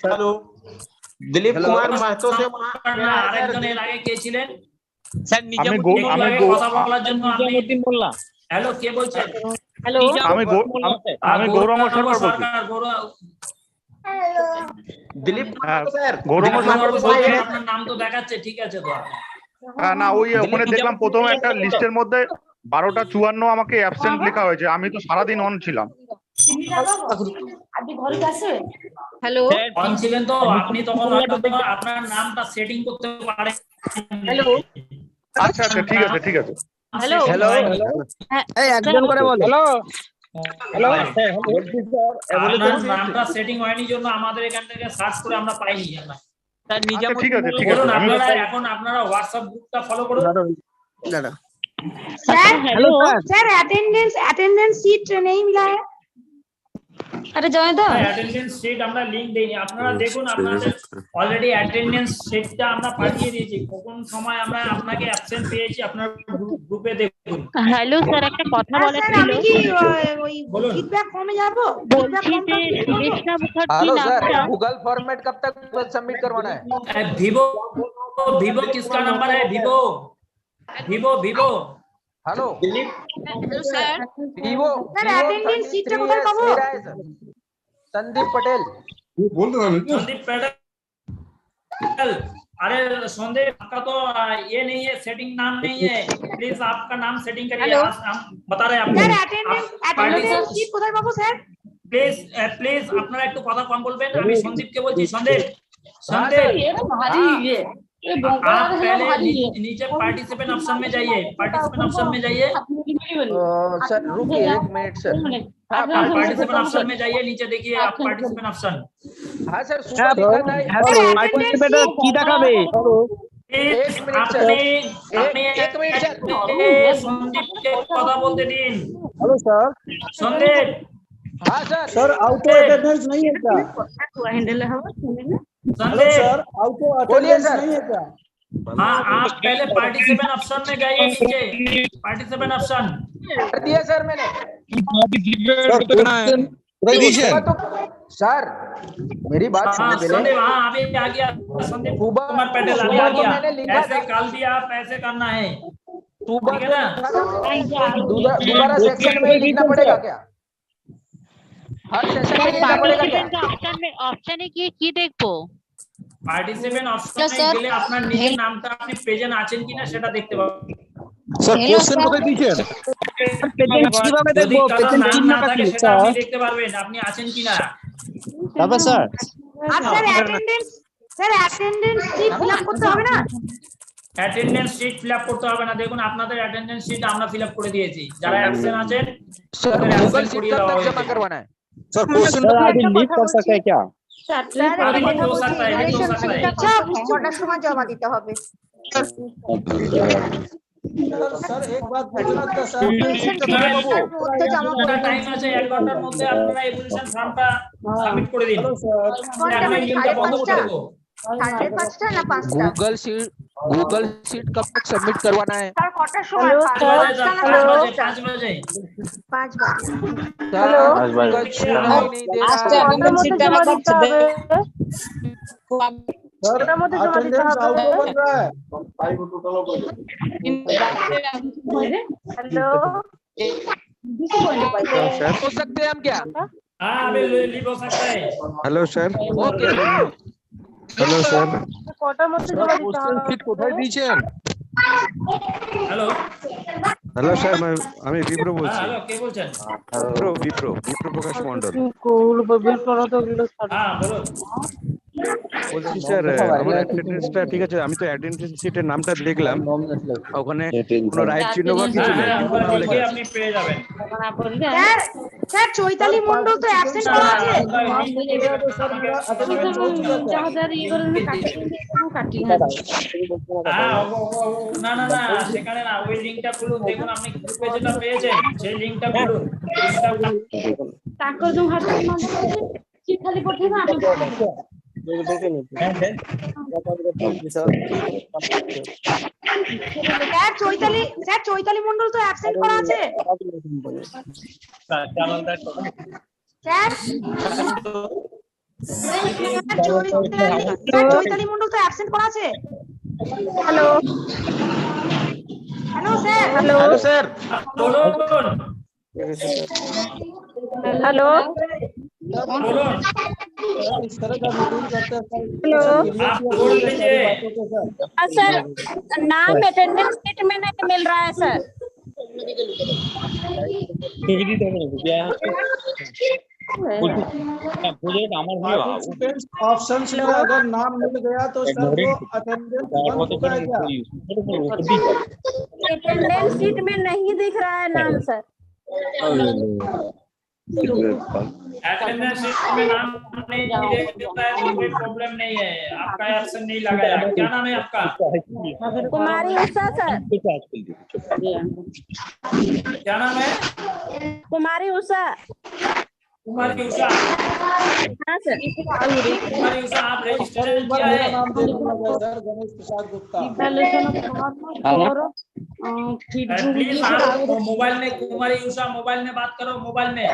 হ্যালো, দিলীপ কুমার মাহাতো से আরেকজন এর আগে কে ছিলেন? স্যার কথা বলার জন্য আপনি বললাম। হ্যালো কে বলছেন? হ্যালো আমি গৌরাঙ্গ সরকার বলছি। দিলীপ স্যার গৌরাঙ্গ সরকার বলছি। আপনার নাম তো দেখাচ্ছে, ঠিক আছে তো। না ওই ওখানে দেখলাম প্রথমে একটা লিস্টের মধ্যে 12:54 আমাকে অ্যাবসেন্ট লেখা হয়েছে। আমি তো সারাদিন অন ছিলাম। হ্যালো অন ছিলেন তো আপনি তখন আপনার নামটা সেটিং করতে পারেন। হ্যালো আচ্ছা আচ্ছা ঠিক আছে ঠিক আছে। হ্যালো হ্যালো এই একজন করে বলো। হ্যালো হ্যালো আপনার নামটা সেটিং হয়নি জন্য আমাদের এখান থেকে সার্চ করে আমরা পাইনি। স্যার আচ্ছা, ঠিক আছে ঠিক আছে। বলুন আমি এখন আপনারা হোয়াটসঅ্যাপ গ্রুপটা ফলো করুন। Sir hello sir. Sir attendance seat नहीं मिला है। अरे जाए तो অ্যাটেন্ডেন্স শিট আমরা লিংক দেইনি। আপনারা দেখুন আপনাদের অলরেডি অ্যাটেন্ডেন্স শিটটা আমরা পাঠিয়ে দিয়েছি। কোন সময় আমরা আপনাকে অ্যাবসেন্ট পেয়েছি আপনার গ্রুপে দেখুন। হ্যালো স্যার, একটা কথা বলার सर ছিল। আমি কি ওই ফিডব্যাক ফর্মে যাব? বলছি যে সুলেশনা মুখার্জি हेलो सर, নামটা गूगल फॉर्मेट कब तक सबमिट करवाना है? ভিভো ভিভो किसका नंबर है? Vivo Vivo Vivo hello hello sir Vivo sir attendance sheet টা কোথায় পাবো? संदीप पटेल संदीप पटेल। अरे संदीप आपका तो ये नहीं है, सेटिंग नाम नहीं है। प्लीज आपका नाम सेटिंग करिए। हम बता रहे हैं आपको। सर अटेंडेंस सीट कोথায় পাবো স্যার? प्लीज प्लीज আপনারা একটু কথা কম বলবেন। আমি সন্দীপকে বলছি। संदीप आप पहले नीचे पार्टिसिपेंट ऑप्शन में जाइए। पार्टिसिपेंट ऑप्शन में जाइए। सर रुकिए 1 मिनट सर। पार्टिसिपेंट ऑप्शन में जाइए, नीचे देखिए आप पार्टिसिपेंट ऑप्शन। हाँ सर सुबह दिखा था। हेलो पार्टिसिपेंट की দেখাবে? আপনি एक मिनट सर संदीप के কথা বলতে দিন। Hello sir. संदीप हाँ सर। सर ऑटो अटेंडेंस नहीं है क्या? हैंडल है सुनिए हेलो सर ऑटो अटेंडेंस नहीं है क्या? हाँ आप पहले पार्टिसिपेंट ऑप्शन में जाइए, नीचे पार्टिसिपेंट ऑप्शन कर दिया सर मैंने। सर मेरी बात हाँ सुनिए पहले। संदीप हाँ अभी आ गया। संदीप कुमार पटेल अभी आ गया। ऐसे कल भी आप ऐसे करना है, ठीक है ना? दोबारा सेक्शन में लिखना पड़ेगा क्या? हर सेशन में लिखना पड़ेगा क्या? অপশনে গিয়ে কি দেখবো? পার্টিসিপেন্ট অপশনে গেলে আপনার নিজের নামটা আপনি প্রেজেন্ট আছেন কিনা সেটা দেখতে পাবেন। স্যার কোশ্চেন কোথায় দিয়েছেন? প্রেজেন্ট কিভাবে যদি দেখবো? কারো প্রেজেন্ট নাম চিহ্ন না থাকে কি সেটা আপনি স্যার? দেখতে পারবেন আপনি আছেন কিনা। তবে স্যার আর sir attendance sheet fill up করতে হবে না? অ্যাটেন্ডেন্স শিট ফিল আপ করতে হবে না। দেখুন আপনাদের অ্যাটেন্ডেন্স শিট আমরা ফিল আপ করে দিয়েছি। যারা অ্যাবসেন্ট আছেন सर ওদের गूगल absent शीट করিয়ে कब দেওয়া तक হয়েছে। जमा करवाना है? सर क्वेश्चन अभी लीव कर सकते हैं क्या? স্যার अभी भी हो सकता है, अभी हो सकता है। আচ্ছা কটার সময় জমা দিতে হবে? सर एक बात पूछना था सर মধ্যে জমা আপনাদের টাইম আছে 1 ঘন্টার মধ্যে আপনারা এপ্লিকেশন ফর্মটা সাবমিট করে দিন। এখন এই লিংকটা বন্ধ করে দেবো। 5:30 না 5টা? गूगल शीट कब तक सबमिट करवाना है? স্যার কটার সময়? 5 बजे 5 বাজে। हेलो गूगल शीट नहीं दे रहा। অর্ডার মধ্যে জমা দিতে হবে। অর্ডার মধ্যে জমা দিতে হবে। হ্যালো हो सकते हैं हम क्या? हाँ अभी लीव हो सकता है। Hello sir. Okay hello sir. কটার মধ্যে জমা দিতে क्वेश्चन হবে? शीट কোথায় দিয়েছেন? হ্যালো हेलो सर আমি বিপ্র হ্যাঁ বলছি। হ্যালো কে বলছেন? বিপ্র প্রকাশ মণ্ডল। হ্যাঁ বলুন। বলছি স্যার আমার অ্যাটেন্ডেন্সটা ঠিক আছে, আমি তো অ্যাটেন্ডেন্স শিটের নামটা দেখলাম, ওখানে কোনো রাইট চিহ্ন বা কিছু নেই, কিন্তু নাম লেখা আছে। আপনি পেয়ে যাবেন। স্যার স্যার চৈতালি মন্ডল তো অ্যাবসেন্ট করা আছে। না না না, সেখানে না, ওই লিংকটা খুলুন, দেখুন আপনি গ্রুপে যেটা পেয়েছেন সেই লিংকটা খুলুন। ତାଙ୍କର ଯୋଉ ହାତ ସେ ଖାଲି ପଠେଇବା ଆମେ স্যার চৈতালি মন্ডল তো অ্যাবসেন্ট করা আছে। স্যার চৈতালি মন্ডল তো অ্যাবসেন্ট করা আছে। Hello hello sir. Hello sir. Hello sir, नाम अटेंडेंस शीट में नहीं मिल रहा है सर। ऑप्शन में अगर नाम मिल गया तो सर वो अटेंडेंस बन चुका है क्या? अटेंडेंस शीट में नहीं दिख रहा है नाम सर। अटेंडेंस शीट में नाम नहीं दिखता है तो कोई प्रॉब्लम नहीं है, आपका एब्सेंट नहीं लगाया। क्या नाम है आपका? कुमारी उषा सर। क्या नाम है? कुमारी उषा। कुमारी उषा। हाँ सर। कुमारी उषा, आप रजिस्ट्रेशन किया है? सर गणेश प्रसाद गुप्ता। प्लीज आप मोबाइल में, कुमारी उषा मोबाइल में बात करो, मोबाइल में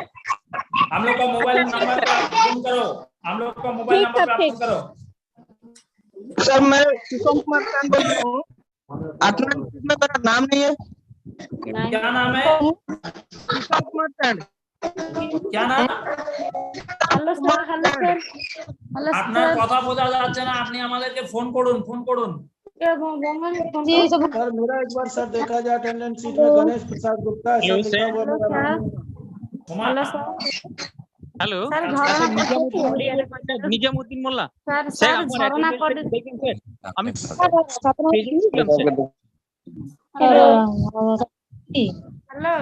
हम लोग का मोबाइल नंबर पे आप फोन करो, हम लोग का मोबाइल नंबर पे आप फोन करो। सर मैं किशोर कुमार खान बोल रहा हूँ, अपना में मेरा नाम नहीं है। क्या नाम है? किशोर कुमार खान। क्या नाम? Hello sir. Hello sir. আপনার কথা বোঝা যাচ্ছে না, আপনি আমাদেরকে ফোন করুন, ফোন করুন। सर मेरा एक बार सर देखा जाए अटेंडेंस शीट में गणेश प्रसाद गुप्ता ऐसा लिखा हुआ मेरा नाम। Hello sir. Hello sir Nizamuddin Molla sir sir, sir আমার झरना attendance कोड। দেখেন স্যার, আমি हेलो हेलो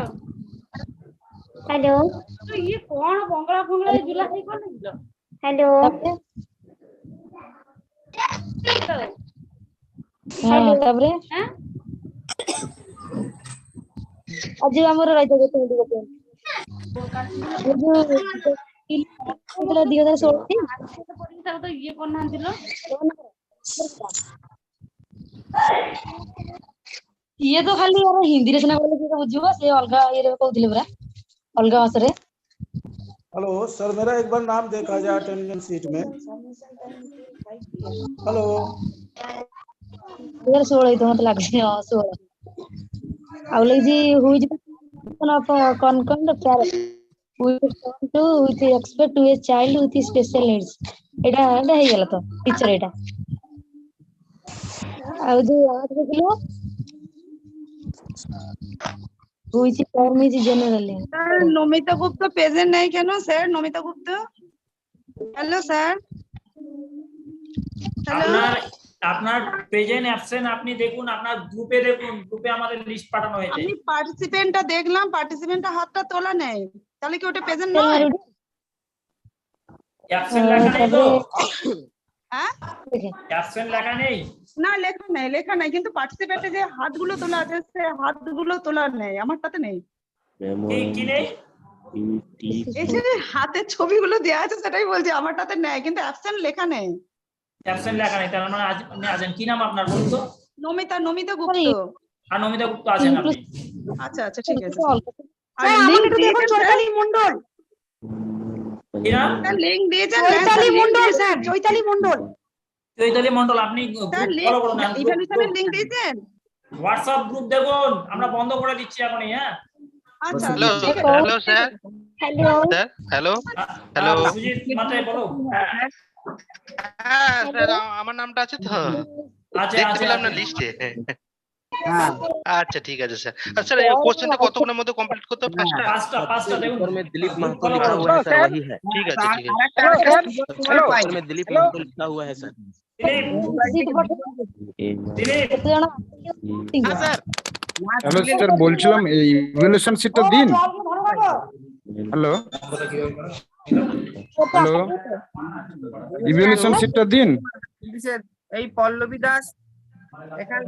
हेलो। तो ये कौन बंगला बंगला जुला है कौन है? हेलो हेलो तबरे आज हमर रहित गोटे गोटे जो 2016 तो ये कौन नांदिलो ये तो खाली यार हिंदी रे सुना बोले कि बुझिबो से अलगा ये रे कहउथिले बरा अलगा भाषा रे। हेलो सर मेरा एक बार नाम देखा जाए अटेंडेंस शीट में। हेलो 2016 तो मत लाग से 16 आवले जी हुई जी कौन प्यार with expect to a child with special needs एटा एटा हे गेला तो टीचर एटा आ जो याद रखियो हुई जी फॉर्म इज जनरल है। सर नमिता गुप्ता प्रेजेंट नहीं can sir? Namita Gupta hello sir. Hello আপনার প্রেজেন্ট অ্যাবসেন্ট আপনি দেখুন, আপনার গ্রুপে দেখুন, গ্রুপে আমাদের লিস্ট পাঠানো হয়েছে। আমি পার্টিসিপেন্টটা দেখলাম, পার্টিসিপেন্টটা হাতটা তোলা নেই, তাহলে কি ওটা প্রেজেন্ট নয়? অ্যাবসেন্ট লেখা নেই তো? হ্যাঁ অ্যাবসেন্ট লেখা নেই? না লেখা নাই কিন্তু পার্টিসিপেন্টে যে হাতগুলো তোলা আছে সে হাতগুলো তোলা নেই, আমারটাতে নেই। কি নেই? এই যে হাতের ছবিগুলো দেয়া আছে সেটাই বলছি, আমারটাতে নেই কিন্তু অ্যাবসেন্ট লেখা নেই। অ্যাবসেন্ট লেখা নেই, তার মানে আপনি আছেন। কি নাম আপনার বলুন তো? নমিতা গুপ্তা। আর নমিতা গুপ্তা আছেন আপনি? আচ্ছা আচ্ছা ঠিক আছে। আর লিংক দেখুন চৈতালি মণ্ডল। কি নাম? লিংক দিয়েছেন চৈতালি মণ্ডল স্যার, চৈতালি মণ্ডল। চৈতালি মণ্ডল আপনি ফলো করুন। ইভ্যালুয়েশনের লিংক দিয়েছেন? হোয়াটসঅ্যাপ গ্রুপ দেখুন, আমরা বন্ধ করে দিচ্ছি এখনই। হ্যাঁ আচ্ছা hello hello sir. Hello sir hello hello Sujit মাথায় বলো। হ্যাঁ স্যার আমার নামটা আছে তো, আচ্ছা দেখতে আচ্ছা পেলাম না লিস্টে। আচ্ছা ঠিক আছে স্যার। স্যার কোশ্চেনটা কতক্ষণের মধ্যে কমপ্লিট করতে হবে? पांचटा देखो ऊपर में दिलीप महतो लिखा हुआ है सर, वही है। ঠিক আছে ঠিক আছে। ऊपर में दिलीप महतो लिखा हुआ है सर। হ্যালো স্যার, বলছিলাম এই ইভ্যালুয়েশন শিটটা দিন। হ্যালো হ্যালো, ইভ্যালুয়েশন শিটটা দিন। এই পল্লবী দাস এখানে